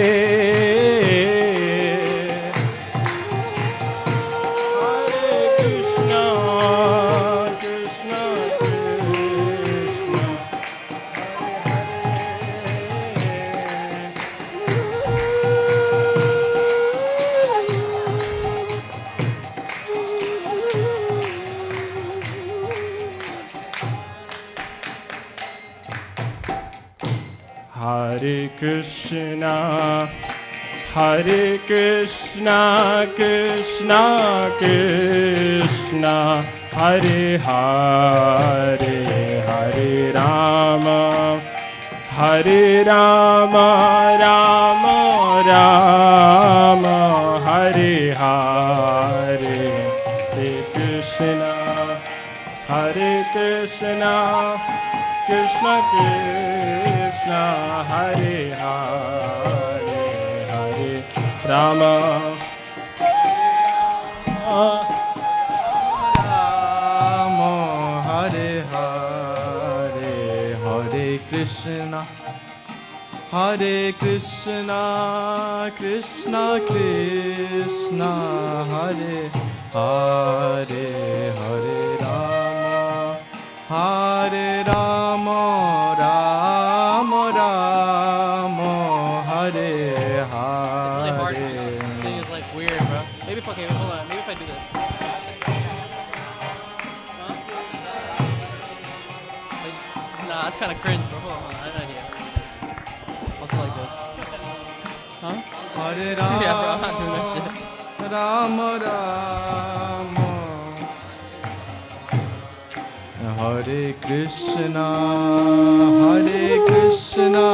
Hare Krishna, Hare Krishna, Krishna Krishna, Hare Hare, Hare Rama, Hare Rama, Rama Rama, Hare Hare, Hare Krishna, Hare Krishna, Krishna Krishna, Hare Hare, Hare Rama, Rama, Hare Hare, Hare Krishna, Hare Krishna, Krishna Krishna, Hare Hare, Hare Rama, Hare Rama, Rama Rama, Hare Really hard. Hare. This thing is like weird, bro. Maybe if okay, hold on. Maybe if I do this. Huh? Like, nah, that's kind of cringe, bro. Hold on. I have an idea. Also like this. Huh? Hare Yeah, bro. I'm not doing that shit. Rama Rama, Hare Krishna, Hare Krishna,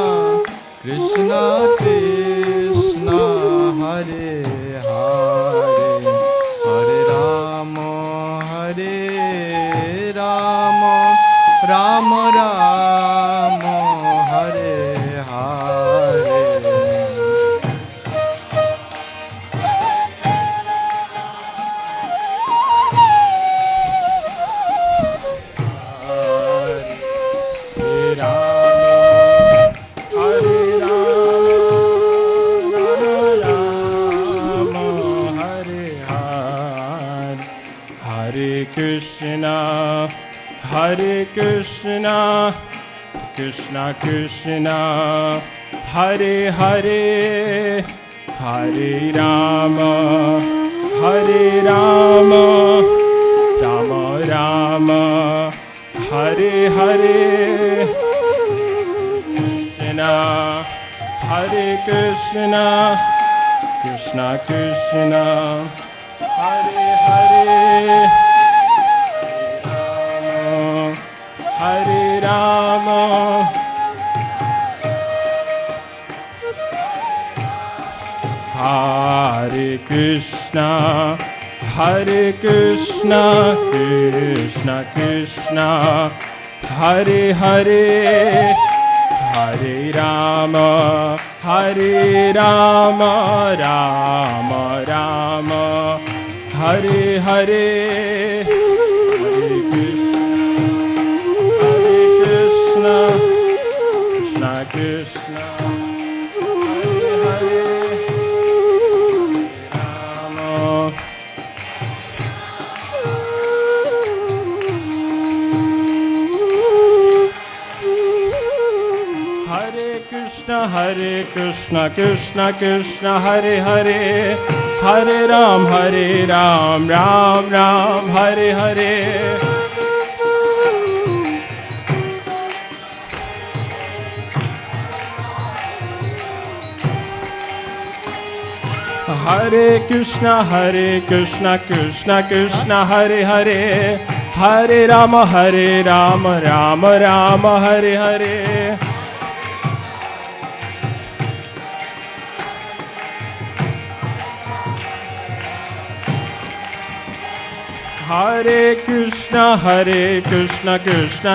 Krishna Krishna, Hare Hare, Hare Rama, Hare Rama, Ram, Hare Hare. Krishna, Hare Krishna, Krishna Krishna, Hare Hare, Hare Rama, Hare Rama, Rama Rama, Hare Hare, Krishna, Hare Krishna, Krishna Krishna, Hare Hare, Hare Rama, Hare Krishna, Hare Krishna, Krishna Krishna, Hare Hare, Hare Rama, Hare Rama, Rama Rama, Hare Hare, Krishna Krishna, Hare Hare, Rama. Hare Krishna, Krishna Krishna, Hare Hare, Hare Ram, Ram Ram, Hare Hare. Hare Krishna, Krishna Krishna, Hare Hare, Hare Rama, Rama Rama, Hare Hare. Hare Krishna, Krishna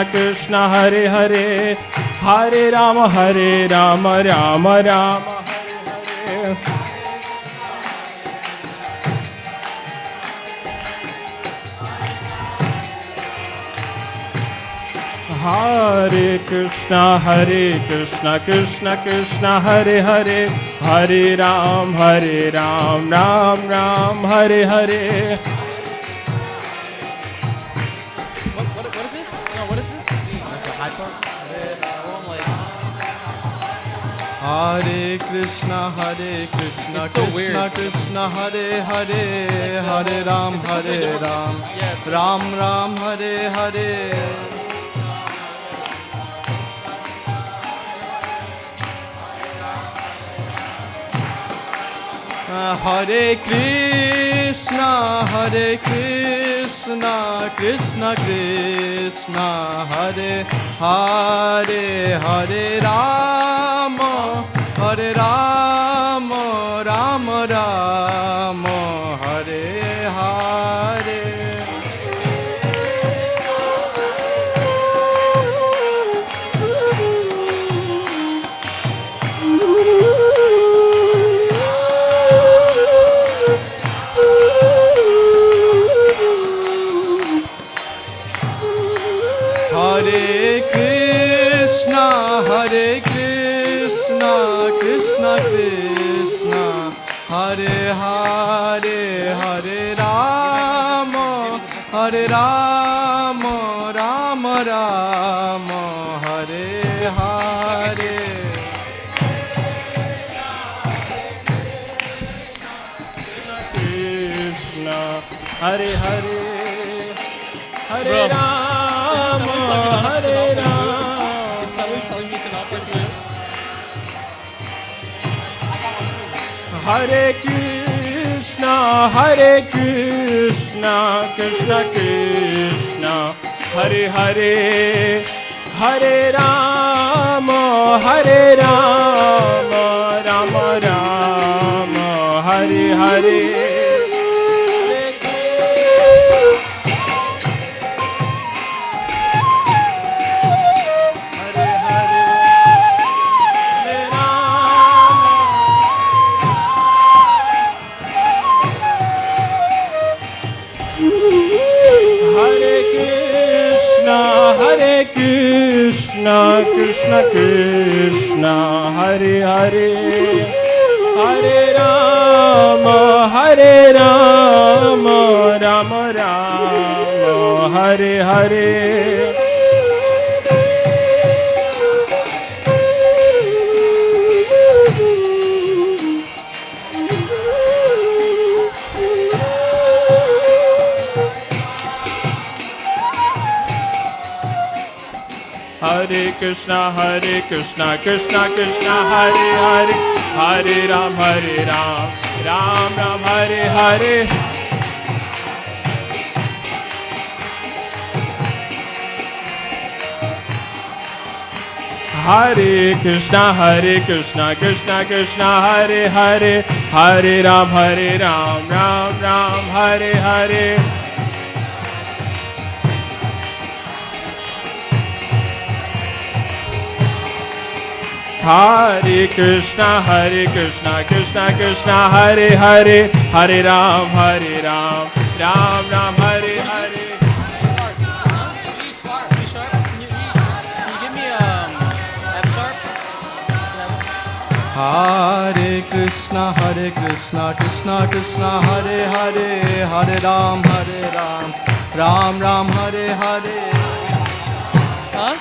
Krishna, Hare Hare, Hare Rama, Rama Rama, Hare Hare. Hare Krishna, Krishna, Hare Hare, Hare Ram, Ram Ram, Hare Hare. What is this? No, what is this? Like a high part? Hare Krishna, Krishna It's so weird. Krishna, Hare Hare, Hare Ram, Ram Ram, Hare Hare. Hare Krishna, Krishna Krishna, Hare Hare, Hare Rama, Rama Rama, Hare Hare. Hare Krishna, Krishna Krishna, Hare Hare, Hare Rama, Rama Rama, Hare Hare. Krishna, Hare Hare, Hare Rama, Hare Rama. Telling me to not break it. Hare Krishna, Krishna Krishna, Hare Hare, Hare Rama, Rama Rama, Hare Hare. Hare Krishna, Krishna Krishna, Hare Hare, Hare Rama, Rama Rama, Hare Hare. Hare Krishna, Krishna Krishna, Hare Hare, Hare Ram, Ram Ram, Hare Hare. Hare Krishna, Krishna Krishna, Hare Hare, Hare Ram, Ram Ram, Hare Hare. Hare Krishna, Krishna Krishna, Hare Hare, Hare Ram, Ram Ram, Hare Hare. Hare Krishna, Krishna Krishna, Hare Hare, Hare Ram, Ram Ram, Hare Hare. Huh?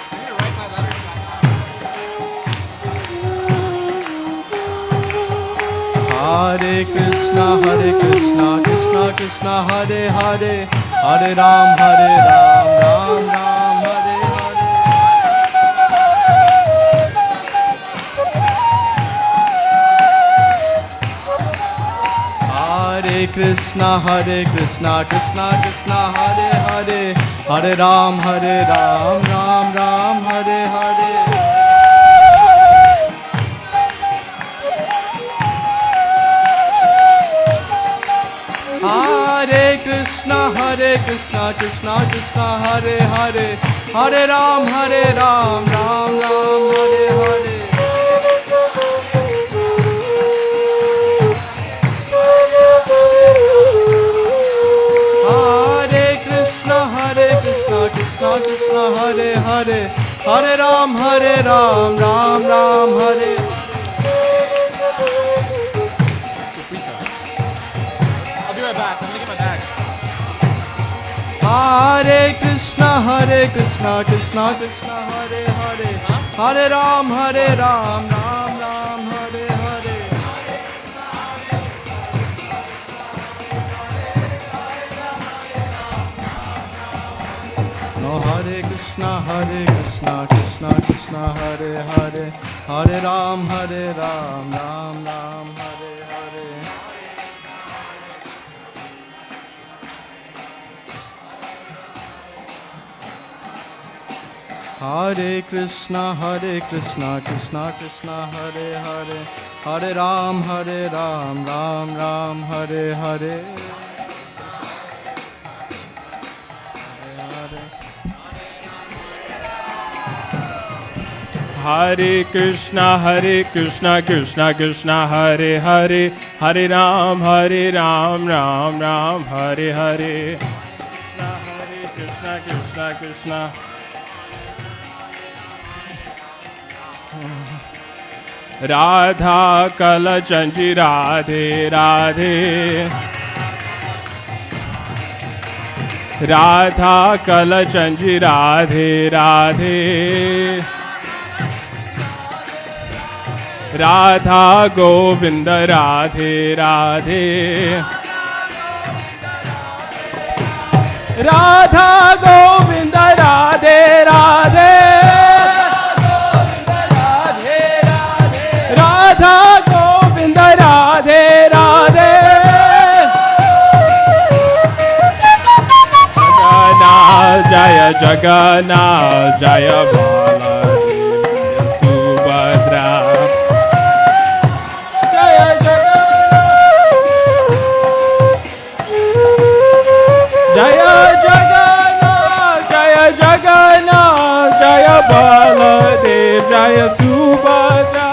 Hare Krishna, Krishna Krishna, Hare Hare, Hare Ram, Ram Ram, Hare Hare. Hare Krishna, Krishna Krishna, Hare Hare, Hare Ram, Ram Ram, Hare Hare. Hare Krishna, Krishna Krishna, Hare Hare, Hare Ram, Ram Ram, Hare Hare. Hare Krishna, Krishna Krishna, Hare Hare, Hare Ram, Ram Ram, Hare. Hare Krishna, Krishna Krishna, Hare Hare, Hare Ram, Ram Ram, Hare Hare. No, Hare Krishna, Krishna Krishna, Hare Hare, Hare Ram, Ram Ram, Hare Hare. Hare Krishna, Krishna Krishna, Hare Hare, Hare Ram, Ram Ram, Hare Hare. Hare Krishna, Krishna Krishna, Hare Hare, Hare Ram, Ram Ram, Hare Hare. Hare Krishna, Krishna. Radha Kalachanji Radhe Radhe, Radha Kalachanji Radhe Radhe, Radha Govinda Radhe Radhe, Radha Govinda Radhe Radhe, Radha Govinda Radhe Radhe, Jagannath Jaya Jagannath Jaya Baladev Subhadra, Jaya Jagannath Jaya Jagannath Jaya Baladev Jaya Subhadra.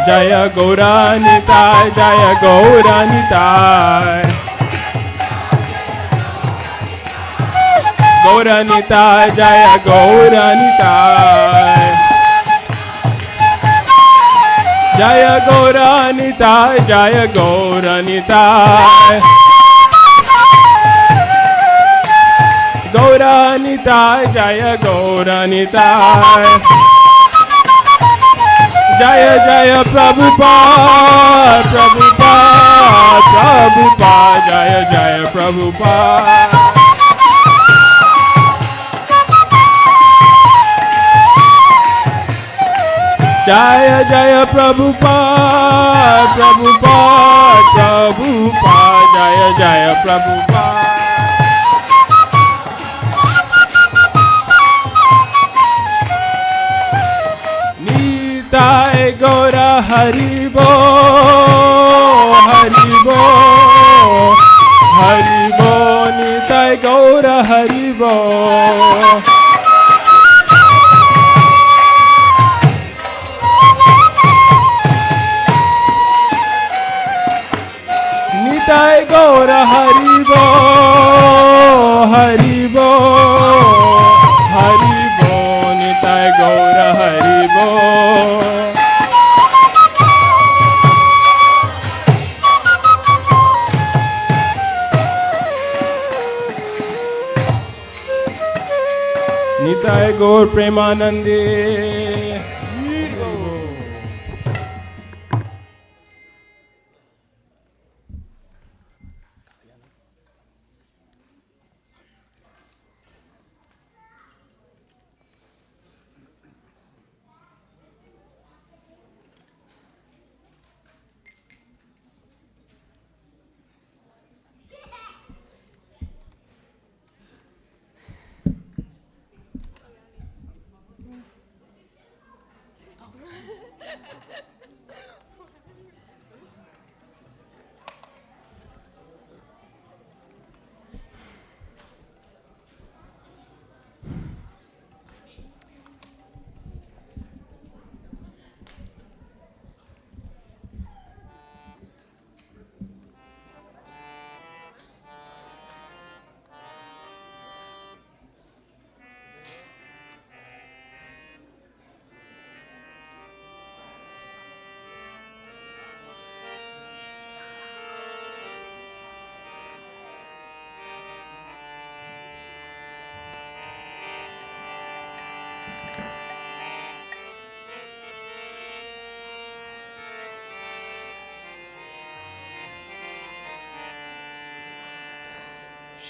Jaya Gauranitai, Jaya Gauranitai. Gauranitai, Jaya Gauranitai. Jaya Gauranitai, Jaya Gauranitai. Gauranitai, Jaya Gauranitai. Jaya Jaya Prabhupada, Prabhupada, Prabhupada, Jaya Jaya Prabhupada. Jaya Jaya Prabhupada, Prabhupada, Prabhupada, Jaya Jaya Prabhupada. Nitai Gaura Haribo, Haribo, Haribo, Nitai Gaura Haribo. Nitai Gaura Haribo, Haribo, Haribo, Nitai Gaura Haribo. Nitai Gaur Premanande.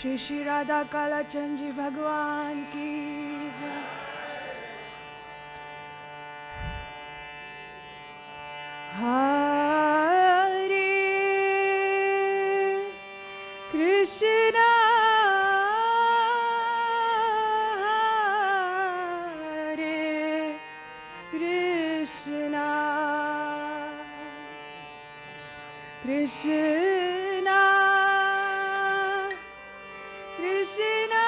Shri Shri Radha Kalachand जी भगवान की जय। हरे कृष्णा हरे Krishna Krishna Krishna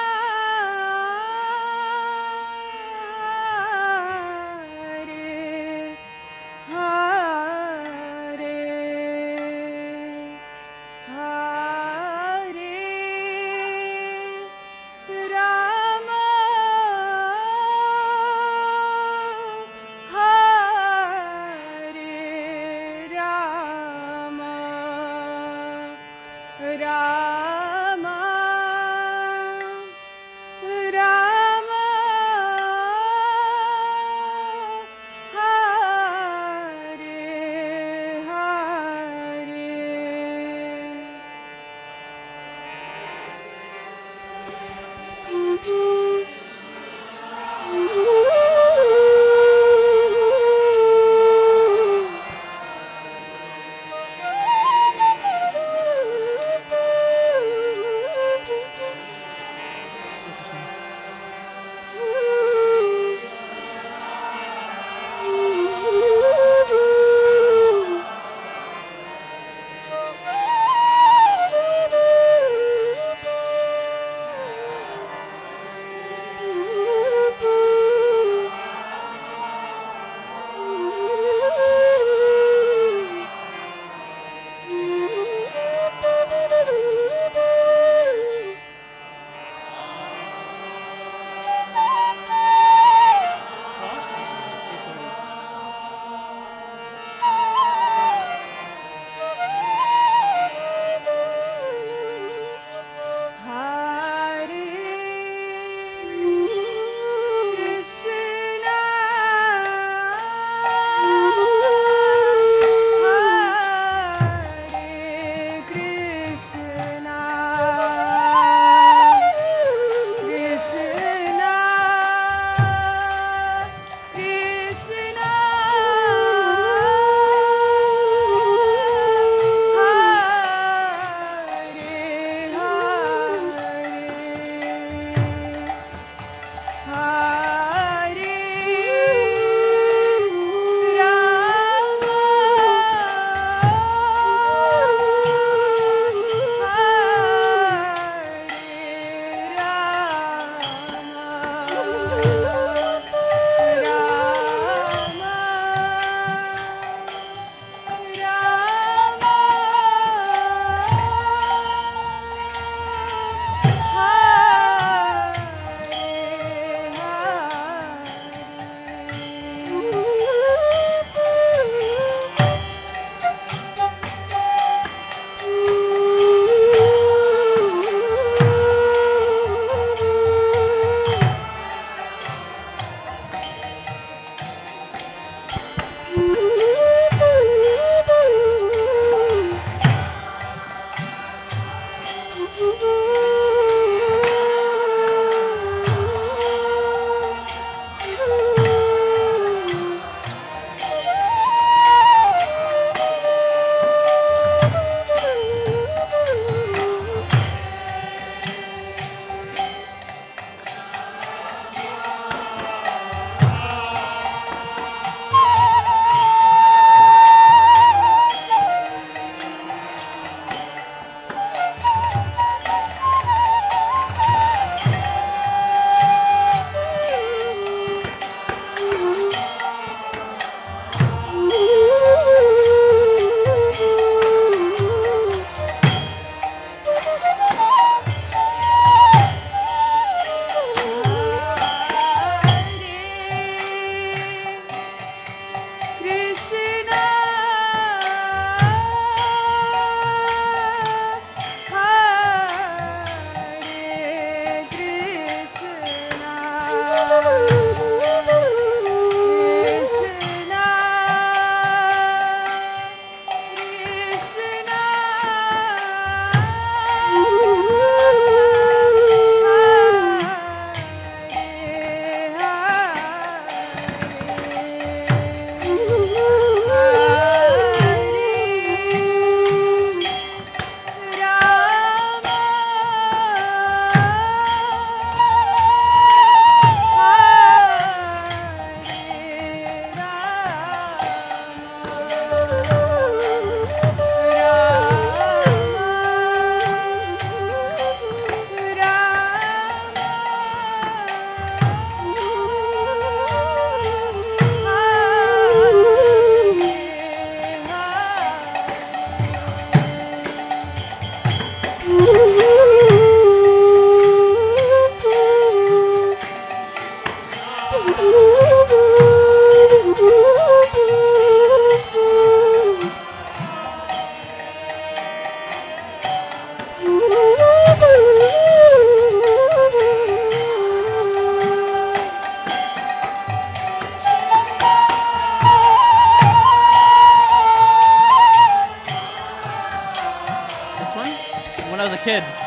kid.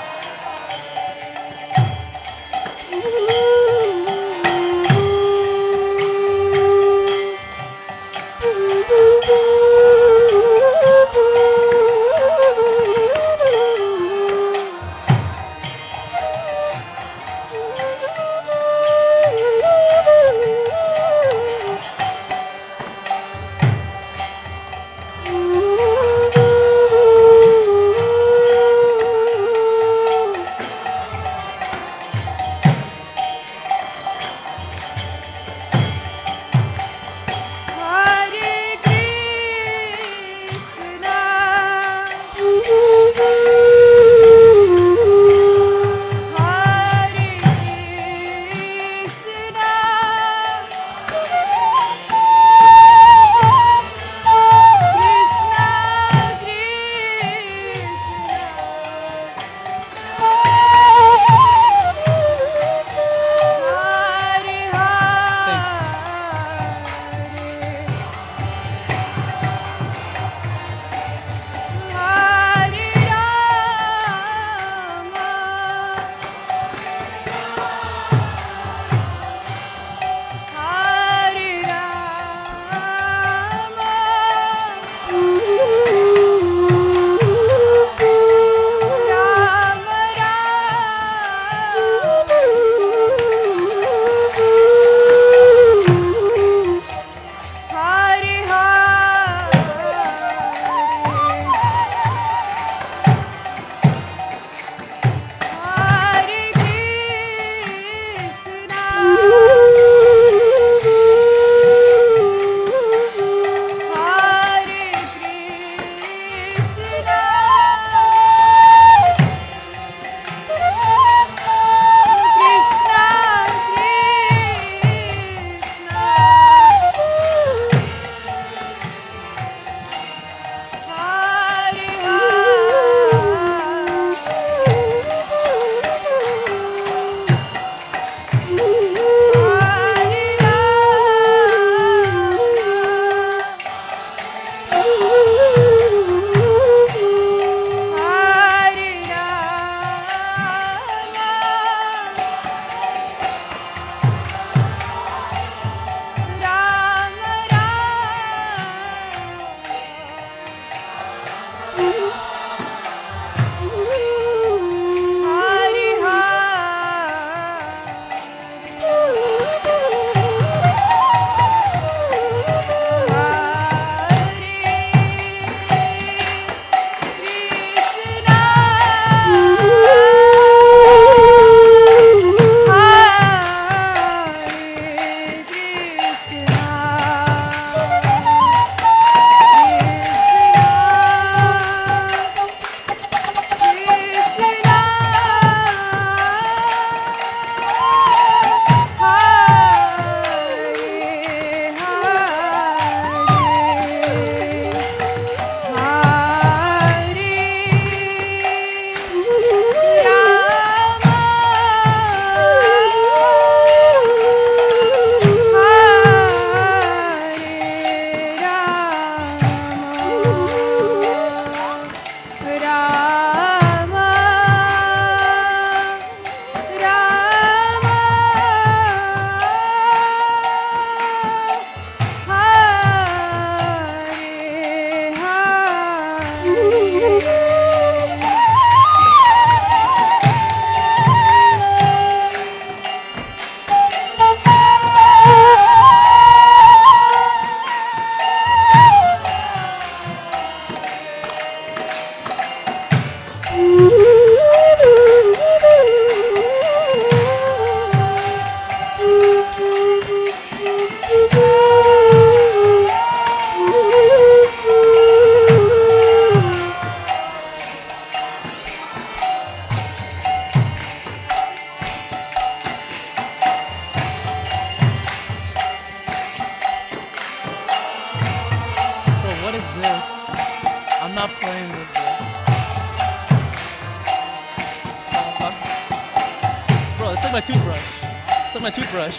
my toothbrush. Take my toothbrush.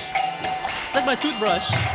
Take my toothbrush.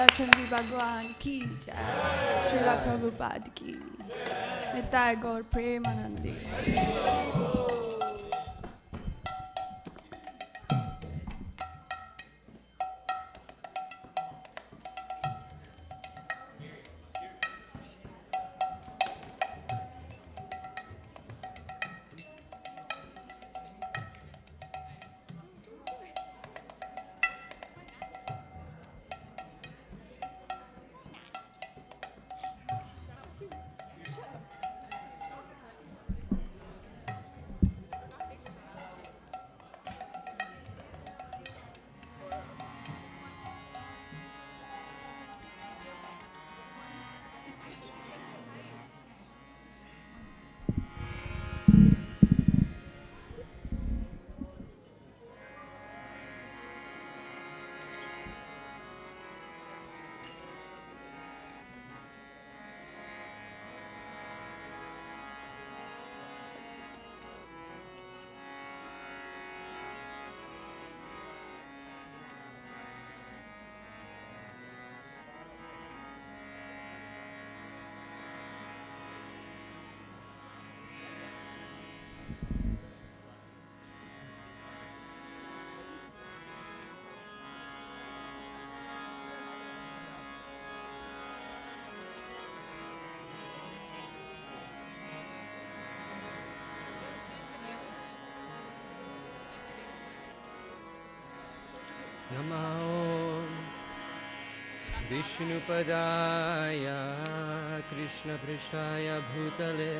Kalachand जी भगवान की जय। श्रीला प्रभुपाद की। निताय गौर प्रेमानंदी। नमो विष्णुपदाय कृष्णपृष्ठाय भूतले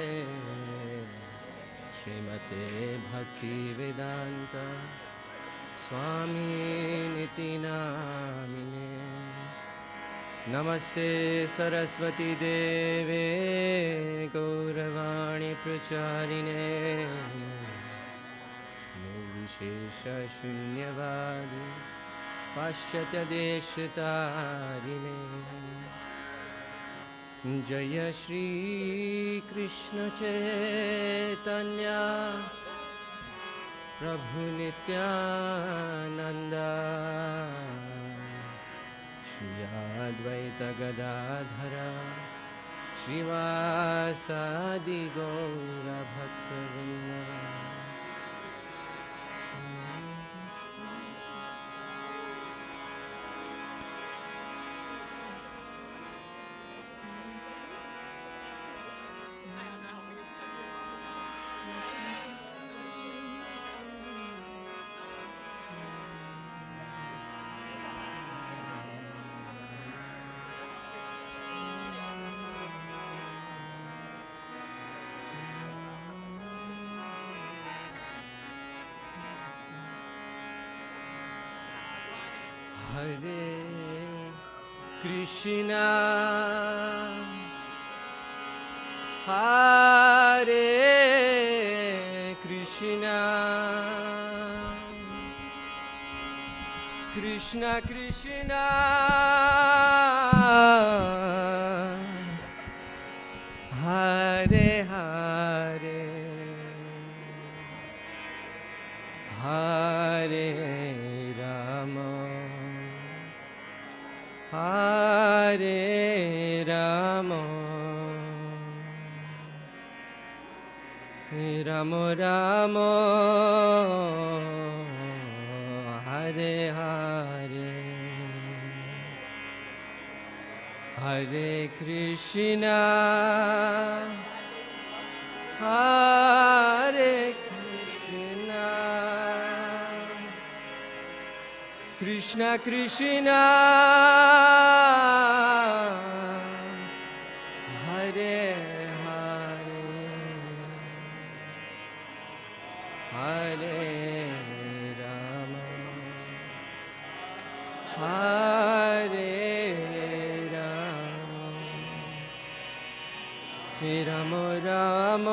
श्रीमते भक्तिवेदान्त स्वामिनिति नामिने। नमस्ते सरस्वती देवे गौरवाणी प्रचारिणे निर्विशेषशून्यवादी पाश्चात्यदेशतारिणे। जय श्री कृष्ण चैतन्य प्रभु नित्यानंद श्री अद्वैत गदाधर श्रीवासादि गौर भक्तवृंद। हरे कृष्णा हरे कृष्णा कृष्णा कृष्णा हरे हरे हरे राम हरे राम राम राम हरे हरे हरे कृष्णा हरे कृष्णा कृष्णा कृष्णा हरे हरे हरे राम हरे राम राम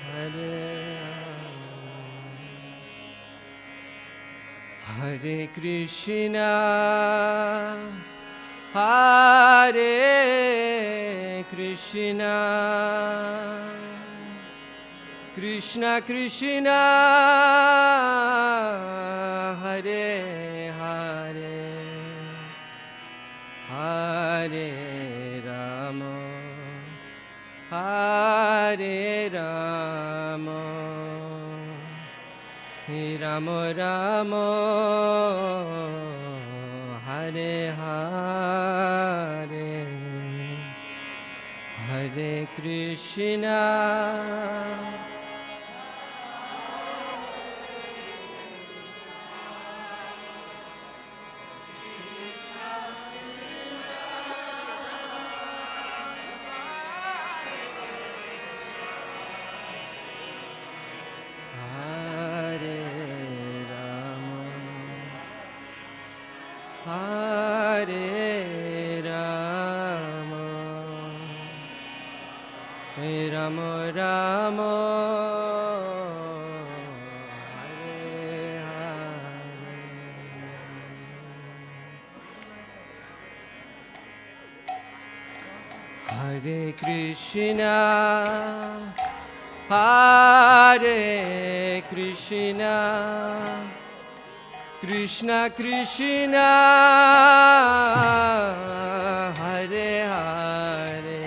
हरे हरे कृष्णा हरे Krishna Krishna Krishna Hare Hare Hare Rama, Hare Rama, Rama Rama, Hare Hare, Hare Krishna, Hare Rama, Hare Rama, Rama Rama, Hare Hare, Hare Krishna, Hare Krishna, Krishna Krishna, Hare Hare,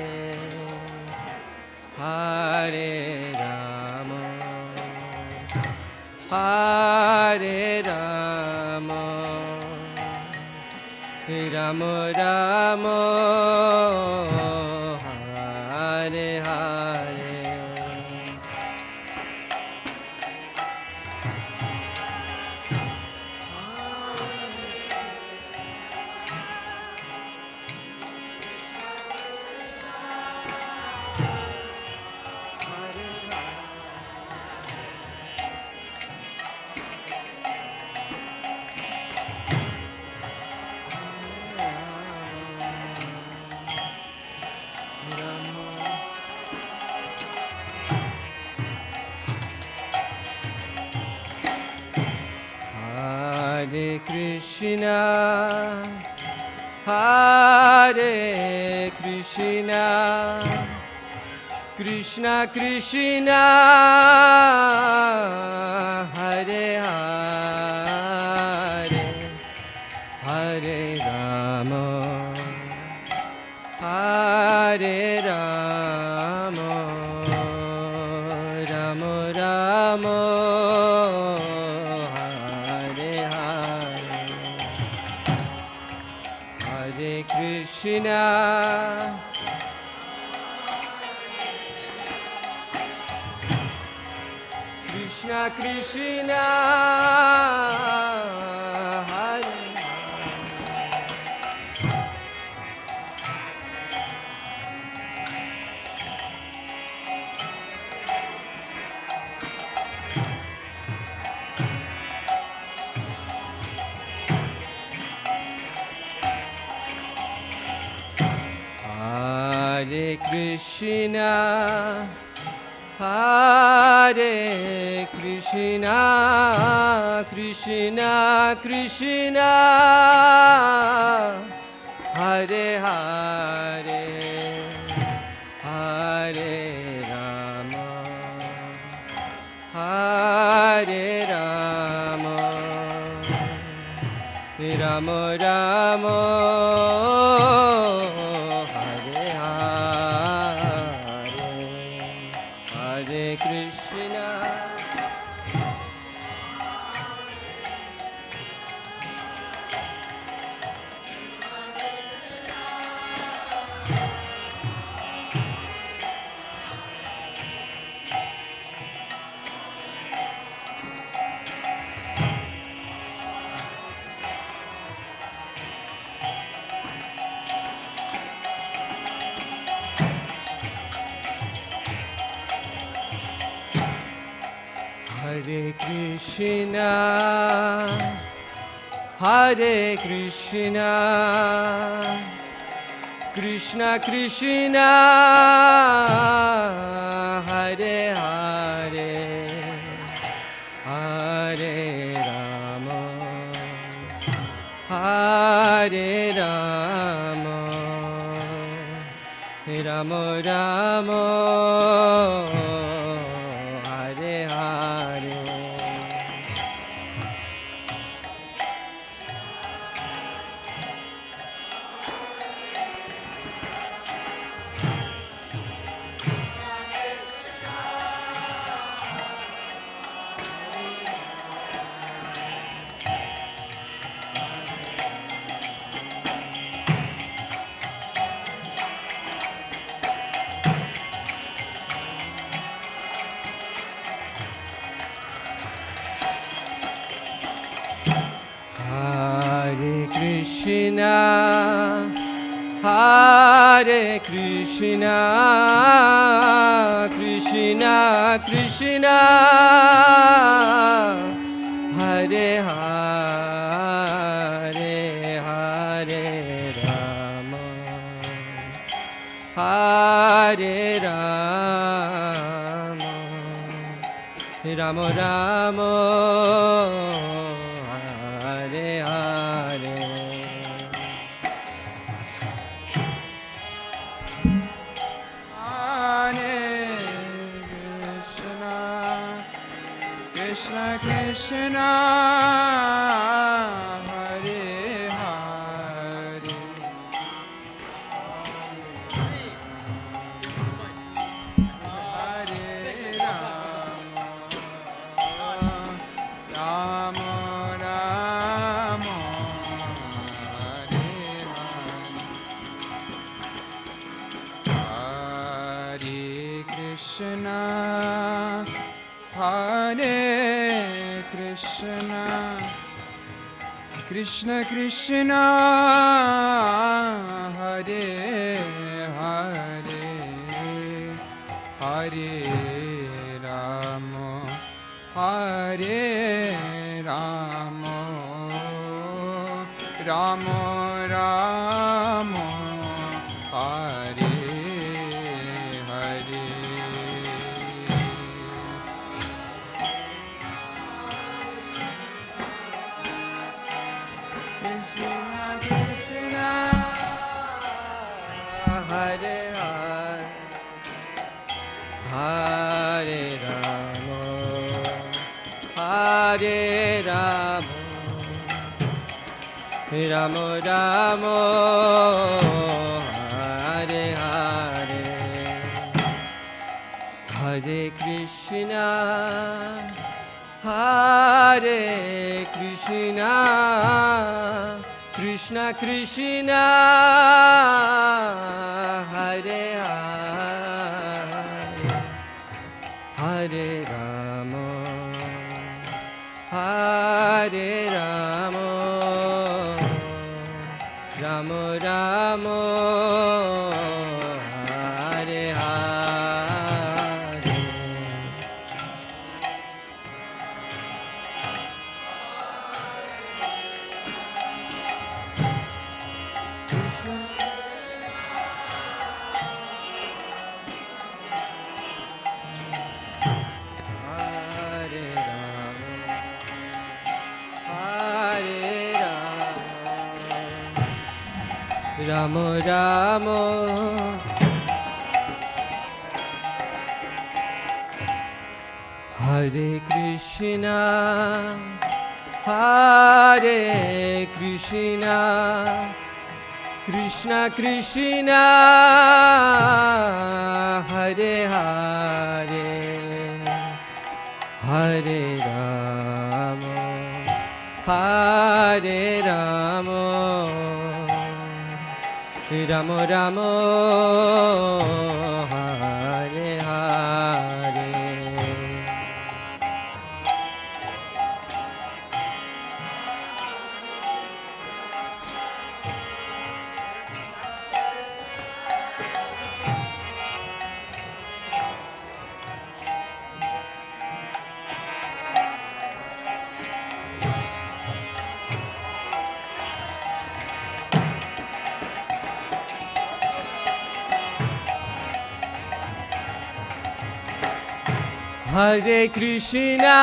Hare Rama, Hare Rama, Rama Rama, Hare Hare. Hare Krishna, Hare Krishna, Krishna Krishna, Hare Hare, Hare Rama, Hare Rama, Rama Rama, Hare Hare, Hare Krishna, Krishna Krishna, Hare Hare Krishna, Hare Krishna, Krishna Krishna, Hare Hare, Hare Rama, Hare Rama, Rama Rama, Hare Hare, Hare Krishna, Hare Krishna, Hare Krishna, Krishna Krishna, Hare Hare, Hare Rama, Hare Rama, Rama Rama, Hare Hare. Krishna, Hare Krishna, Krishna Krishna, Hare Hare, Hare Rama, Hare Rama, Rama Rama, Hare Hare. Krishna Krishna, Hare Hare, Hare Rama, Rama Rama, Hare Hare, Hare Krishna, Hare Krishna, Krishna Krishna, Hare Hare, Hare Rama, Hare Rama, Rama Rama, Hare Hare. Hare Hare, Hare Rama, Hare Rama, Rama Rama, Hare Hare, Hare Krishna, Hare Krishna, Krishna Krishna, Hare Hare, Hare Rama, Hare Rama, Rama Rama, Hare Hare. Hare Rama, Rama Rama, Hare Krishna, Hare Krishna, Krishna Krishna, Hare Hare, Hare Rama, Hare Rama, Rama Rama, Hare Hare. Hare Krishna,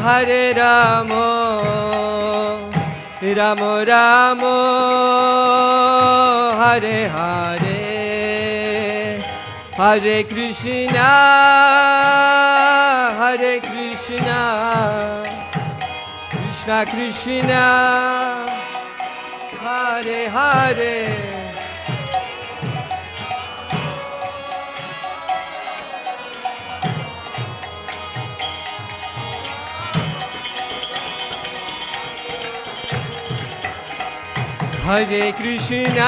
Hare Ramo, Ramo Ramo Hare Hare Hare Krishna Hare Krishna Krishna Krishna Hare Hare Hare Krishna,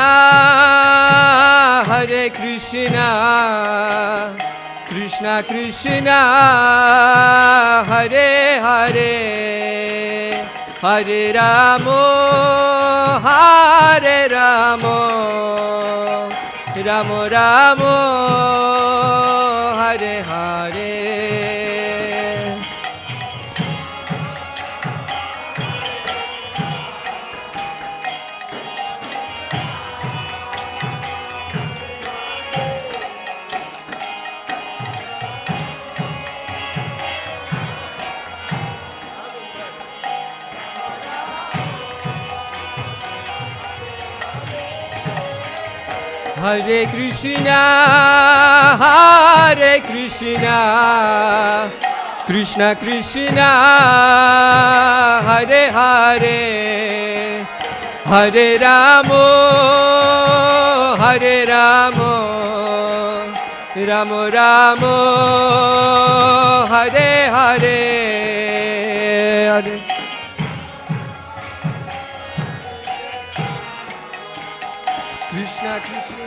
Hare Krishna, Krishna Krishna, Hare Hare, Hare Ramo, Hare Ramo, Ramo Ramo, Hare Hare. Hare Krishna, Hare Krishna, Krishna Krishna, Hare Hare, Hare Ramo, Hare Ramo, Ramo Ramo, Hare Hare, Hare. Krishna Krishna.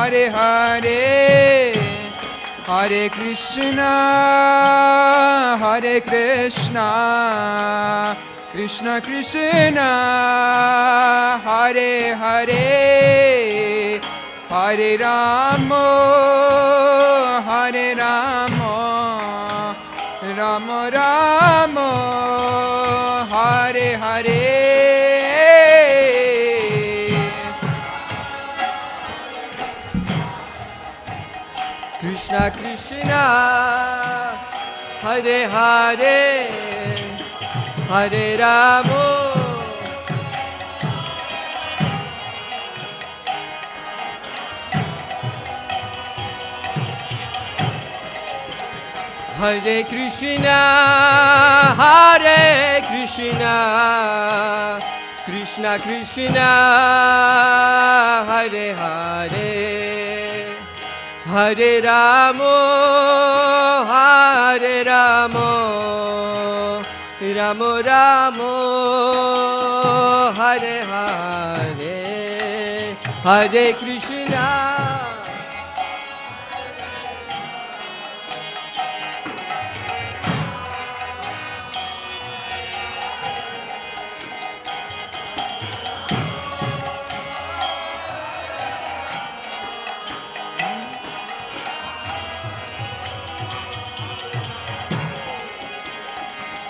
Hare Hare Hare Krishna Hare Krishna Krishna Krishna Hare Hare Hare Ramo Hare Ramo Ramo Ramo Hare Hare Krishna Krishna Hare Hare Hare Ramo Hare Krishna Hare Krishna Krishna Krishna Hare Hare Hare Ramo, Hare Ramo, Ramo Ramo, Hare Hare, Hare Krishna.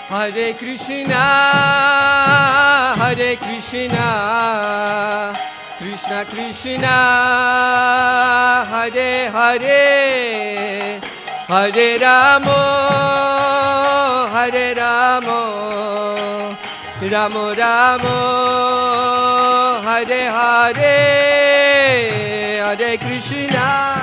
Hare Krishna, Hare Krishna, Krishna Krishna, Hare Hare, Hare Ramo, Hare Ramo, Ramo Ramo, Hare Hare, Hare Krishna.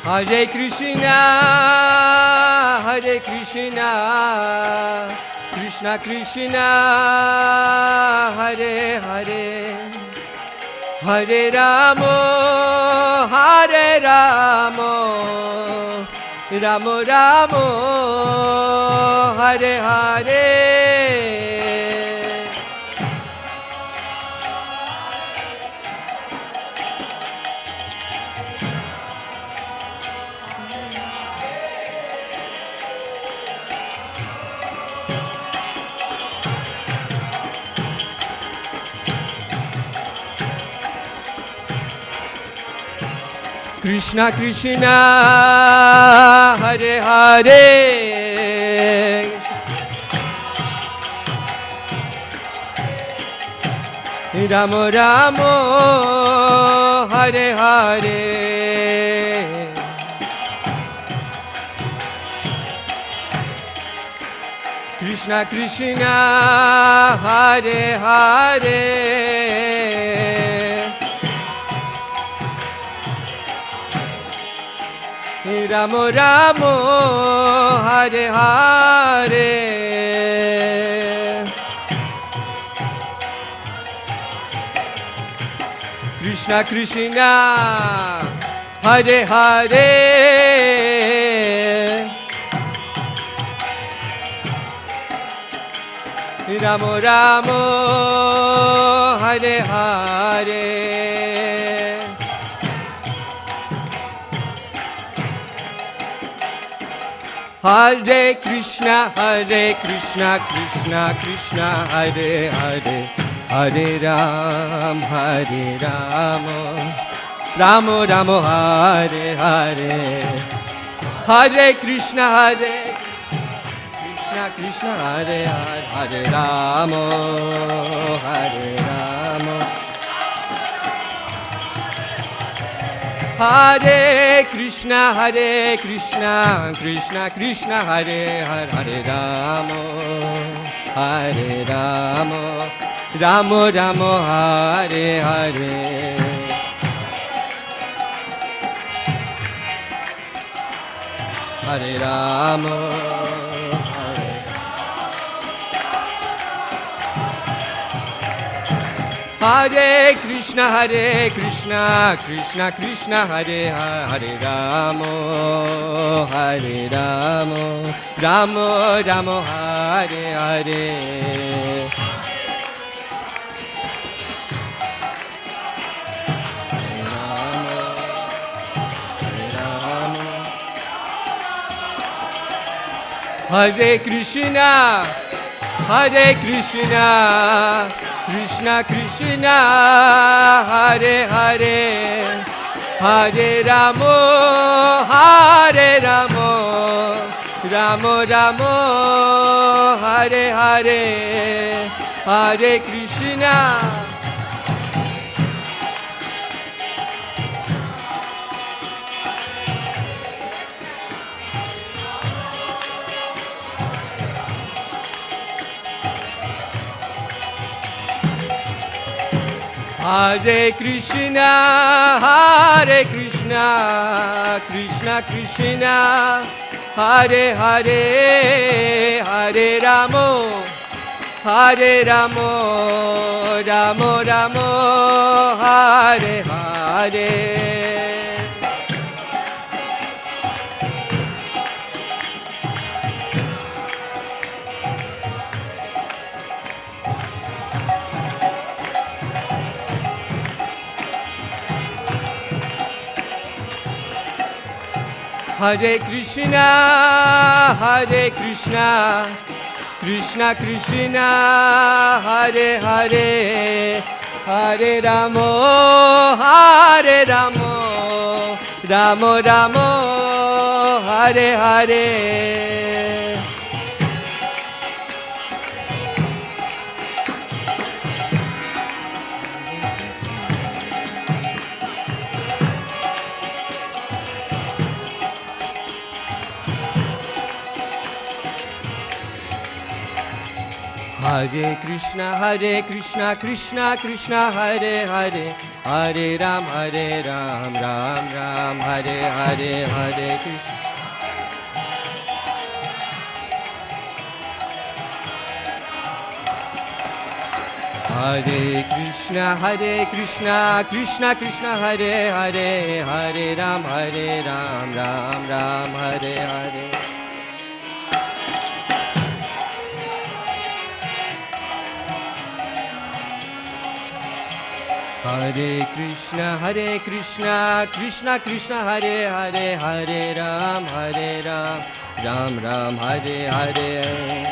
Hare Krishna, Hare Krishna, Krishna Krishna, Hare Hare, Hare Ramo, Hare Ramo, Ramo Ramo, Hare Hare. Krishna Krishna Hare Hare Ramo Ramo Hare Hare Krishna Krishna Hare Hare Ramo Ramo Hare Hare Krishna Krishna Hare Hare Ramo Ramo Hare Hare Hare Krishna Krishna Krishna Hare Hare Hare Ram Ramo Ramo Hare Hare Hare Krishna Krishna Hare Hare Hare Ramo Hare Krishna Krishna Krishna Hare Hare Hare Ramo Ramo Ramo Hare Hare Hare Ramo Hare Krishna Krishna Krishna Hare Hare Ramo Ramo Ramo Hare Hare Hare Krishna Krishna Krishna Hare Hare Hare Ramo Ramo Ramo Hare Hare Hare Krishna Hare Krishna Krishna Krishna Hare Hare Hare Ramo Ramo Ramo Hare Hare Hare Krishna Krishna Krishna Hare Hare Hare Ramo Ramo Ramo Hare Hare Hare Krishna Krishna Krishna Hare Hare Hare Ram Ram Ram Hare Hare Hare Krishna Hare Krishna Krishna Krishna Hare Hare Hare Ram Ram Ram Hare Hare Hare Krishna Krishna Krishna Hare Hare Hare Ram Ram Ram Hare Hare